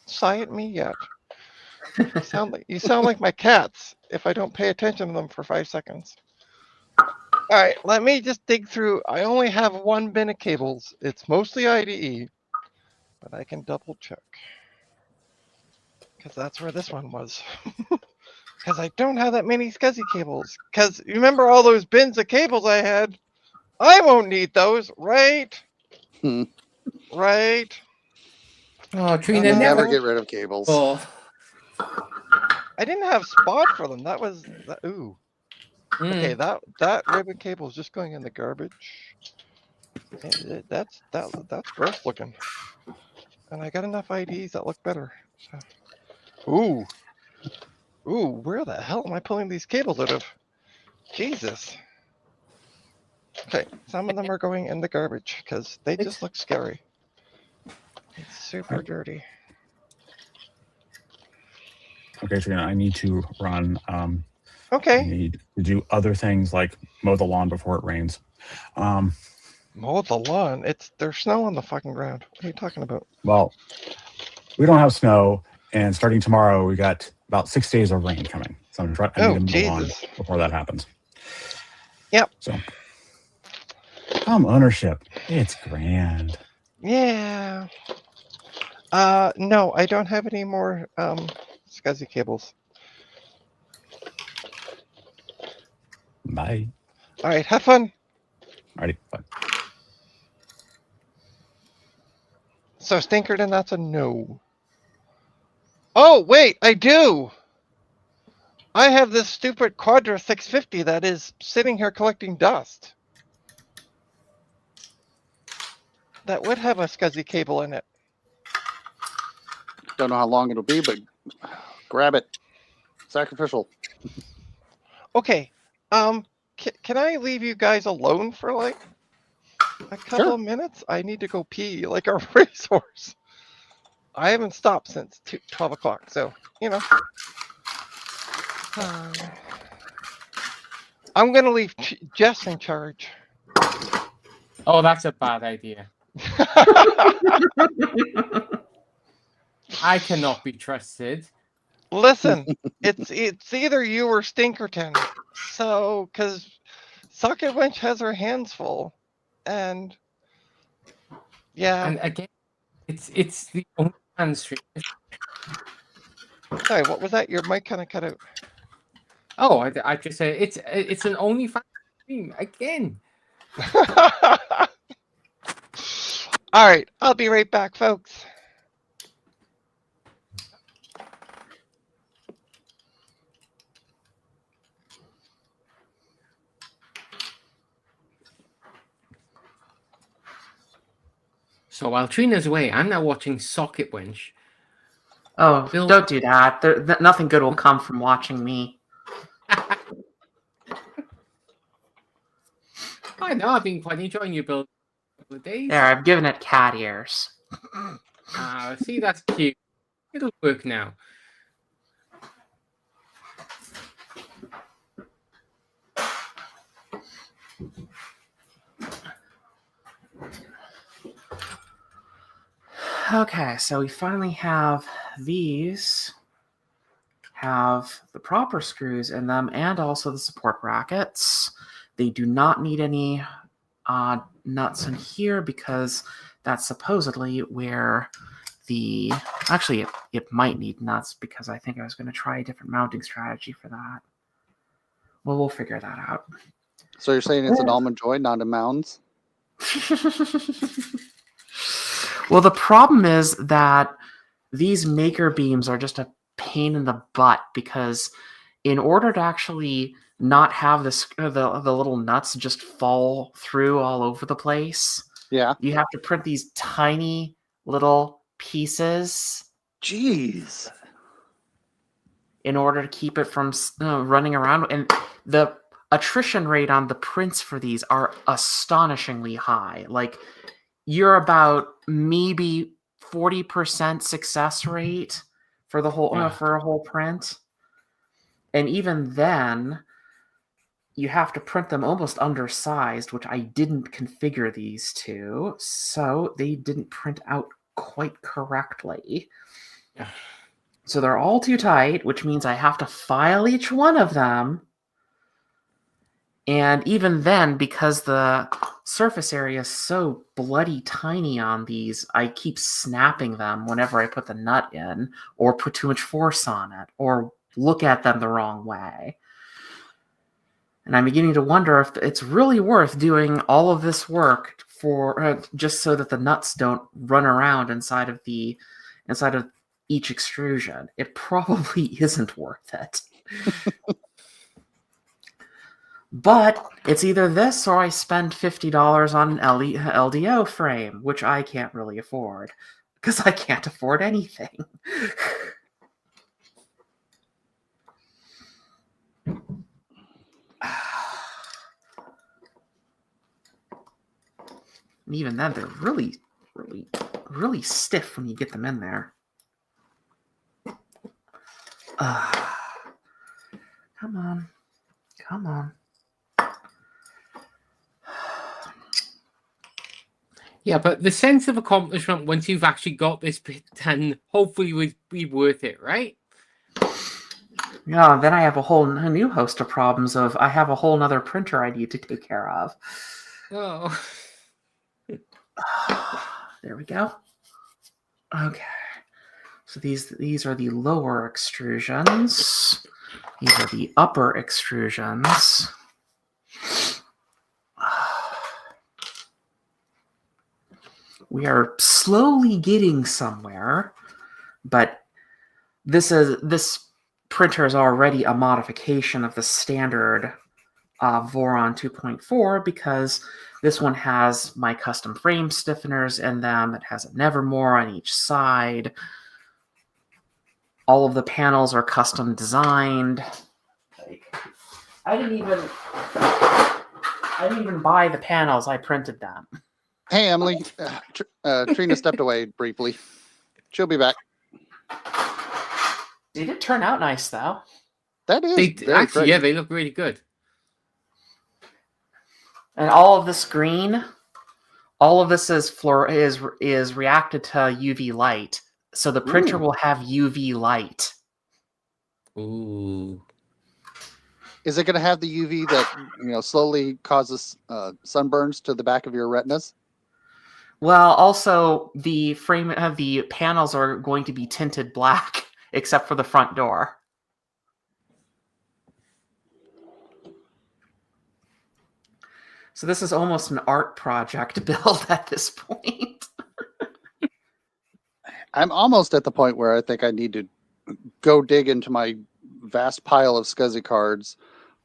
sigh at me yet. You sound like my cats if I don't pay attention to them for 5 seconds. All right, let me just dig through. I only have 1 bin of cables. It's mostly IDE, but I can double check because that's where this one was. Because I don't have that many SCSI cables. Because you remember all those bins of cables I had? I won't need those, right? Hmm. Right. Oh, Trina, You Uh, never never. get rid of cables. Oh. I didn't have spot for them. That was ooh. Okay, Mm. that ribbon cable is just going in the garbage. That's gross looking. And I got enough IDs that look better. So. Ooh, where the hell am I pulling these cables out of? Jesus. Okay, some of them are going in the garbage because they just look scary. It's super dirty. okay, Trina. I need to run. I Okay. need to do other things like mow the lawn before it rains. Mow the lawn. There's snow on the fucking ground. What are you talking about? Well, we don't have snow, and starting tomorrow, we got about 6 days of rain coming. So I need to mow the lawn Jesus. before that happens. Yep. So, home ownership, it's grand. Yeah. No, I don't have any more SCSI cables. Bye. All right, have fun. Alrighty, bye. So Stinkerton, that's a no. Oh, wait, I do. I have this stupid Quadra 650 that is sitting here collecting dust. That would have a SCSI cable in it. Don't know how long it'll be, but grab it. Sacrificial. Okay. Can I leave you guys alone for like a couple of minutes? I need to go pee like a racehorse. I haven't stopped since 12 o'clock, so, you know. I'm going to leave Jess in charge. Oh, that's a bad idea. I cannot be trusted. Listen, it's either you or Stinkerton. So, because Socket Wench has her hands full, and yeah. And again, it's the only stream. Sorry, what was that? Your mic kind of cut out. Oh, I just said it's an OnlyFans stream again. All right, I'll be right back, folks. So while Trina's away, I'm now watching Socket Wench. Oh, Bill- don't do that. Nothing good will come from watching me. I know, I've been quite enjoying you, Bill. A couple of days. There, I've given it cat ears. See, that's cute. It'll work now. Okay, so we finally have these have the proper screws in them and also the support brackets. They do not need any nuts in here because that's supposedly where the... Actually, it might need nuts because I think I was going to try a different mounting strategy for that. Well, we'll figure that out. So you're saying it's an almond joy, not a mounds? Well, the problem is that these maker beams are just a pain in the butt because in order to actually not have the little nuts just fall through all over the place, Yeah. you have to print these tiny little pieces Jeez. in order to keep it from running around. And the attrition rate on the prints for these are astonishingly high. Like, you're about maybe 40% success rate for the whole for a whole print. And even then, you have to print them almost undersized, which I didn't configure these to, so they didn't print out quite correctly. So they're all too tight, which means I have to file each one of them. And even then, because the surface area is so bloody tiny on these, I keep snapping them whenever I put the nut in, or put too much force on it, or look at them the wrong way. And I'm beginning to wonder if it's really worth doing all of this work for just so that the nuts don't run around inside of each extrusion. It probably isn't worth it. But it's either this or I spend $50 on an LDO frame, which I can't really afford because I can't afford anything. And even then, they're really, really, really stiff when you get them in there. Come on. Come on. Yeah, but the sense of accomplishment once you've actually got this bit done, hopefully would be worth it, right? Yeah, then I have a new host of problems of I have a whole nother printer I need to take care of. Oh. There we go. Okay. So these are the lower extrusions. These are the upper extrusions. We are slowly getting somewhere, but this printer is already a modification of the standard Voron 2.4 because this one has my custom frame stiffeners in them. It has a Nevermore on each side. All of the panels are custom designed. Like, I didn't even buy the panels. I printed them. Hey, Emily. Trina stepped away briefly. She'll be back. They did turn out nice, though. That is They very actually, pretty. yeah, they look really good. And all of this green, all of this is reacted to UV light, so the printer Ooh. will have UV light. Ooh. Is it going to have the UV that slowly causes sunburns to the back of your retinas? Well, also the frame of the panels are going to be tinted black, except for the front door. So this is almost an art project build at this point. I'm almost at the point where I think I need to go dig into my vast pile of SCSI cards,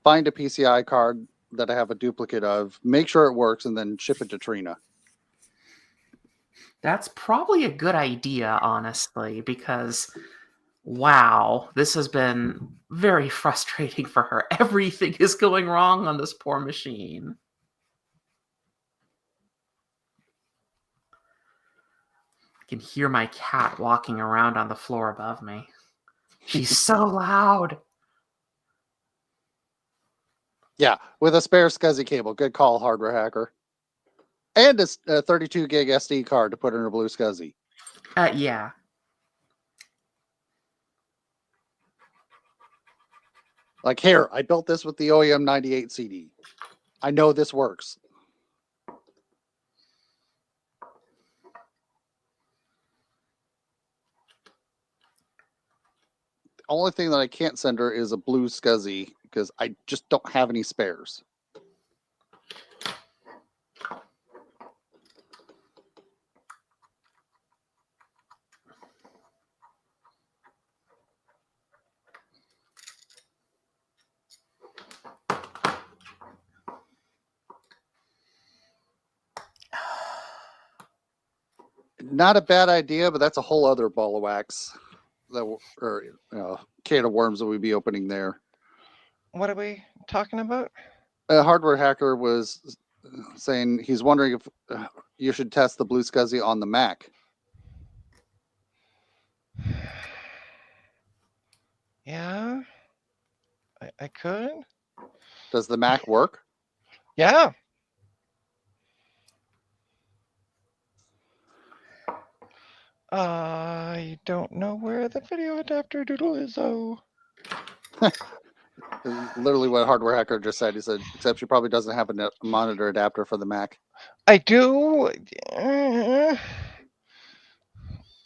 find a PCI card that I have a duplicate of, make sure it works, and then ship it to Trina. That's probably a good idea, honestly, because wow, this has been very frustrating for her. Everything is going wrong on this poor machine. I can hear my cat walking around on the floor above me. She's so loud. Yeah, with a spare SCSI cable. Good call, hardware hacker. And a 32 gig SD card to put in a blue SCSI. Yeah. Like, here, I built this with the OEM 98 CD. I know this works. The only thing that I can't send her is a blue SCSI because I just don't have any spares. Not a bad idea, but that's a whole other ball of wax. Or can of worms that we'd be opening there. What are we talking about? A hardware hacker was saying he's wondering if you should test the blue SCSI on the Mac. Yeah, I could. Does the Mac work? Yeah. I don't know where the video adapter doodle is, though. Literally what hardware hacker just said. He said, except she probably doesn't have a monitor adapter for the Mac. I do. I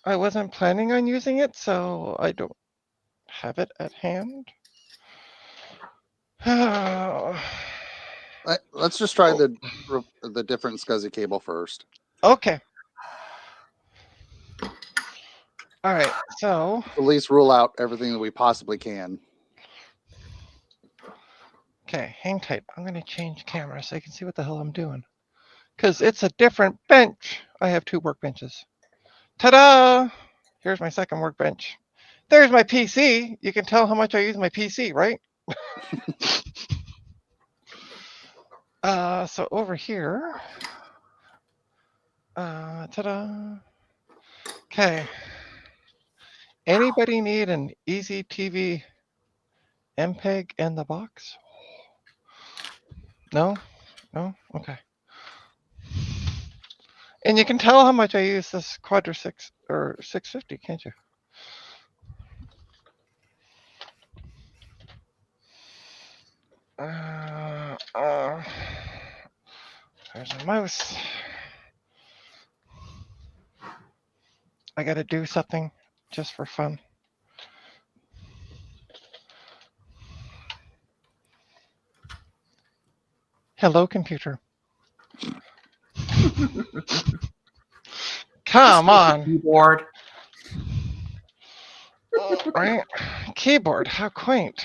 wasn't planning on using it, so I don't have it at hand. Let's just try the different SCSI cable first. Okay. All right, so At least rule out everything that we possibly can. okay, hang tight. I'm gonna change camera so you can see what the hell I'm doing. Because it's a different bench. I have two workbenches. Ta-da! Here's my second workbench. There's my PC. You can tell how much I use my PC, right? So over here. Ta-da! Okay. Anybody need an easy TV MPEG in the box? No? No? Okay. And you can tell how much I use this Quadra 6 or 650, can't you? There's a mouse. I gotta do something just for fun. Hello, computer. Come on. Keyboard. Right? Keyboard, how quaint.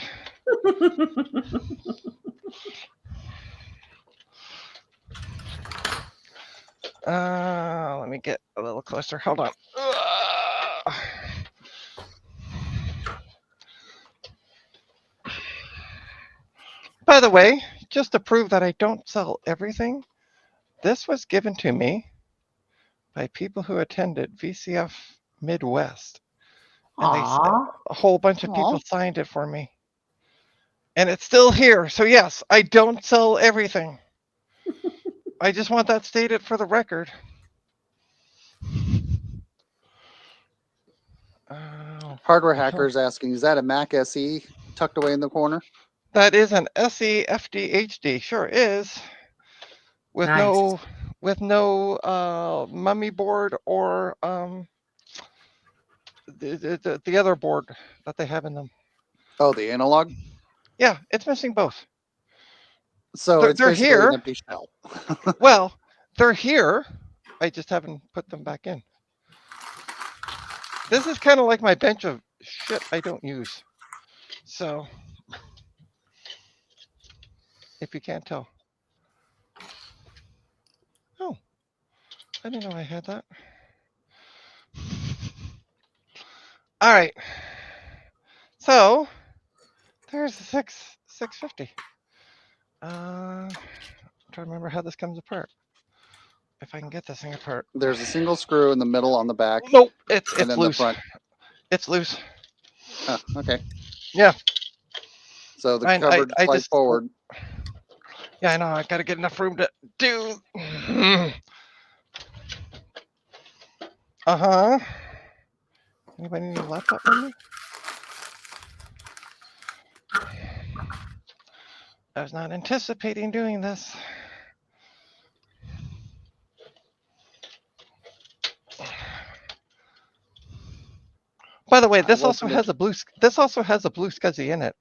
Let me get a little closer. Hold on. By the way, just to prove that I don't sell everything, this was given to me by people who attended VCF Midwest. And Aw. a whole bunch of Aw. people signed it for me. And it's still here. So yes, I don't sell everything. I just want that stated for the record. Hardware hackers asking, is that a Mac SE tucked away in the corner? That is an SE FDHD. Sure is. With Nice. no mummy board or the other board that they have in them. Oh, the analog? Yeah, it's missing both. So it's They're basically here. an empty shell. Well, they're here. I just haven't put them back in. This is kind of like my bench of shit I don't use. So, if you can't tell. Oh, I didn't know I had that. All right. So, there's the 650. I'm trying to remember how this comes apart. If I can get this thing apart. There's a single screw in the middle on the back. Nope, it's and then loose. the front. It's loose. Oh, okay. Yeah. So the Fine, covered I slide just- forward. Yeah, I know. I gotta get enough room to do. Uh-huh. Anybody need a laptop from me? I was not anticipating doing this. By the way, this also has a blue SCSI in it.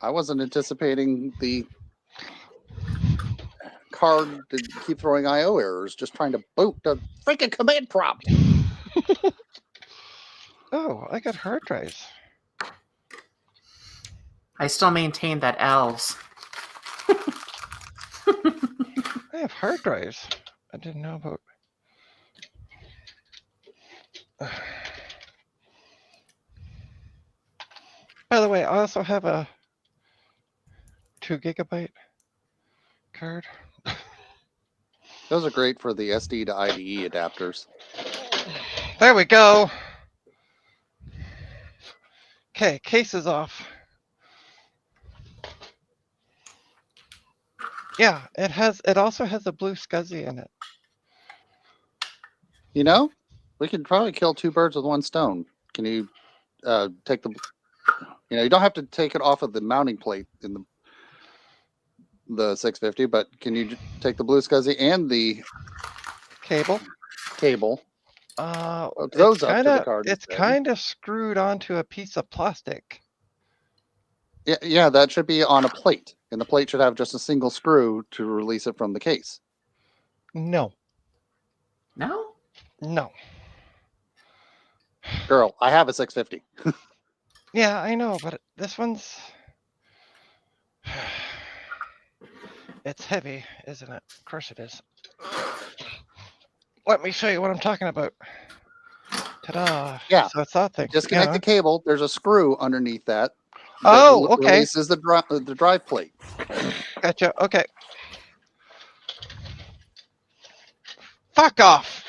I wasn't anticipating the card to keep throwing IO errors, just trying to boot the freaking command prompt. Oh, I got hard drives. I still maintain that elves. I have hard drives. I didn't know about. By the way, I also have a 2 gigabyte card. Those are great for the SD to IDE adapters. There we go. Okay, case is off. Yeah, it also has a blue SCSI in it. You know, we could probably kill 2 birds with 1 stone. Can you take the, you don't have to take it off of the mounting plate in the 650, but can you take the blue SCSI and the Cable. Hook those up to the card It's instead. kind of screwed onto a piece of plastic. Yeah, that should be on a plate, and the plate should have just a single screw to release it from the case. No. No? No. Girl, I have a 650. Yeah, I know, but this one's... It's heavy, isn't it? Of course it is. Let me show you what I'm talking about. Ta-da. Yeah. So it's that thing. Disconnect the cable. There's a screw underneath that. Oh, okay. Releases the drive plate. Gotcha. Okay. Fuck off.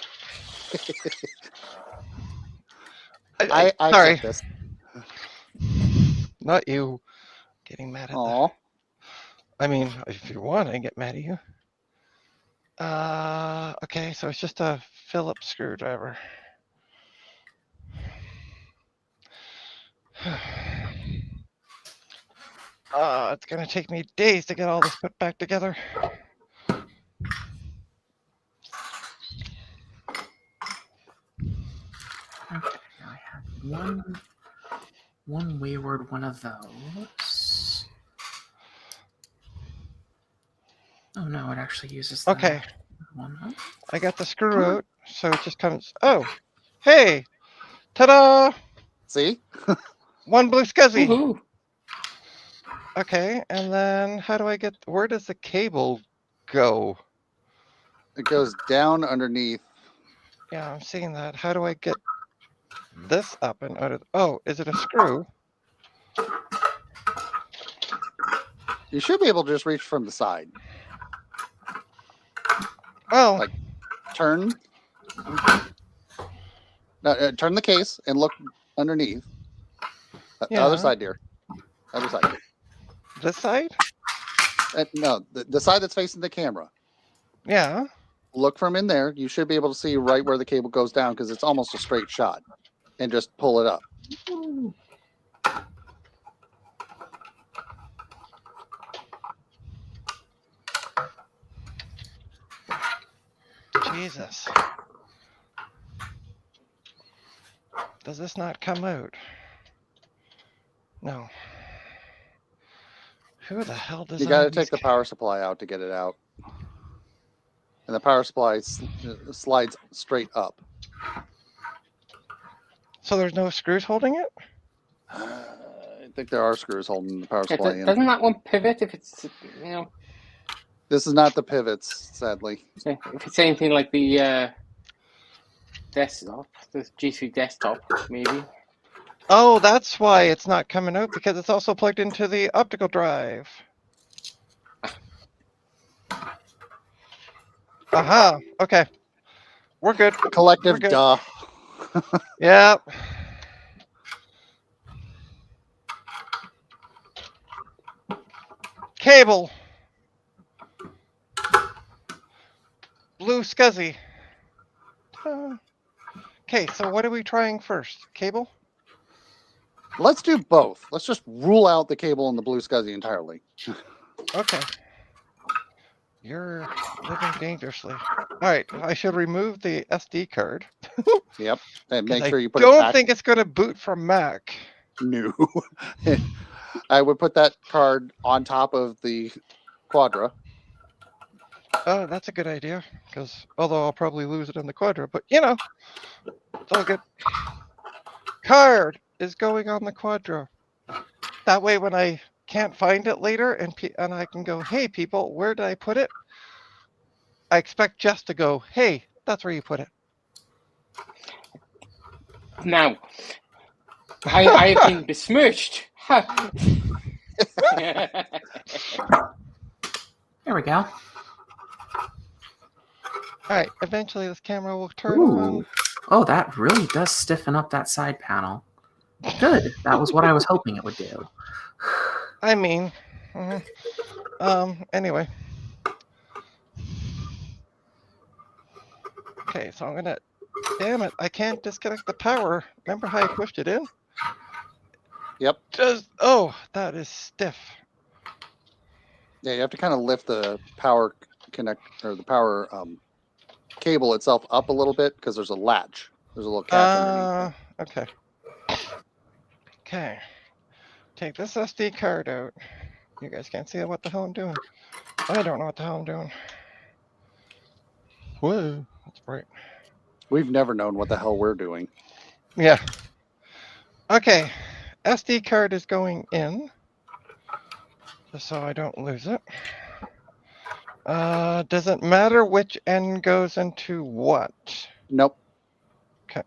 I sorry. accept this. Not you. Getting mad at Aw. I mean, if you want, I can get mad at you. Okay, so it's just a Phillips screwdriver. It's gonna take me days to get all this put back together. Okay, I have one wayward one of those. Oh no, it actually uses the Okay, one. I got the screw out, so it just comes. Oh, hey, ta-da! See? 1 blue SCSI. Woohoo. Okay, and then how do I get? Where does the cable go? It goes down underneath. Yeah, I'm seeing that. How do I get this up and out of? Oh, is it a screw? You should be able to just reach from the side. Oh, Like- Turn. No, turn the case and look underneath. The Yeah. other side, dear. Other side. this side? No, the side that's facing the camera. Yeah. Look from in there. You should be able to see right where the cable goes down because it's almost a straight shot. And just pull it up. Jesus. Does this not come out? No. Who the hell does You got to take the power supply out to get it out. And the power supply slides straight up. So there's no screws holding it? I think there are screws holding the power supply in. Doesn't that one pivot if it's, you know, This is not the pivots, sadly. if it's anything like the desktop, the G3 desktop, maybe? Oh, that's why it's not coming out, because it's also plugged into the optical drive. Aha, okay. We're good. Collective We're good. duh. Yeah. Cable. Blue SCSI. Okay, so what are we trying first? Cable? Let's do both. Let's just rule out the cable and the blue SCSI entirely. Okay. You're living dangerously. All right, I should remove the SD card. Yep. And 'cause make sure you put I it don't back. think it's going to boot from Mac. No. I would put that card on top of the Quadra. Oh, that's a good idea. Because although I'll probably lose it in the Quadra, but you know, it's all good. Card is going on the Quadra. That way, when I can't find it later, and I can go, "Hey, people, where did I put it?" I expect Jess to go, "Hey, that's where you put it." Now, I have been besmirched. Ha. There we go. All right, eventually this camera will turn on. Ooh. Oh, that really does stiffen up that side panel. Good. That was what I was hoping it would do. I mean, anyway. Okay, so I'm gonna, damn it, I can't disconnect the power. Remember how I pushed it in? Yep. Oh, that is stiff. Yeah, you have to kind of lift the power the power cable itself up a little bit because there's a latch. There's a little catch underneath. Okay. Okay. Take this SD card out. You guys can't see what the hell I'm doing. I don't know what the hell I'm doing. Whoa, that's bright. We've never known what the hell we're doing. Yeah. Okay. SD card is going in. Just so I don't lose it. Does it matter which end goes into what? Nope. Okay.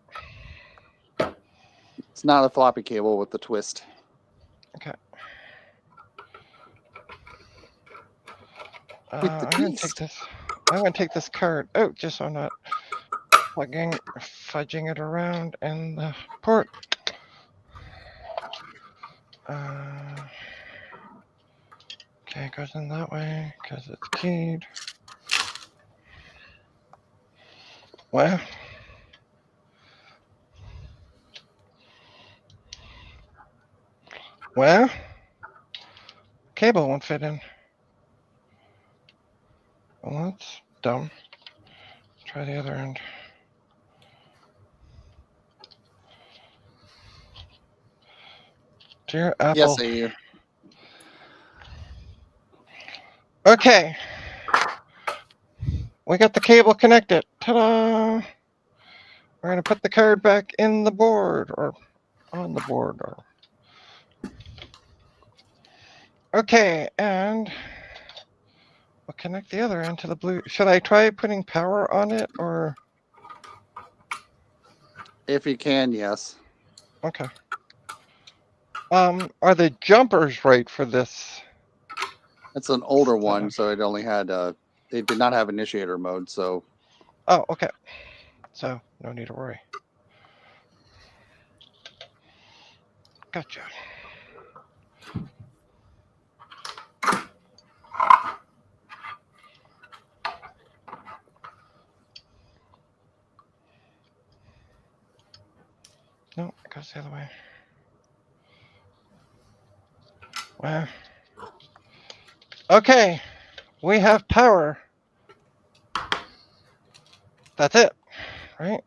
It's not a floppy cable with the twist. Okay. With the I'm gonna twist. take this. I'm gonna take this card out just so I'm not fudging it around in the port. Okay, it goes in that way because it's keyed. Well. Well. Cable won't fit in. Well, that's dumb. Try the other end. Dear Apple. Yes, I hear. Okay. We got the cable connected. Ta-da! We're gonna put the card back in the board or on the board or. Okay, and we'll connect the other end to the blue. Should I try putting power on it or? If you can, yes. Okay. Are the jumpers right for this? It's an older one, so it only had it did not have initiator mode. So Oh, okay. So no need to worry. Gotcha. No, it goes the other way. Well, okay. We have power. That's it, right?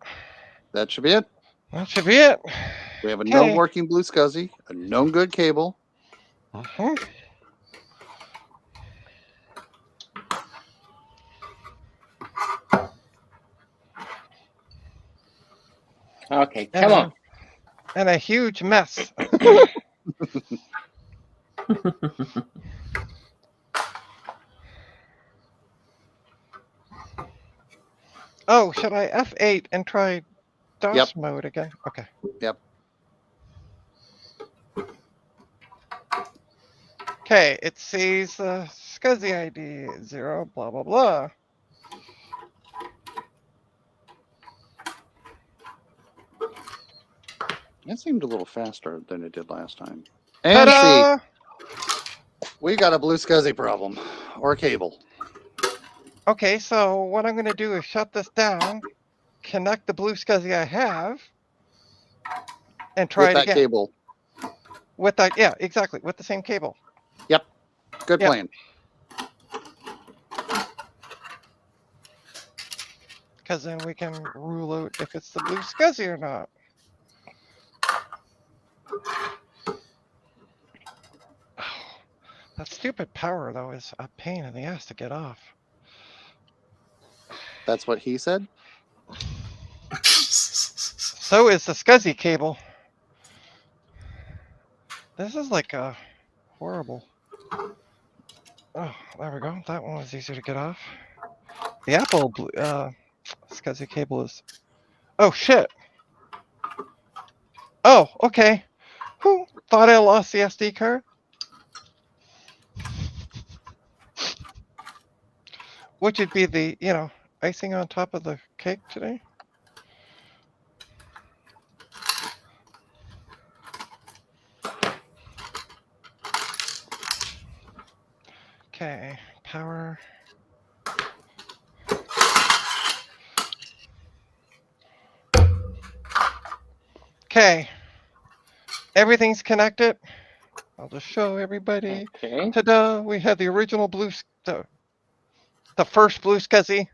that should be it. That should be it. We have a known Okay. working Blue SCSI, a known good cable. Mhm. Okay, And come on. And a huge mess. Oh, should I F8 and try DOS Yep. mode again? Okay. Yep. Okay, it sees the SCSI ID 0, blah, blah, blah. That seemed a little faster than it did last time. And see, Ta-da! we got a Blue SCSI problem or a cable. Okay, so what I'm going to do is shut this down, connect the blue SCSI I have, and try With it that again. cable. With that, yeah, exactly, with the same cable. Yep. Good Yep. plan. Because then we can rule out if it's the blue SCSI or not. That stupid power, though, is a pain in the ass to get off. That's what he said. So is the SCSI cable. This is like a horrible. Oh, there we go. That one was easier to get off. The Apple SCSI cable is. Oh shit. Oh, okay. Who thought I lost the SD card? Which would be the, icing on top of the cake today. Okay, power. Okay, everything's connected. I'll just show everybody. Okay. Ta-da! We have the original the first blue SCSI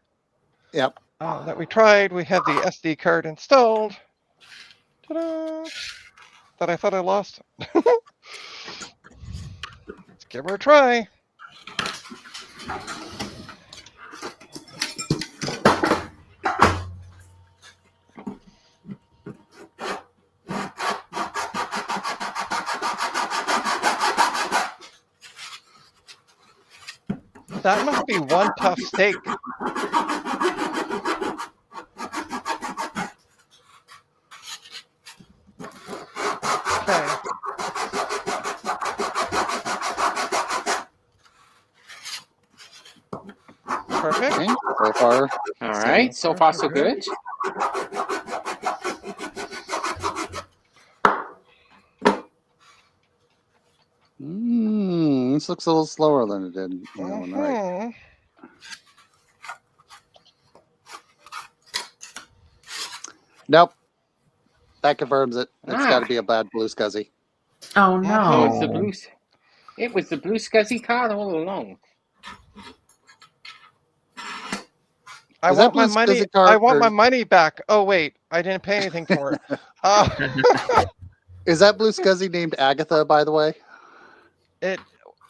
Yep. that we tried. We have the SD card installed. Ta-da! That I thought I lost. Let's give her a try. That must be one tough steak. Okay. Perfect. Okay. So far, All right. So far, so good. this looks a little slower than it did. Right. Nope. That confirms it. It's got to be a bad Blue SCSI. Oh It no. was the blue. It was the blue SCSI card all along. I Is that want my blue money. SCSI card I want or- my money back. Oh wait, I didn't pay anything for it. Is that Blue SCSI named Agatha, by the way?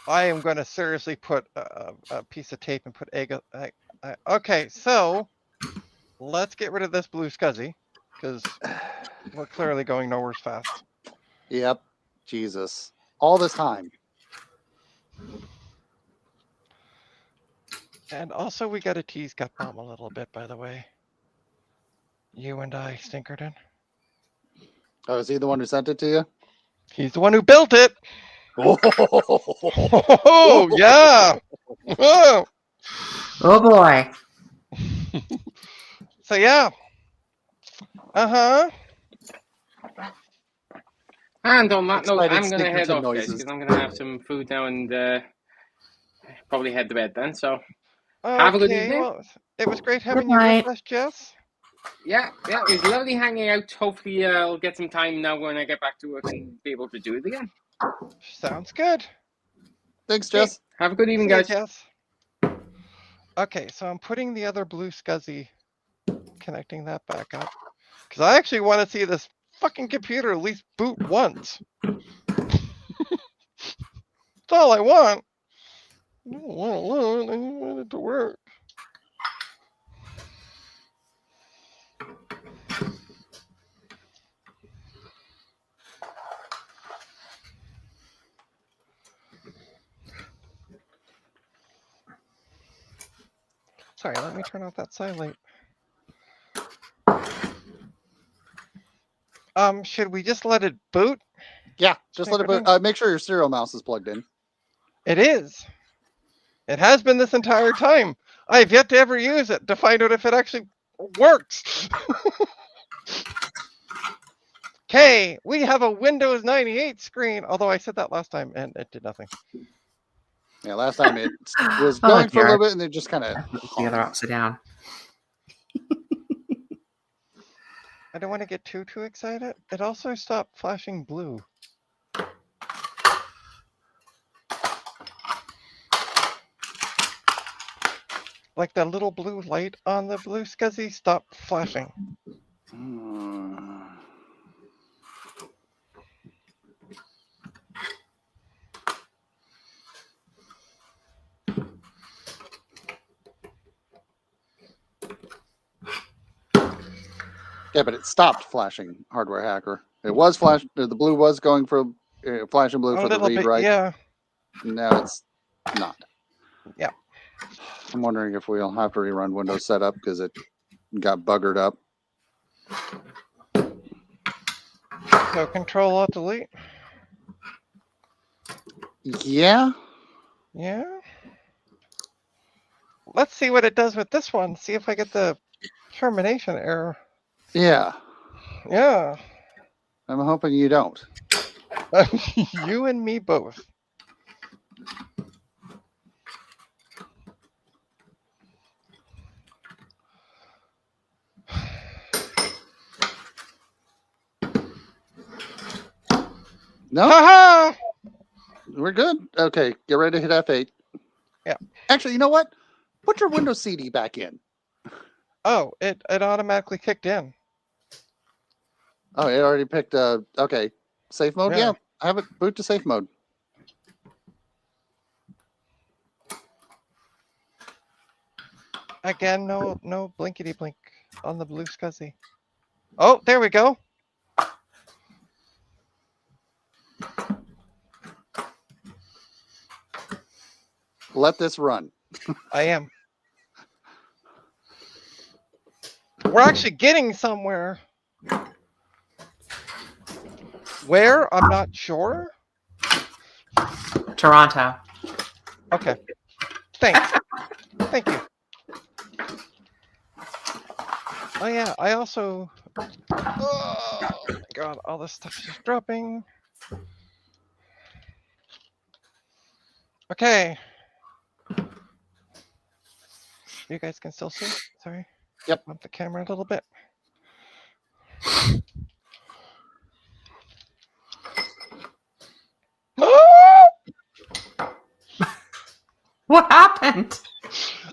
I am going to seriously put a piece of tape and put egg. Okay, so let's get rid of this blue SCSI because we're clearly going nowhere fast. Yep. Jesus. All this time. And also, we got to tease Gut Bomb a little bit, by the way. You and I, Stinkerton. Oh, is he the one who sent it to you? He's the one who built it. Oh, yeah. Oh. Oh boy. So, yeah. Uh-huh. And on that note, Excited I'm going to head snickerton off, guys, noises. because I'm going to have some food now and probably head to bed then. So have a good Okay, evening. well, it was great Good having you night. with us, Jess. Yeah, it was lovely hanging out. Hopefully, I'll get some time now when I get back to work and be able to do it again. Sounds good. Thanks, Okay, Jess. have a good evening, See ya, guys. Jess. Okay, so I'm putting the other blue SCSI, connecting that back up. Because I actually want to see this fucking computer at least boot once. That's all I want. I don't want to learn, I want it to work. Sorry, let me turn off that side light. Should we just let it boot? Yeah, just let it Snickerton? boot. Make sure your serial mouse is plugged in. It is. It has been this entire time. I have yet to ever use it to find out if it actually works. Okay, we have a Windows 98 screen, although I said that last time and it did nothing. Yeah, last time it was Oh, going for a dear. little bit and then just kind of The other upside down. I don't want to get too excited. It also stopped flashing blue. Like the little blue light on the blue SCSI stopped flashing. Yeah, but it stopped flashing, hardware hacker. It was flash. The blue was going for flashing blue A for the little read bit, write. yeah. Now it's not. Yeah. I'm wondering if we'll have to rerun Windows setup because it got buggered up. So Control Alt Delete. Yeah. Yeah. Let's see what it does with this one. See if I get the termination error. Yeah. Yeah. I'm hoping you don't. You and me both. No, Haha! we're good. Okay, get ready to hit F8. Yeah. Actually, you know what? Put your Windows CD back in. Oh, it automatically kicked in. Oh, it already picked. Okay, safe mode. Yeah. Yeah, have it boot to safe mode. Again, no blinkety blink on the blue SCSI. Oh, there we go. Let this run. I am. We're actually getting somewhere. Where? I'm not sure. Toronto. Okay. Thanks. Thank you. Oh yeah, I also. Oh my god, all this stuff is dropping. Okay. You guys can still see? Sorry. Yep. Up the camera a little bit. What happened?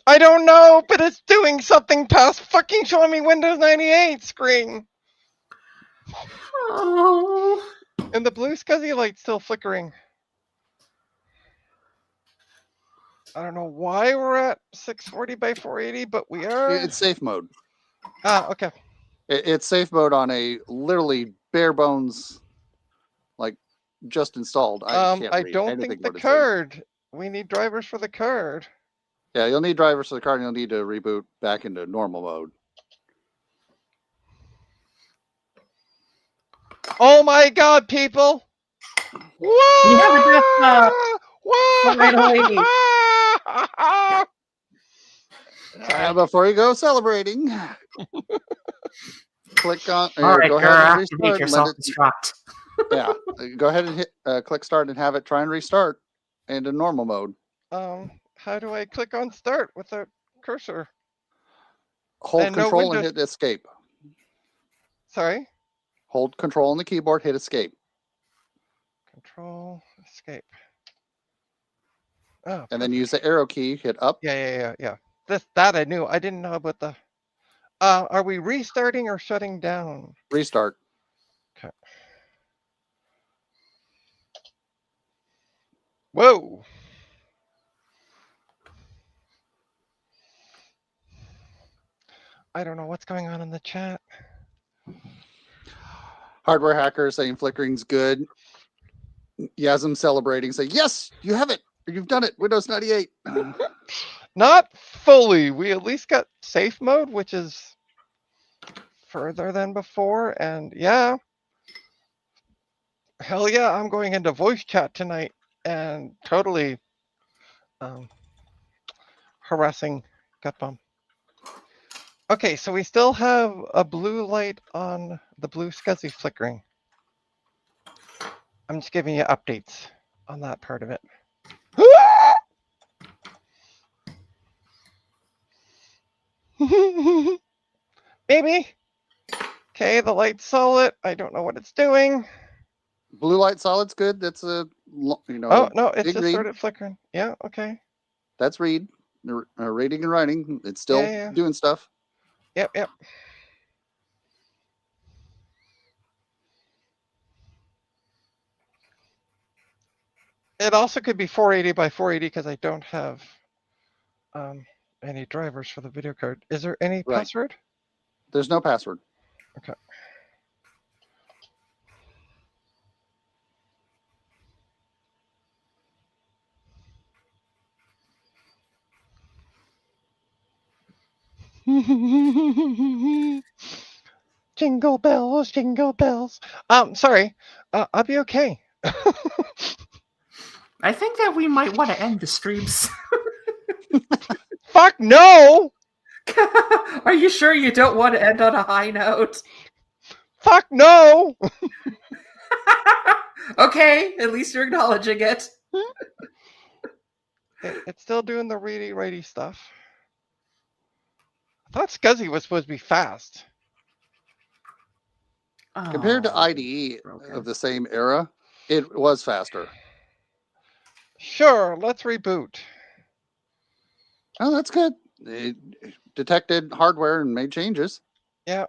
I don't know, but it's doing something past fucking showing me Windows 98 screen. Oh. And the blue SCSI light's still flickering. I don't know why we're at 640 by 480, but we are. It's safe mode. Ah, okay. It's safe mode on a literally bare bones, like just installed. I can't read don't anything think the what it says. card. We need drivers for the card. Yeah, you'll need drivers for the card, and you'll need to reboot back into normal mode. Oh my god, people! We have enough, finally. Sorry. Before you go celebrating, click on All or right, go Gur, ahead and activate restart. your And let it. self-destruct. Yeah, go ahead and hit click start and have it try and restart into normal mode. How do I click on start with a cursor? Hold And no control and Windows- hit escape. Sorry. Hold control on the keyboard, hit escape. Control escape. Oh. And then use the arrow key, hit up. Yeah. That I knew. I didn't know about the. Are we restarting or shutting down? Restart. Okay. Whoa. I don't know what's going on in the chat. Hardware hacker saying flickering's good. Yasm celebrating, say, yes, you have it. You've done it. Windows 98. Not fully. We at least got safe mode, which is further than before. And yeah, hell yeah, I'm going into voice chat tonight and totally harassing Gutbomb. Okay, so we still have a blue light on the blue SCSI flickering. I'm just giving you updates on that part of it. Maybe. Okay, the light's solid. I don't know what it's doing. Blue light solid's good. That's a, you know. Oh, no, it's big just read. started flickering. Yeah, okay. That's read. Reading and writing. It's still Yeah. doing stuff. Yep. It also could be 480 by 480 because I don't have any drivers for the video card. Is there any Right. password? There's no password. Okay. Jingle bells, jingle bells. Sorry. I'll be okay. I think that we might want to end the streams. Fuck no! Are you sure you don't want to end on a high note? Fuck no! Okay, at least you're acknowledging it. It's still doing the ready righty stuff. I thought SCSI was supposed to be fast. Compared to Oh, IDE broken. of the same era, it was faster. Sure, let's reboot. Oh, that's good. It detected hardware and made changes. Yeah.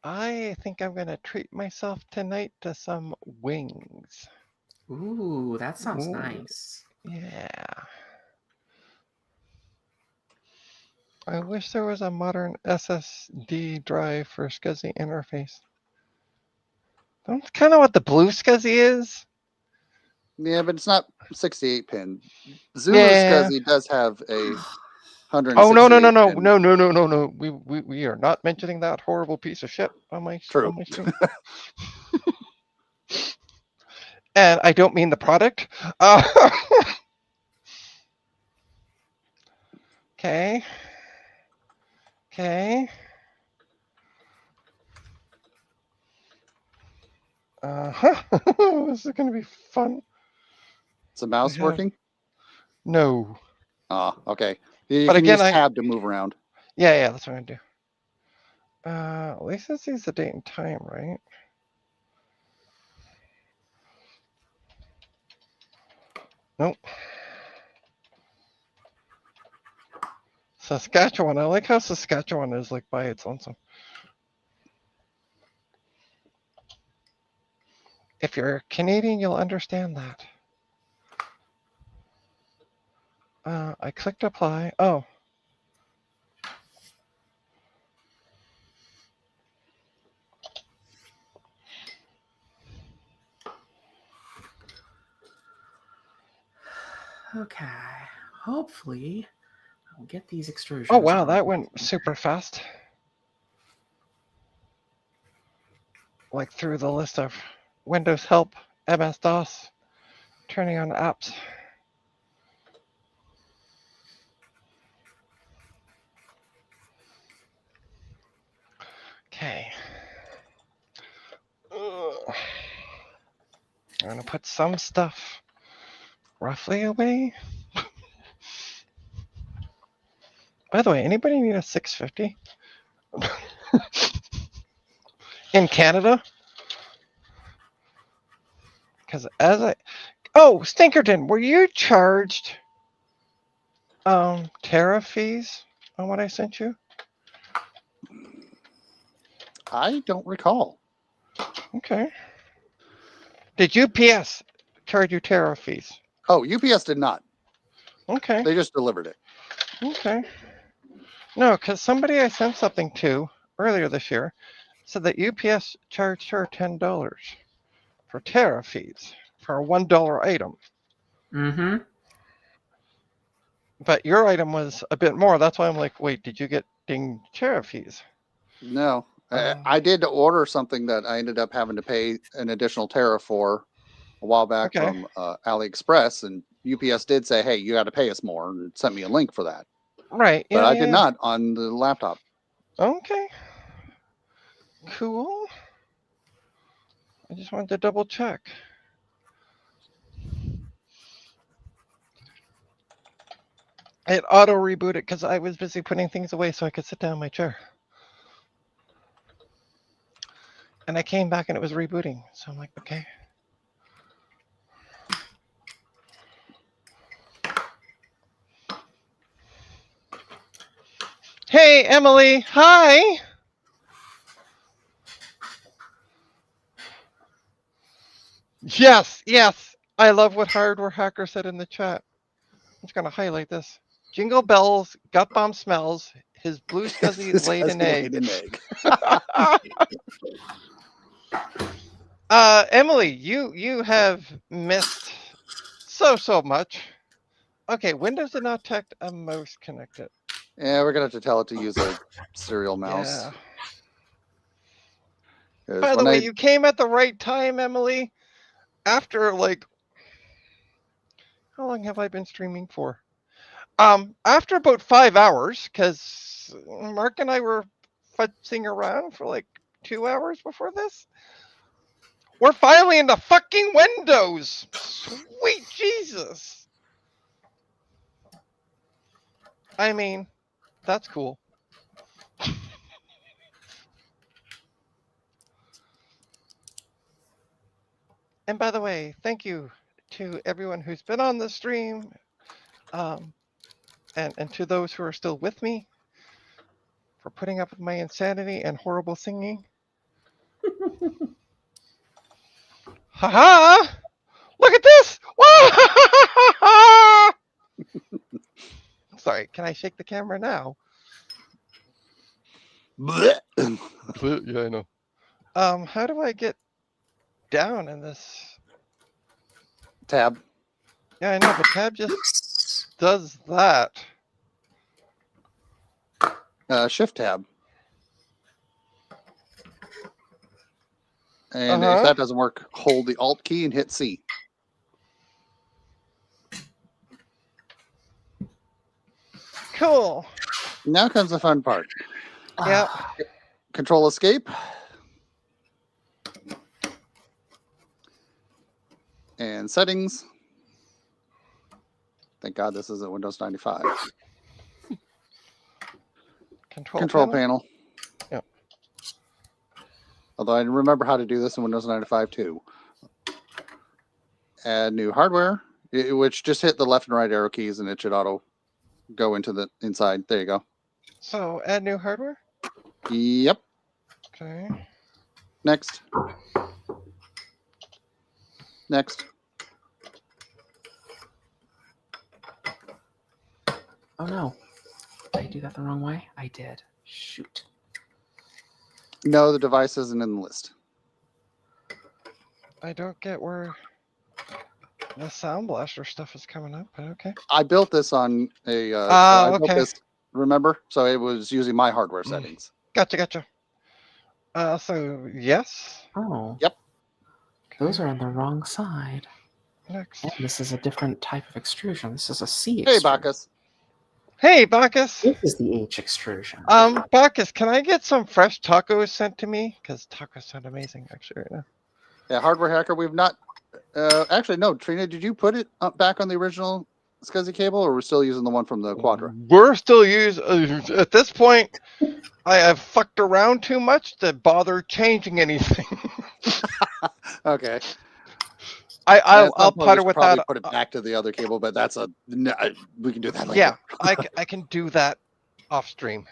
I think I'm gonna treat myself tonight to some wings. Ooh, that sounds Ooh. nice. Yeah. I wish there was a modern SSD drive for SCSI interface. That's kind of what the blue SCSI is. Yeah, but it's not 68 pin. Zulu Yeah. SCSI does have a 168 Oh no. pin. We are not mentioning that horrible piece of shit on my True. on my stream. And I don't mean the product. Okay. Okay. This is gonna be fun. Is the mouse Yeah. working? No. Ah, okay. You But can again, use tab to move around. Yeah, that's what I'm gonna do. At least it sees the date and time, right? Nope. Saskatchewan. I like how Saskatchewan is like by its lonesome. If you're Canadian, you'll understand that. I clicked apply. Oh. Okay, hopefully Get these extrusions. Oh wow, on. that went super fast. Like through the list of Windows Help, MS-DOS, turning on apps. Okay. Ugh. I'm gonna put some stuff roughly away. By the way, anybody need a 650? In Canada? Because Stinkerton, were you charged tariff fees on what I sent you? I don't recall. Okay. Did UPS charge you tariff fees? Oh, UPS did not. Okay. They just delivered it. Okay. No, because somebody I sent something to earlier this year said that UPS charged her $10 for tariff fees for a $1 item. Mm-hmm. But your item was a bit more. That's why I'm like, wait, did you get ding tariff fees? No, Oh. I did order something that I ended up having to pay an additional tariff for a while back Okay. from AliExpress, and UPS did say, "Hey, you got to pay us more," and sent me a link for that. Right. But Yeah, I did yeah. not on the laptop. Okay. Cool. I just wanted to double check. It auto rebooted because I was busy putting things away so I could sit down in my chair. And I came back and it was rebooting. So I'm like, okay. Hey, Emily. Hi. Yes, yes. I love what Hardware Hacker said in the chat. I'm just going to highlight this. Jingle bells, gut bomb smells. His blue scuzzy This laid has an laid egg. an egg. Emily, you have missed so much. Okay, Windows did not detect a mouse connected. Yeah, we're gonna have to tell it to use a serial mouse. Yeah. 'Cause By the when way, I you came at the right time, Emily. After like, how long have I been streaming for? After about 5 hours, because Mark and I were futzing around for like 2 hours before this. We're finally into fucking Windows. Sweet Jesus. I mean, that's cool. And by the way, thank you to everyone who's been on the stream, and to those who are still with me for putting up with my insanity and horrible singing. Haha! Look at this! Whoa! Sorry, can I shake the camera now? Blech. Yeah, I know. How do I get down in this? tab. Yeah, I know, but tab just does that. Shift tab. And if Uh-huh. that doesn't work, hold the Alt key and hit C. Cool. Now comes the fun part. Yeah. Control Escape. And Settings. Thank God this isn't Windows 95. Control panel. Yep. Although I remember how to do this in Windows 95 too. Add new hardware, which just hit the left and right arrow keys and it should auto go into the inside. There you go. So add new hardware? Yep. Okay. Next. Next. Oh no. Did I do that the wrong way? I did. Shoot. No, the device isn't in the list. I don't get where The sound blaster stuff is coming up, but okay. I built this on a. Oh, I built okay. this, remember? So it was using my hardware settings. Gotcha. So yes. Oh. Yep. Those are on the wrong side. Next. And this is a different type of extrusion. This is a C Hey, extrusion. Bacchus. Hey, Bacchus. This is the H extrusion. Bacchus, can I get some fresh tacos sent to me? Because tacos sound amazing, actually, right now. Yeah, hardware hacker. We've not. Actually, no. Trina, did you put it back on the original SCSI cable, or we're still using the one from the Quadra? We're still at this point. I have fucked around too much to bother changing anything. Okay. I'll we putter should with probably that. put it back to the other cable, but that's we can do that later. Yeah, I can do that off stream.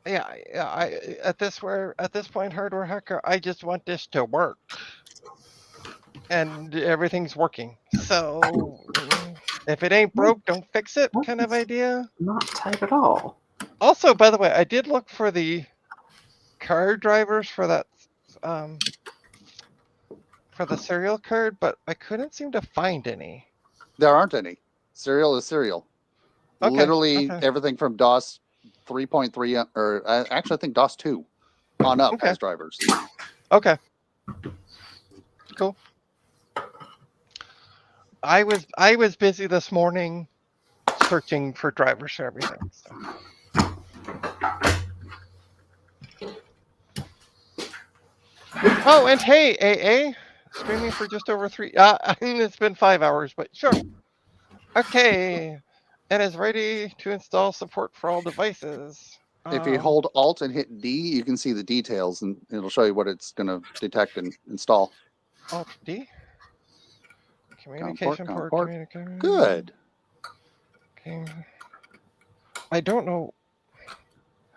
Yeah, at this point, hardware hacker, I just want this to work, and everything's working. So if it ain't broke, don't fix it, kind of idea. Not tight at all. Also, by the way, I did look for the card drivers for that, for the serial card, but I couldn't seem to find any. There aren't any. Serial is serial. Okay, Literally okay. everything from DOS 3.3 or actually I think DOS 2 on up Okay. has drivers. Okay. Cool. I was busy this morning searching for drivers for everything. So. Oh, and hey, AA, streaming for just over 3. I mean, it's been 5 hours, but sure. Okay, and is ready to install support for all devices. If you hold Alt and hit D, you can see the details, and it'll show you what it's going to detect and install. Alt D. Communication port. Communication. Good. Okay. I don't know.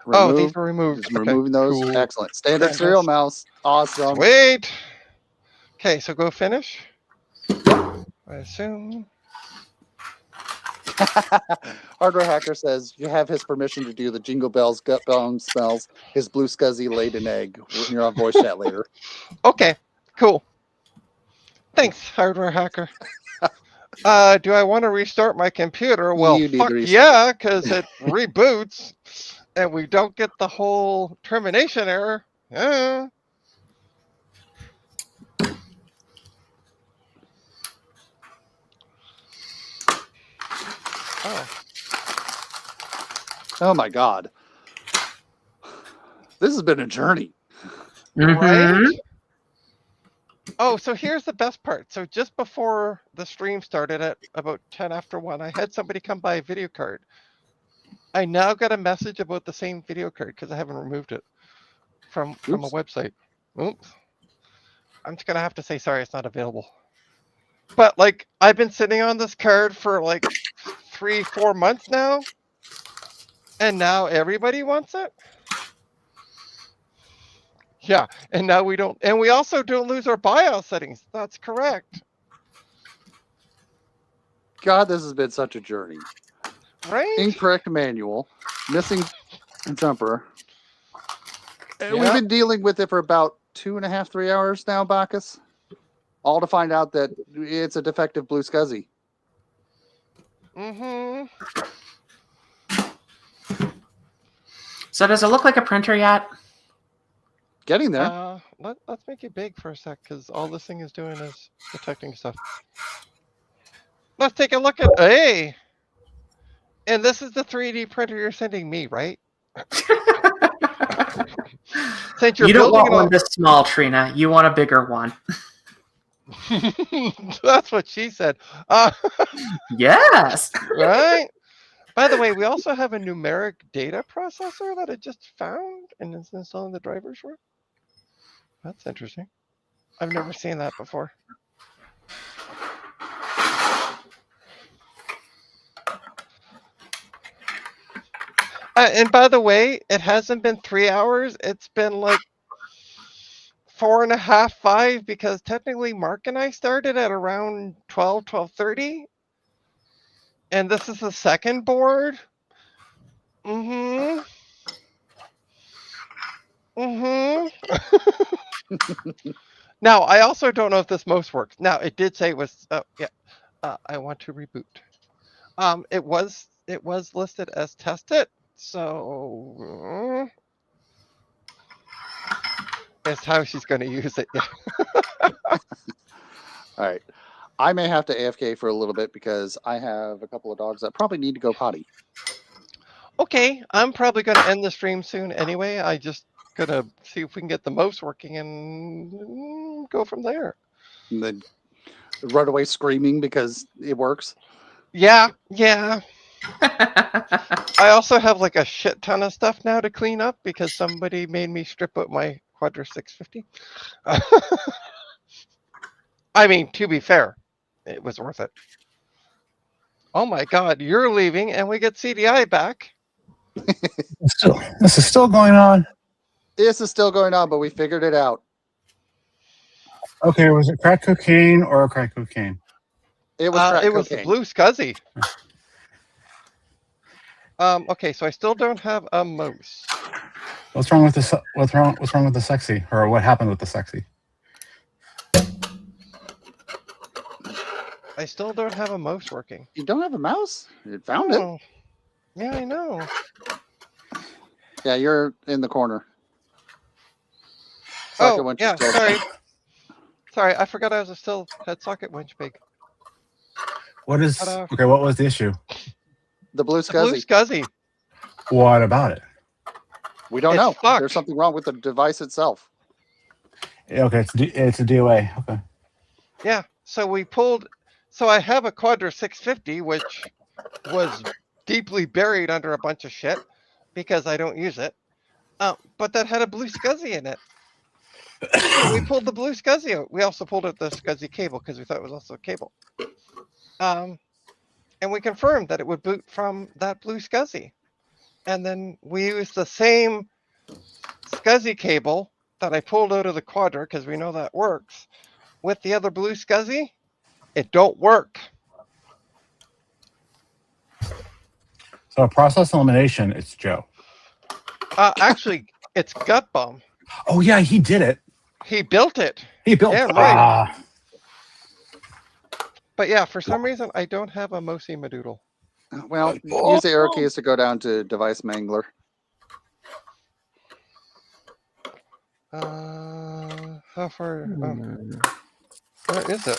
Remove, these were removed. Just removing those. Cool. Excellent. Standard serial mouse. Awesome. Wait. Okay, so go finish. I assume. Hardware hacker says you have his permission to do the jingle bells, gut bone smells. His blue scuzzy laid an egg. You're on voice chat later. Okay, cool. Thanks, hardware hacker. Do I want to restart my computer? Well, fuck yeah, because it reboots, and we don't get the whole termination error. Oh my God. This has been a journey. Right? Oh, so here's the best part. So just before the stream started at about 10 after 1, I had somebody come buy a video card. I now got a message about the same video card because I haven't removed it from a website. Oops. I'm just going to have to say, sorry, it's not available. But like, I've been sitting on this card for like 3-4 months now. And now everybody wants it. Yeah, and now we don't, and we also don't lose our BIOS settings. That's correct. God, this has been such a journey. Right? Incorrect manual, missing jumper. Yeah. We've been dealing with it for about 2.5, 3 hours now, Bacchus. All to find out that it's a defective blue scuzzy. Mm-hmm. So does it look like a printer yet? Getting there. Let's make it big for a sec, because all this thing is doing is detecting stuff. Let's take a look at, hey! And this is the 3D printer you're sending me, right? Since you're you don't want building one this small, Trina. You want a bigger one. That's what she said. Yes. Right? By the way, we also have a numeric data processor that I just found and is installing the drivers for. That's interesting. I've never seen that before. And by the way, it hasn't been 3 hours. It's been like 4.5, 5, because technically Mark and I started at around 12:30. And this is the second board. Mm-hmm. Now, I also don't know if this mouse works. Now, it did say it was. Yeah. I want to reboot. It was listed as tested, so that's how she's going to use it. Yeah. All right. I may have to AFK for a little bit because I have a couple of dogs that probably need to go potty. Okay, I'm probably going to end the stream soon anyway. I just gonna see if we can get the mouse working and go from there. And then run away screaming because it works. Yeah. I also have like a shit ton of stuff now to clean up because somebody made me strip out my Quadra 650. I mean, to be fair, it was worth it. Oh my God, you're leaving and we get CDI back. This is still going on. This is still going on, but we figured it out. Okay, was it crack cocaine or crack cocaine? It was crack it was the cocaine. blue scuzzy. Okay, so I still don't have a mouse. What's wrong with the what's wrong with the sexy, or what happened with the sexy? I still don't have a mouse working. You don't have a mouse? It found it. Oh, yeah, I know. Yeah, you're in the corner. Socket winch is yeah, still- sorry, I forgot I was still had socket winch big. What is Ta-da. okay? What was the issue? The blue The blue scuzzy. scuzzy. What about it? We don't It's know. fucked. There's something wrong with the device itself. Okay, it's a DOA. Okay. Yeah, so we pulled. So I have a Quadra 650, which was deeply buried under a bunch of shit because I don't use it. But that had a blue scuzzy in it. So we pulled the blue scuzzy out. We also pulled out the scuzzy cable because we thought it was also a cable. And we confirmed that it would boot from that blue scuzzy. And then we used the same scuzzy cable that I pulled out of the Quadra because we know that works with the other blue scuzzy. It don't work. So process elimination. It's Joe. Actually, it's Gut Bum. Oh yeah, he did it. He built it. He built. Yeah, right. But yeah, for some reason, I don't have a Mosi Madoodle. Well, use the arrow keys to go down to device mangler. How far? Where is it?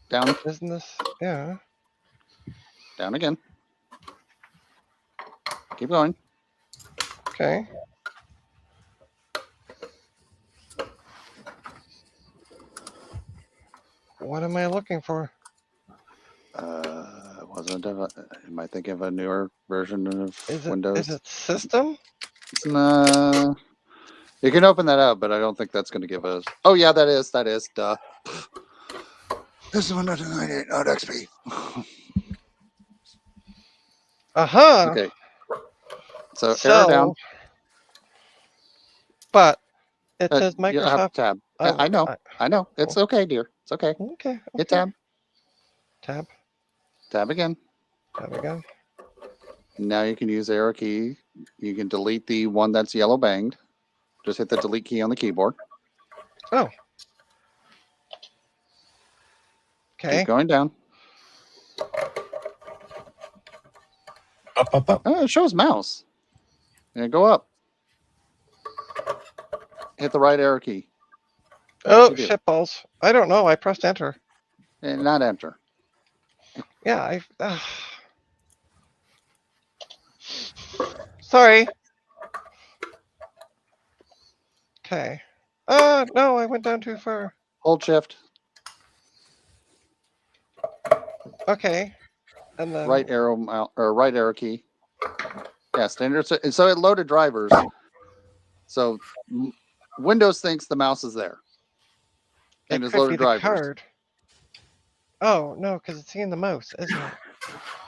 Down. Isn't this? Yeah. Down again. Keep going. Okay. What am I looking for? Wasn't it? Am I thinking of a newer version of Windows? Is it system? Nah. You can open that up, but I don't think that's going to give us. Oh yeah, that is. Duh. This is Windows 98, not XP. Okay. So arrow down. But it says You have Microsoft. tab. Yeah, I know. It's okay, dear. It's okay. Okay. Hit tab. Tab. Tab again. Tab again. Now you can use the arrow key. You can delete the one that's yellow banged. Just hit the delete key on the keyboard. Oh. Okay. Keep going down. Up. Oh, it shows mouse. And go up. Hit the right arrow key. Oh, shit balls. I don't know. I pressed enter. And not enter. Yeah, Sorry. Okay. No, I went down too far. Hold shift. Okay. And then Right arrow key. Yeah, standard. So it loaded drivers. So Windows thinks the mouse is there. And it it's could loaded be the drivers. card. Oh no, because it's seeing the mouse, isn't it?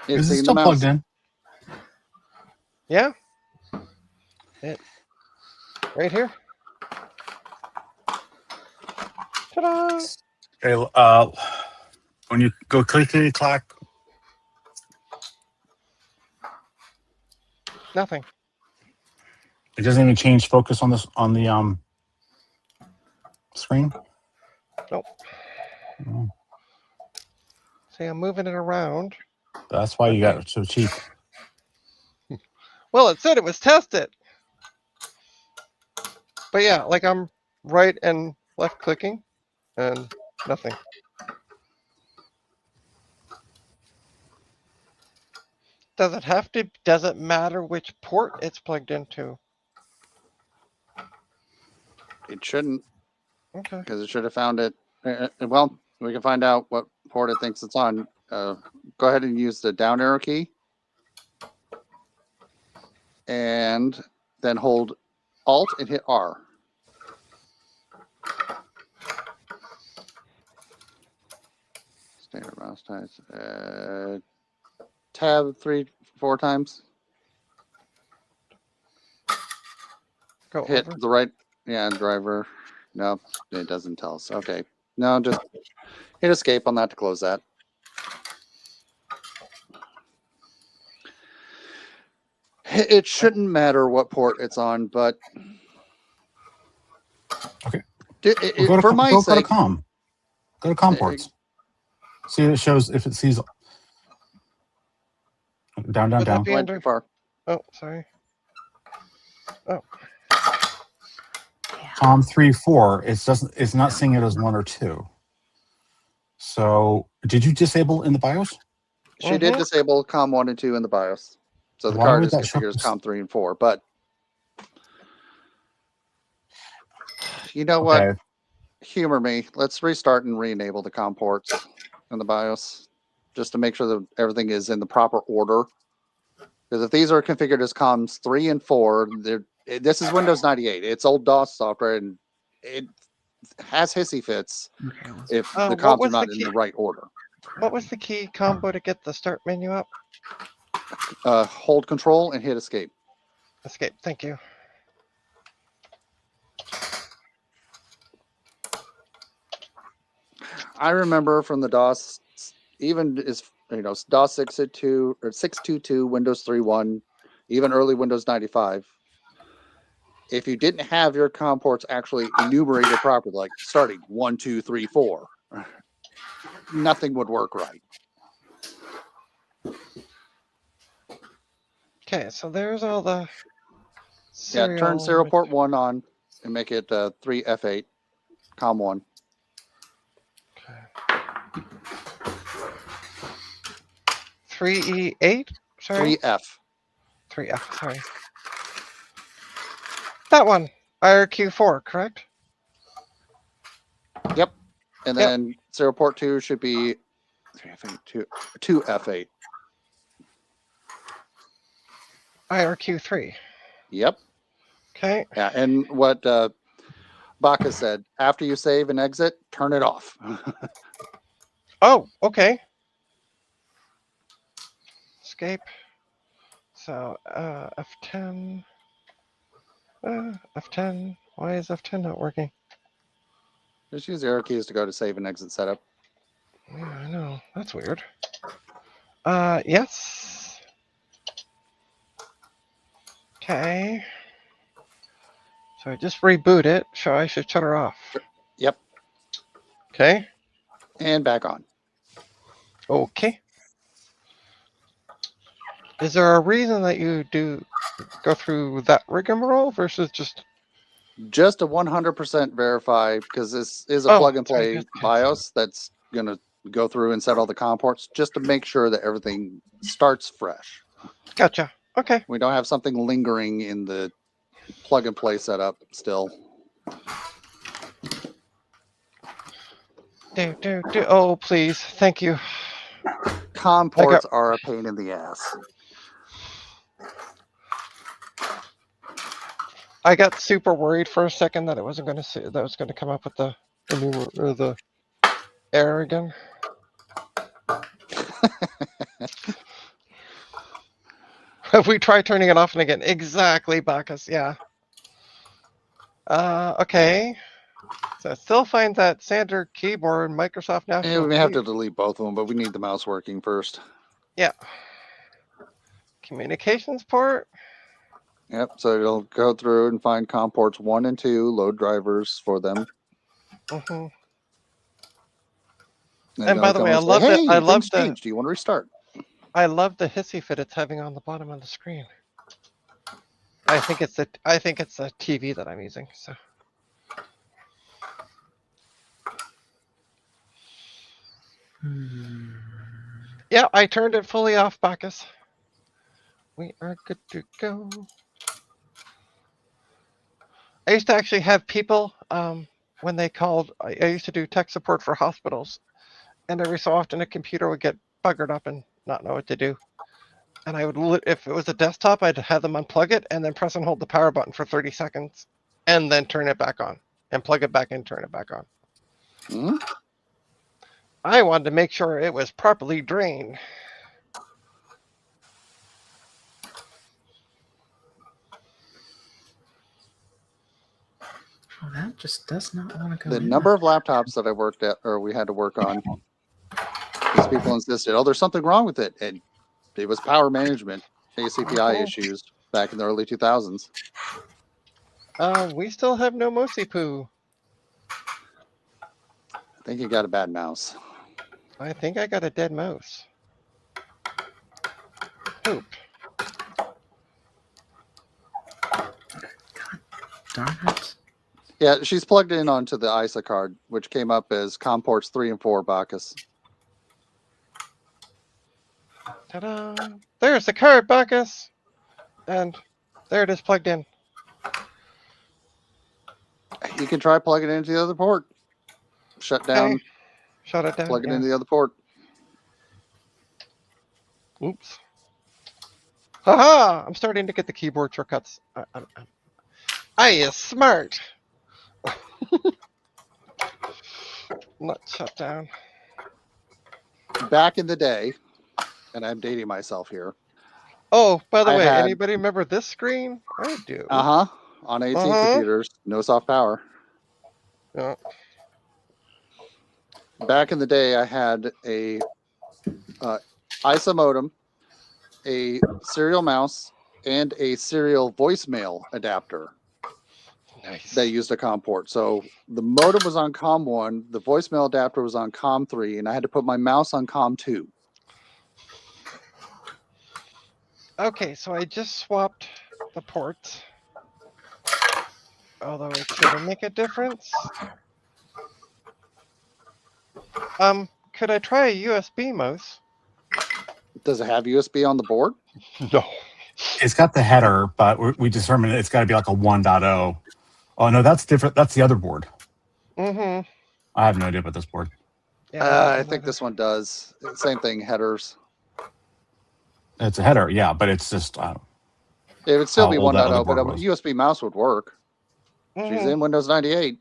It's Is it seeing still the mouse. plugged in? Yeah. It right here. Ta-da! Okay, when you go clickety clack. Nothing. It doesn't even change focus on the screen. Nope. Oh, See, I'm moving it around. that's why you got Okay. it so cheap. Well, it said it was tested. But yeah, like I'm right and left clicking and nothing. Does it have to, does it matter which port it's plugged into? It shouldn't, Okay. because it should have found it. Well, we can find out what port it thinks it's on. Go ahead and use the down arrow key. And then hold Alt and hit R. Standard mouse times. Tab 3-4 times. Go Hit over. the right, yeah, driver. No, it doesn't tell us. Okay. No, just hit escape on that to close that. It shouldn't matter what port it's on, but Okay. for Go my to sake, com. Go to com ports. See if it shows, if it sees down, Would that down. be went too under? far. Oh, sorry. Oh, Com 3-4. It's not seeing it as 1 or 2. So did you disable in the BIOS? She did disable COM 1 and 2 in the BIOS. So the Why card would is that show configured as us? COM 3 and 4. But you know what? Okay. Humor me. Let's restart and re-enable the COM ports in the BIOS just to make sure that everything is in the proper order. Because if these are configured as COMs 3 and 4, this is Windows 98. It's old DOS software, and it has hissy fits Okay, let's- if the what COMs are was the not in key? the right order. What was the key combo to get the start menu up? Hold Control and hit Escape. Escape. Thank you. I remember from the DOS, even as DOS 6.2 or 6.2.2, Windows 3.1, even early Windows 95. If you didn't have your COM ports actually enumerated properly, like starting 1, 2, 3, 4, nothing would work right. Okay, so there's all the Yeah, turn serial port 1 on and make it 3F8, COM 1. Okay. 3E8? Sorry? 3F. 3F, sorry. That one. IRQ4, correct? Yep. And then serial port 2 should be 3F8, 2F8. IRQ3. Yep. Okay. Yeah, and what Baka said, after you save and exit, turn it off. Oh, okay. Escape. So, F10. F10. Why is F10 not working? Just use the arrow keys to go to save and exit setup. Yeah, I know. That's weird. Yes. Okay. So I just reboot it, so I should shut her off. Yep. Okay. And back on. Okay. Is there a reason that you do go through that rigmarole versus just Just a 100% verify, because this is a Oh, plug and sorry, play yes, yes. BIOS that's going to go through and set all the COM ports just to make sure that everything starts fresh. Gotcha. Okay. We don't have something lingering in the plug and play setup still. Do. Oh, please. Thank you. COM ports are a pain in the ass. I got super worried for a second that it wasn't going to see that was going to come up with the error again. We try turning it off and again. Exactly, Bacchus. Yeah. Okay. So it still finds that standard keyboard Microsoft And National. we may have to delete both of them, but we need the mouse working first. Yeah. Communications port. Yep. So it'll go through and find COM ports 1 and 2, load drivers for them. Hmm. And, And by the way, I say, love that. hey, I love things the. changed. Do you want to restart? I love the hissy fit it's having on the bottom of the screen. I think it's the TV that I'm using. So yeah, I turned it fully off, Bacchus. We are good to go. I used to actually have people when they called. I used to do tech support for hospitals, and every so often a computer would get buggered up and not know what to do. And I would, if it was a desktop, I'd have them unplug it and then press and hold the power button for 30 seconds, and then turn it back on, and plug it back in, turn it back on. Hmm? I wanted to make sure it was properly drained. Oh, that just does not want to go The in. number of laptops that I worked at, or we had to work on, because people insisted, oh, there's something wrong with it. And it was power management, ACPI issues back in the early 2000s. We still have no Mosi Poo. I think you got a bad mouse. I think I got a dead mouse. Poop. Darn it. Yeah, she's plugged in onto the ISA card, which came up as COM ports 3 and 4, Bacchus. Ta-da! There's the card, Bacchus! And there it is plugged in. You can try plugging it into the other port. Shut down, Okay. Shut it down. plug it Yeah. into the other port. Oops. Haha! I'm starting to get the keyboard shortcuts. I is smart. Not shut down. Back in the day, and I'm dating myself here. Oh, by the I way, had- anybody remember this screen? I do. On AT computers, no soft power. Yeah. Back in the day, I had a ISA modem, a serial mouse, and a serial voicemail adapter Nice. that used a COM port. So the modem was on COM 1, the voicemail adapter was on COM 3, and I had to put my mouse on COM 2. Okay, so I just swapped the ports. Although it shouldn't make a difference. Could I try a USB mouse? Does it have USB on the board? No. It's got the header, but we determined it's got to be like a 1.0. Oh no, that's different. That's the other board. Mm-hmm. I have no idea about this board. Yeah, I think this one does. Same thing, headers. It's a header, yeah, but it's just It would still How be old that 1.0, other but a board was. USB mouse would work. She's in Windows 98.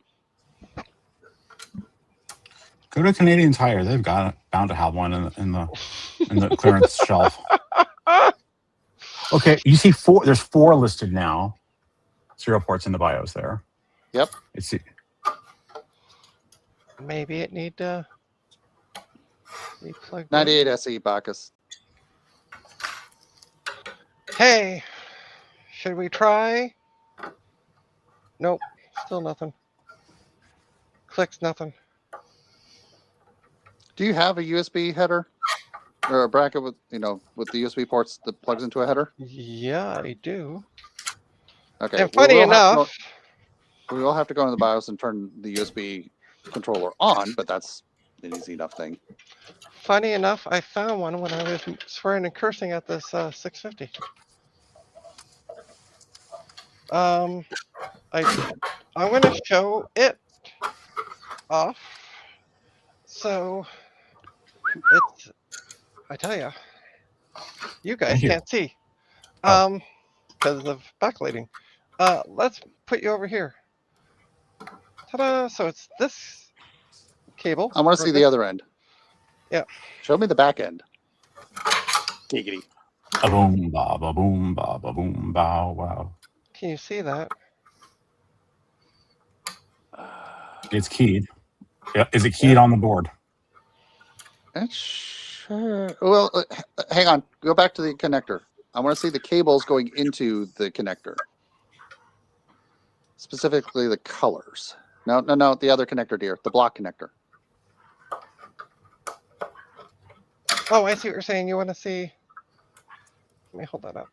go to Canadian Tire. They've got bound to have one in the clearance shelf. Okay, you see four. There's 4 listed now. Serial ports in the BIOS there. Yep. It's Maybe it need to be plugged 98 SE, Bacchus. in. Hey, should we try? Nope, still nothing. Clicks nothing. Do you have a USB header or a bracket with with the USB ports that plugs into a header? Yeah, I do. Okay. And funny enough, we will have to go into the BIOS and turn the USB controller on, but that's an easy enough thing. I found one when I was swearing and cursing at this 650. I'm going to show it off. So it's, I tell you guys Thank you. can't see, Oh. because of backlighting. Let's put you over here. Ta-da! So it's this cable. I want to see the other end. Yeah. Show me the back end. Giggity. a boom ba ba boom ba ba boom bow wow. Can you see that? It's keyed. Yeah, is it keyed on the board? Well, hang on. Go back to the connector. I want to see the cables going into the connector. Specifically the colors. No, the other connector, dear. The block connector. Oh, I see what you're saying. You want to see. Let me hold that up.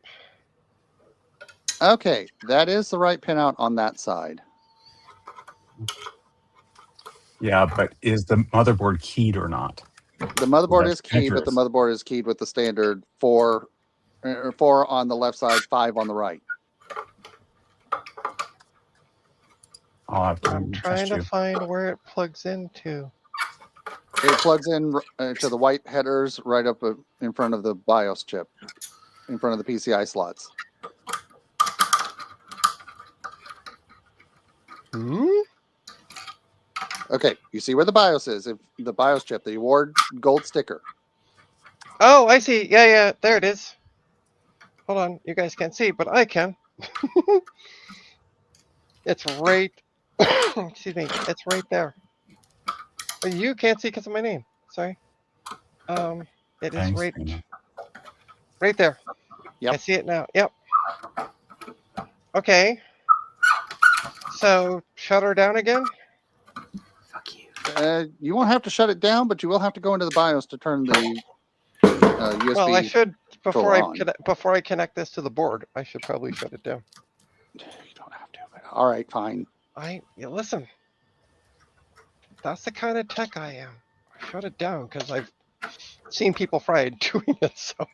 Okay, that is the right pinout on that side. Yeah, but is the motherboard keyed or not? The motherboard That's is keyed, but the connectors. motherboard is keyed with the standard 4 on the left side, 5 on the right. I'll have to I'm trying test to you. find where it plugs into. It plugs in to the white headers right up in front of the BIOS chip, in front of the PCI slots. Okay, you see where the BIOS is? If the BIOS chip, the award gold sticker. Oh, I see. Yeah, there it is. Hold on, you guys can't see, but I can. It's right. Excuse me. It's right there. But you can't see because of my name. Sorry. It is Thanks, right, Dana. right there. Yep. I see it now. Yep. Okay. So shut her down again. Fuck you. You won't have to shut it down, but you will have to go into the BIOS to turn the USB. Well, I should before on. before I connect this to the board. I should probably shut it down. You don't have to. All right, fine. Listen. That's the kind of tech I am. I shut it down because I've seen people fried doing it. So.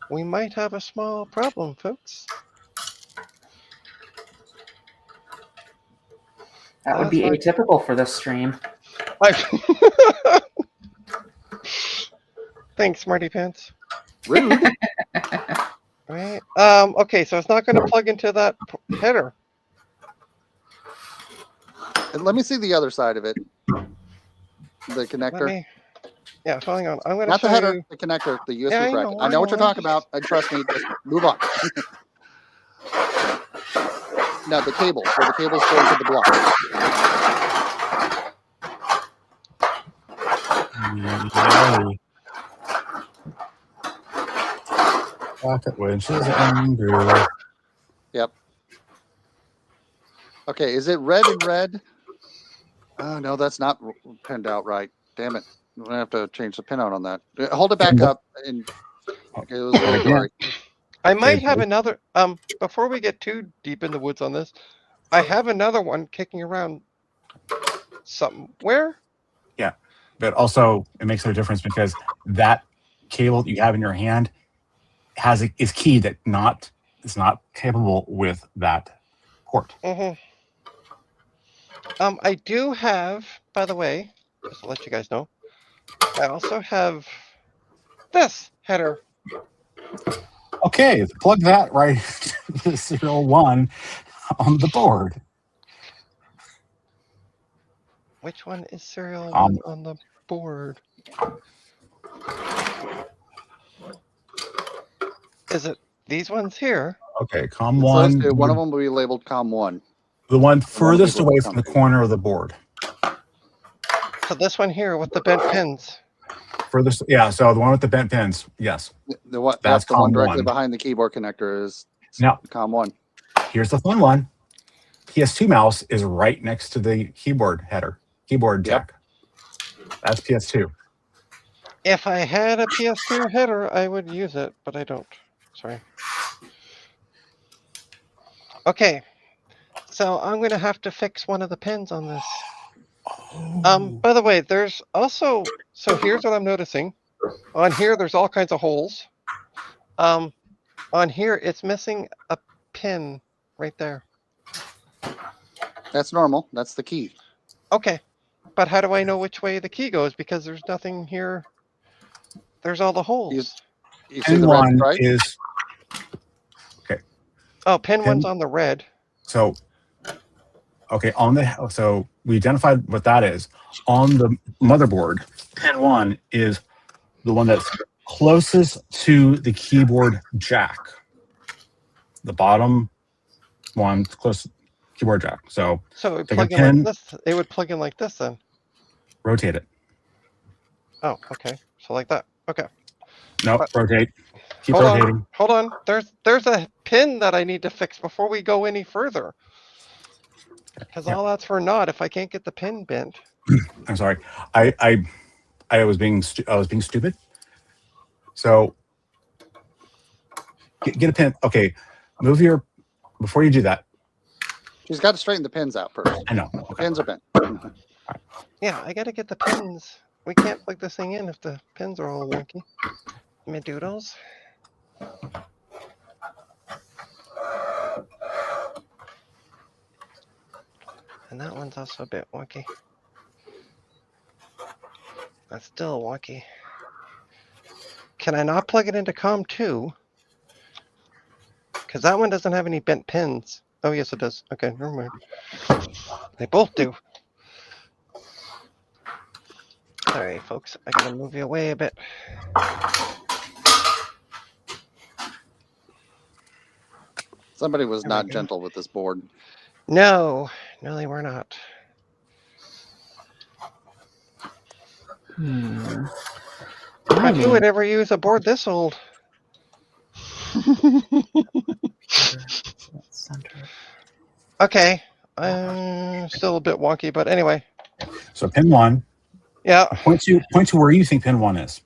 We might have a small problem, folks. That would be atypical for this stream. Thanks, Smarty Pants. Rude. Right. Okay, so it's not going to plug into that header. And let me see the other side of it. The connector. Yeah, hang on. I'm going to Not show the header, you. the connector, the USB Yeah, bracket. I I know what you're know. talking about. And trust me, just move on. Now the cables, where the cables go into the block. Yay. Pocket winches and glue. Yep. Okay, is it red and red? Oh, no, that's not pinned out right. Damn it. I'm going to have to change the pinout on that. Hold it back up. And it was a little blurry. I might have another. Before we get too deep in the woods on this, I have another one kicking around somewhere. Yeah, but also it makes no difference because that cable that you have in your hand is keyed that it's not capable with that port. Mm-hmm. I do have, by the way, just to let you guys know, I also have this header. Okay, plug that right to serial 1 on the board. Which one is serial 1 on the board? Is it these ones here? Okay, COM1. One of them will be labeled COM1. The one furthest away from the corner of the board. So this one here with the bent pins. Furthest, yeah. So the one with the bent pins, yes. That's the one directly COM1. behind the keyboard connector is Now, COM1. Here's the fun one. PS2 mouse is right next to the keyboard header, keyboard jack. That's PS2. If I had a PS2 header, I would use it, but I don't. Sorry. Okay. So I'm going to have to fix one of the pins on this. By the way, there's also, so here's what I'm noticing. On here, there's all kinds of holes. On here, it's missing a pin right there. That's normal. That's the key. Okay. But how do I know which way the key goes? Because there's nothing here. There's all the holes. You see the red stripe? Is okay. Oh, pin 1's on the red. So, okay, so we identified what that is. On the motherboard, pin 1 is the one that's closest to the keyboard jack. The bottom one close. keyboard jack. So So it would take a plug in like pin, this. It would plug in like this then. rotate it. Oh, okay. So like that. Okay. No, But- rotate. Keep Hold rotating. on. Hold on. There's a pin that I need to fix before we go any further. Because Yeah. all that's for naught if I can't get the pin bent. I'm sorry. I was being stupid. So get a pin. Okay, move your before you do that. She's got to straighten the pins out first. I know. The Okay. pins are bent. Yeah, I gotta get the pins. We can't plug this thing in if the pins are all wonky. Medoodles. And that one's also a bit wonky. That's still wonky. Can I not plug it into COM2? Because that one doesn't have any bent pins. Oh, yes, it does. Okay, never mind. They both do. Sorry, folks. I gotta move you away a bit. Somebody was There we not go. gentle with this board. No, no, they were not. But who would ever use a board this old? Okay, still a bit wonky, but anyway. So pin 1. Yeah, Point to where you think pin 1 is.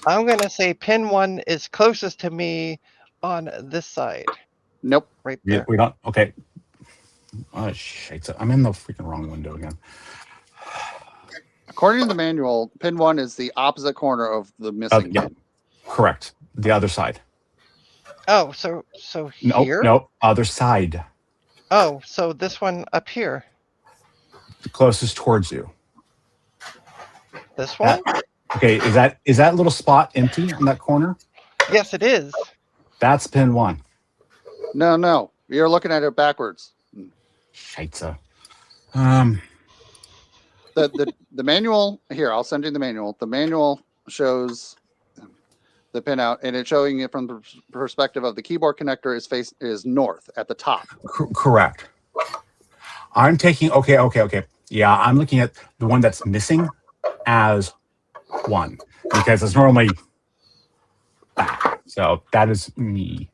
I'm gonna say pin 1 is closest to me on this side, Nope. right Yeah, there. we don't. Okay. Oh shit! I'm in the freaking wrong window again. According to the manual, pin 1 is the opposite corner of the missing Yeah. pin. Correct. The other side. Oh, so Nope. here? Nope. Other side. Oh, so this one up here. The closest towards you. This one? Okay. Is that little spot empty in that corner? Yes, it is. That's pin 1. No. You're looking at it backwards. Scheitze. The manual here, I'll send you the manual. The manual shows the pin out, and it's showing it from the perspective of the keyboard connector is north at the top. Correct. I'm taking. Okay. Yeah, I'm looking at the one that's missing as 1 because it's normally back. So that is me.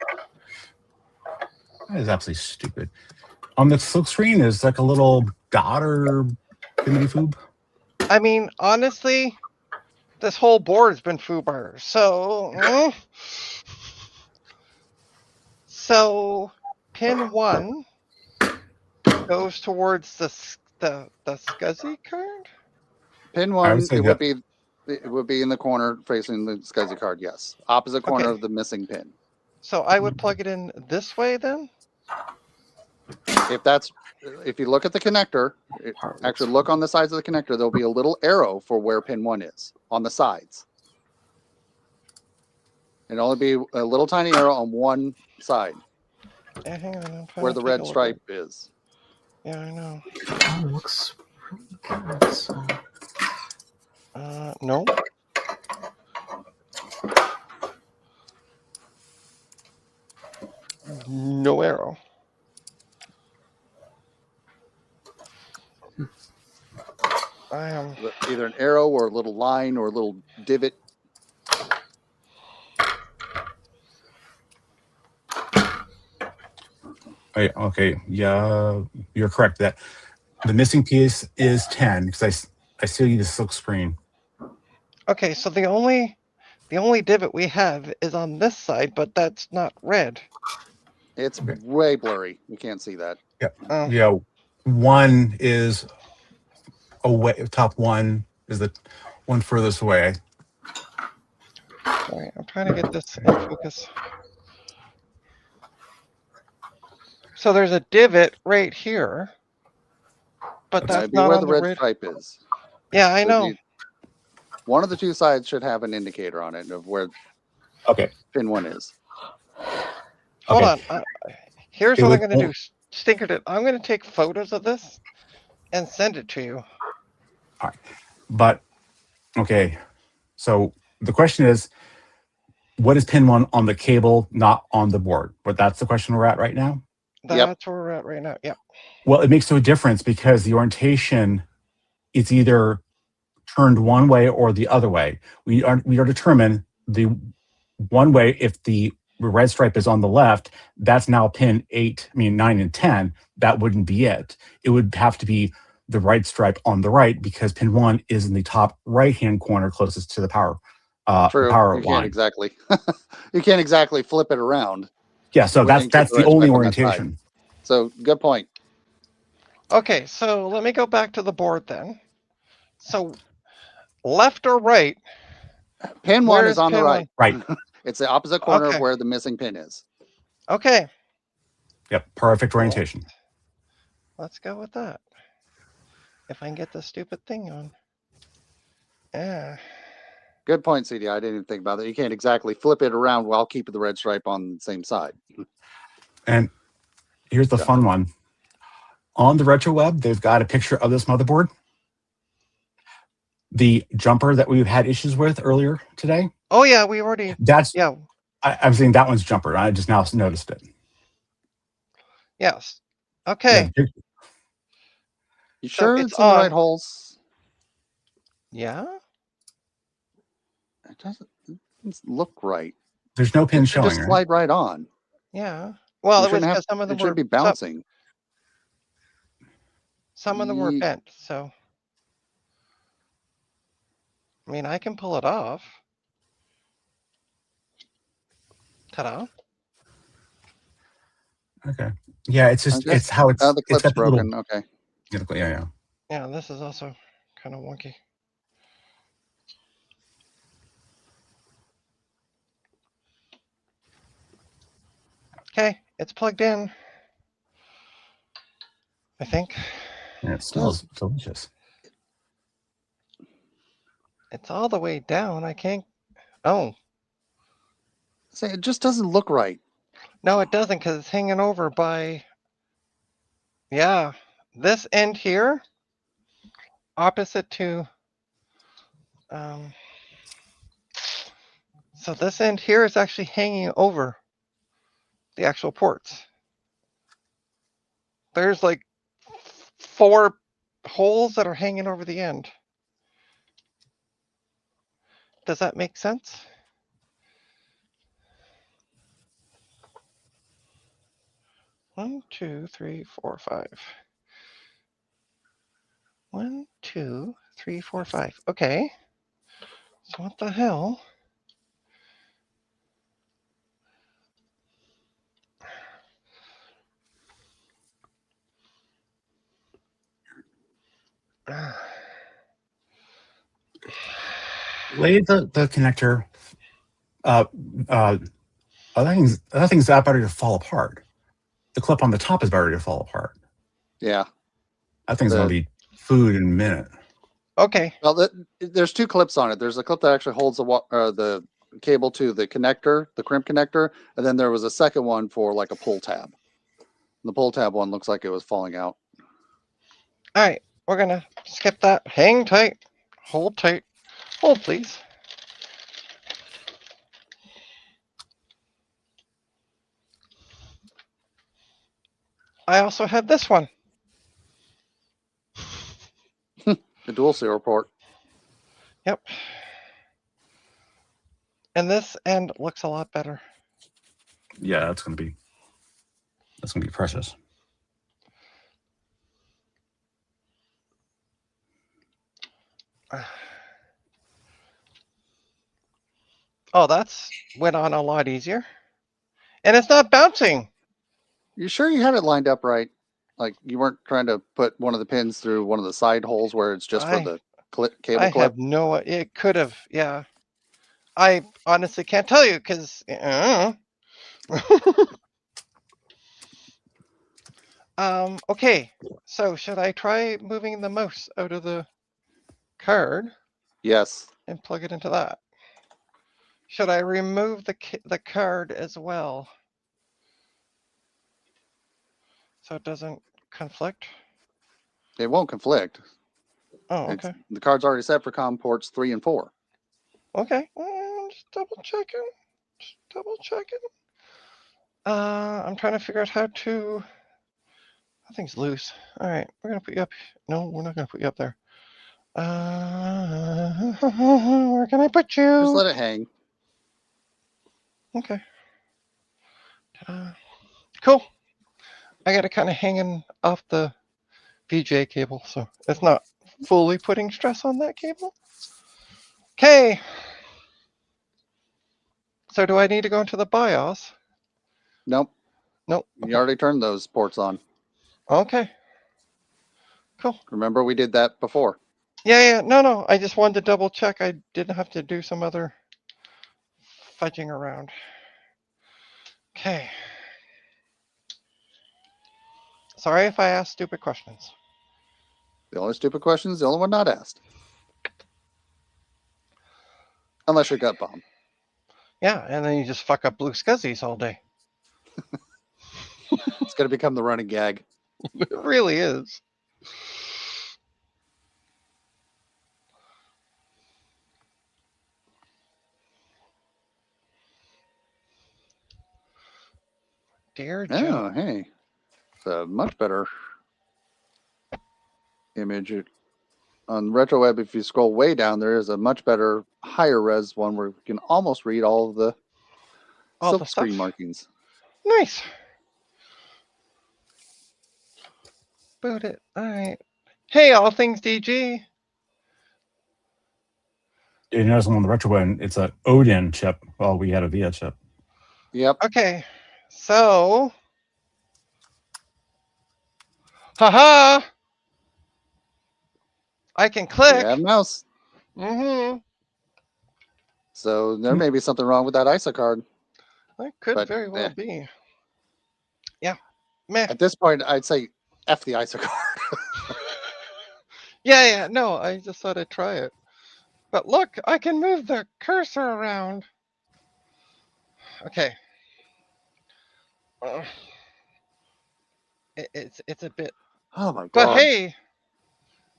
That is absolutely stupid. On the silk screen is like a little dot or bimmity foob. I mean, honestly, this whole board has been foobar. So pin 1 goes towards the SCSI card. Pin I 1, would say it would be in the corner facing the SCSI card. Yes, opposite corner Okay. of the missing pin. So I would plug it in this way then. If you look at the connector, actually look on the sides of the connector, there'll be a little arrow for where pin 1 is on the sides. It'll only be a little tiny arrow on one side Yeah, hang on. I'm trying where to the take a red look at stripe it. is. Yeah, I know. Oh, it looks really good. So. No. No arrow. I am. Either an arrow or a little line or a little divot. Okay. Yeah, you're correct. That the missing piece is 10 because I see the silk screen. Okay, so the only divot we have is on this side, but that's not red. It's way blurry. You can't see that. Oh. Yeah, 1 is away. Top 1 is the one furthest away. Sorry, I'm trying to get this in focus. So there's a divot right here, but that's That'd be not where on the the red red. stripe is. Yeah, I Should know. be- one of the two sides should have an indicator on it of where Okay. pin 1 is. Hold Okay. on. Here's It what I'm would- going to do. Stinkerton, I'm going to take photos of this and send it to you. But okay, so the question is, what is pin 1 on the cable, not on the board? But that's the question we're at right now. That's where we're at right now. Yep. Well, it makes no difference because the orientation is either turned one way or the other way. We are determined the one way if the red stripe is on the left, that's now pin 9 and 10. That wouldn't be it. It would have to be the right stripe on the right because pin 1 is in the top right-hand corner closest to the power True. power You line. can't exactly flip it around. Yeah, so and that's keep the the red only stripe on that side. orientation. So good point. Okay, so let me go back to the board then. So left or right? Pin Where 1 is is on the pin right. Right. It's the opposite corner Okay. of where the missing pin is. Okay, Yep, perfect orientation. let's go with that. If I can get this stupid thing on. Yeah. Good point, CD. I didn't even think about that. You can't exactly flip it around while keeping the red stripe on the same side. And here's the fun one. On the RetroWeb, they've got a picture of this motherboard. The jumper that we've had issues with earlier today. Oh yeah, we already. That's Yeah. I'm saying that one's jumper. I just now noticed it. Yes. Okay. Yeah, You So sure it's it's in the right on. holes? Yeah. It doesn't look right. there's no pin It should showing, just right? slide right on. Yeah. Well, You it was shouldn't have. because some of them It should were be bouncing. some of them were bent. So I mean, I can pull it off. Ta-da. Okay. Yeah, it's just it's how it's the it's clip's got the little broken. Okay. yeah. Yeah, this is also kind of wonky. Okay, it's plugged in. I think. And it smells delicious. It's all the way down. I can't. Oh, Say it just doesn't look right. no, it doesn't because it's hanging over by. Yeah, this end here, opposite to. So this end here is actually hanging over the actual ports. There's like 4 holes that are hanging over the end. Does that make sense? One, two, three, four, 5. 1, 2, 3, 4, 5. Okay. So what the hell? Lay the connector. Other things that better to fall apart. The clip on the top is better to fall apart. Yeah. That thing's gonna be food in a minute. Okay. Well, there's 2 clips on it. There's a clip that actually holds the cable to the connector, the crimp connector, and then there was a second one for like a pull tab. The pull tab one looks like it was falling out. All right. We're going to skip that. Hang tight. Hold tight. Hold, please. I also have this one. The dual serial port. Yep. And this end looks a lot better. Yeah, that's gonna be precious. Oh, that's went on a lot easier. And it's not bouncing. You sure you had it lined up right? Like you weren't trying to put one of the pins through one of the side holes where it's just for the cable I clip? have no. It could have. Yeah. I honestly can't tell you because. Okay. So should I try moving the mouse out of the card? Yes. And plug it into that? Should I remove the card as well? So it doesn't conflict? It won't conflict. Oh, okay. The card's already set for COM ports 3 and 4. Okay. Just double checking. I'm trying to figure out how to That thing's loose. All right, we're gonna put you up. No, we're not gonna put you up there. Where can I put Just you? let it hang. Okay. Cool. I got it kind of hanging off the VJ cable, so it's not fully putting stress on that cable. Okay. So do I need to go into the BIOS? Nope. Nope. You already turned those ports on. Okay. Cool. Remember we did that before. Yeah. No. I just wanted to double check. I didn't have to do some other fudging around. Okay. Sorry if I asked stupid questions. The only stupid question is the only one not asked. Unless you're gut bomb. Yeah, and then you just fuck up blue scuzzies all day. It's going to become the running gag. It really is. Dear Oh, Joe. hey. It's a much better image. On RetroWeb, if you scroll way down, there is a much better higher res one where you can almost read all of the All the silk screen stuff? markings. Nice. Boot it. All right. Hey, all things DG. You notice on the retro one, it's a Odin chip. Well, we had a VIA chip. Yep. Okay. So. Haha. I can click. Yeah, mouse. Mm-hmm. So there may be something wrong with that ISA card. That could But, very well eh. be. Yeah. Meh. At this point, I'd say F the ISA card. Yeah. No, I just thought I'd try it. But look, I can move the cursor around. Okay. It's a bit. Oh my god. But hey,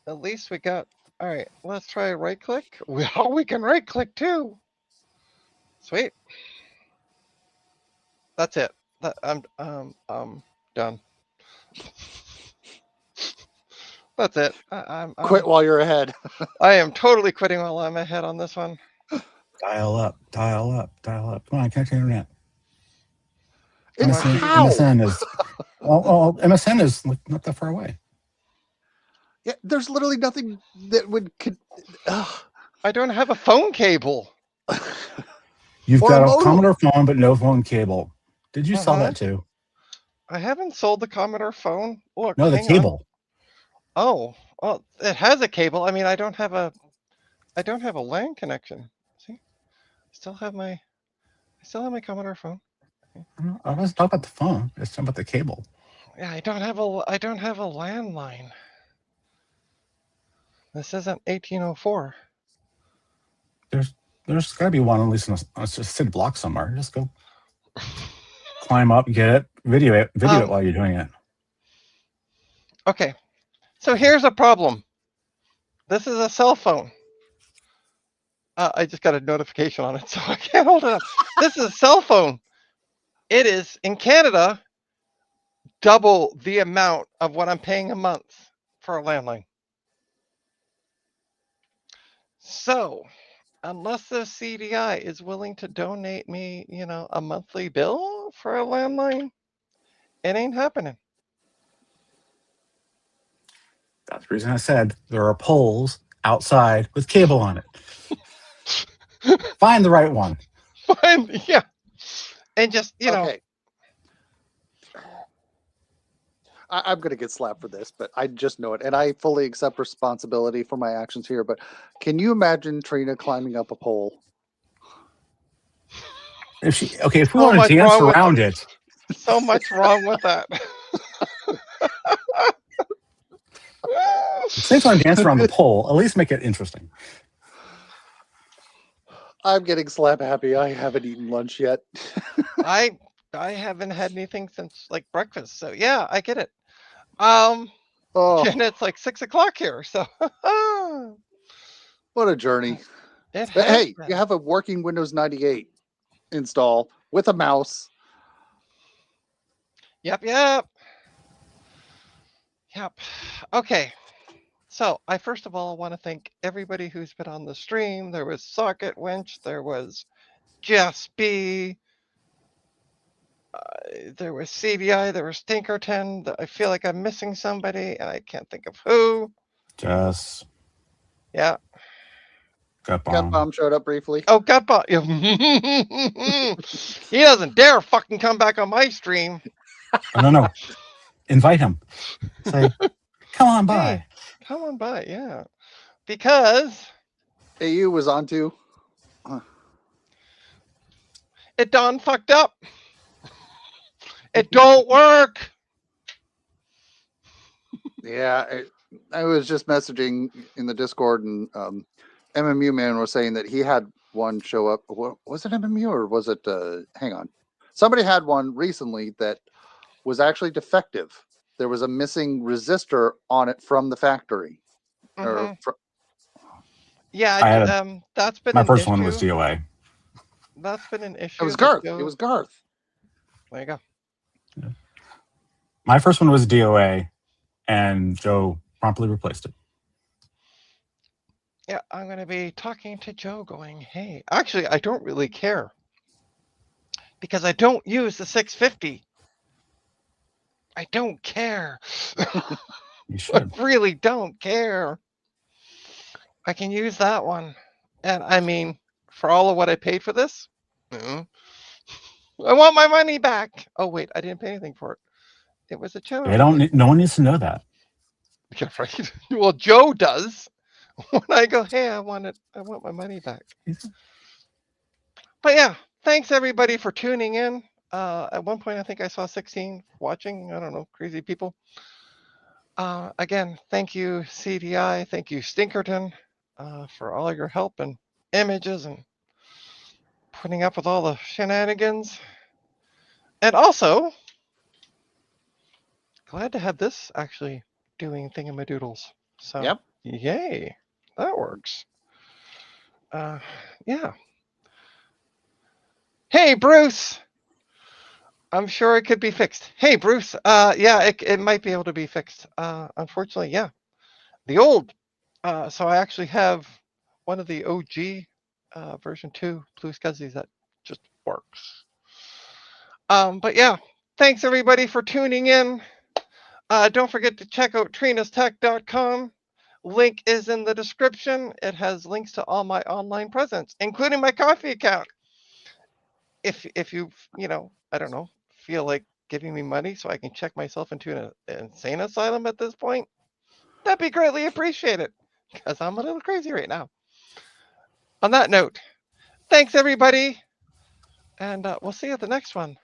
at least we got. All right, let's try right click. Well, we can right click too. Sweet. That's it. I'm done. That's it. I'm Quit while you're ahead. I am totally quitting while I'm ahead on this one. Dial up, dial up, dial up. Come on, connect to the internet. It's MSN how? MSN is well, MSN is not that far away. Yeah, there's literally nothing that would. I don't have a phone cable. You've Or got a a modem. Commodore phone, but no phone cable. Did you sell Uh-huh. that too? I haven't sold the Commodore phone. Look, No, the hang on. cable. Oh, well, it has a cable. I mean, I don't have a LAN connection. See, I still have my Commodore phone. I wasn't talking about the phone. It's talking about the cable. Yeah, I don't have a landline. This isn't 1804. There's got to be one at least in a city block somewhere. Just go climb up, get it, video it while you're doing it. Okay, so here's a problem. This is a cell phone. I just got a notification on it, so I can't hold it up. This is a cell phone. It is in Canada double the amount of what I'm paying a month for a landline. So, unless the CDI is willing to donate me, a monthly bill for a landline, it ain't happening. That's the reason I said there are poles outside with cable on it. Find the right one. Yeah. And just, Okay. I'm going to get slapped for this, but I just know it. And I fully accept responsibility for my actions here. But can you imagine Trina climbing up a pole? If we So want much to dance wrong with around it. so much wrong with that. Since I'm dance around the pole, at least make it interesting. I'm getting slap happy. I haven't eaten lunch yet. I haven't had anything since like breakfast, so yeah, I get it. And it's like 6 o'clock here, so What a journey. it But has hey, been. you have a working Windows 98 install with a mouse. Yep. Yep. Okay. So I first of all want to thank everybody who's been on the stream. There was Socket Winch, there was Jess B, there was CDI, there was Tinkerton. I feel like I'm missing somebody and I can't think of who. Just Yeah. gut Gut bomb. bomb showed up briefly. Oh, Gutbot. He doesn't dare fucking come back on my stream. Oh, no. Invite him. Say, come on by. Hey, come on by. Yeah. Because AU was on too. it done fucked up. It don't work. Yeah, I was just messaging in the Discord, and MMU man was saying that he had one show up. Was it MMU or was it? Hang on, somebody had one recently that was actually defective. There was a missing resistor on it from the factory. Or Yeah, I had that's been my an first issue. one was DOA. That's been an issue. It was that Garth. Joe- It was Garth. There you go. My first one was DOA, and Joe promptly replaced it. Yeah, I'm going to be talking to Joe going, hey, actually, I don't really care because I don't use the 650. I don't care. You I should. really don't care. I can use that one. And I mean, for all of what I paid for this, I want my money back. Oh, wait, I didn't pay anything for it. It was a channel. They don't. No one needs to know that. Yeah, right. Well, Joe does. When I go, hey, I want my money back. But yeah, thanks everybody for tuning in. At one point, I think I saw 16 watching. I don't know, crazy people. Again, thank you, CDI. Thank you, Stinkerton, for all your help and images and putting up with all the shenanigans. And also, glad to have this actually doing thingamadoodles. So, Yep. Yay, that works. Yeah. Hey, Bruce. I'm sure it could be fixed. Hey, Bruce. Yeah, it might be able to be fixed. Unfortunately, yeah. The old. So I actually have one of the OG version 2 Blue Scuzzies that just works. But yeah, thanks everybody for tuning in. Don't forget to check out trinastech.com. Link is in the description. It has links to all my online presence, including my coffee account. If you I don't know, feel like giving me money so I can check myself into an insane asylum at this point, that'd be greatly appreciated because I'm a little crazy right now. On that note, thanks everybody, and we'll see you at the next one.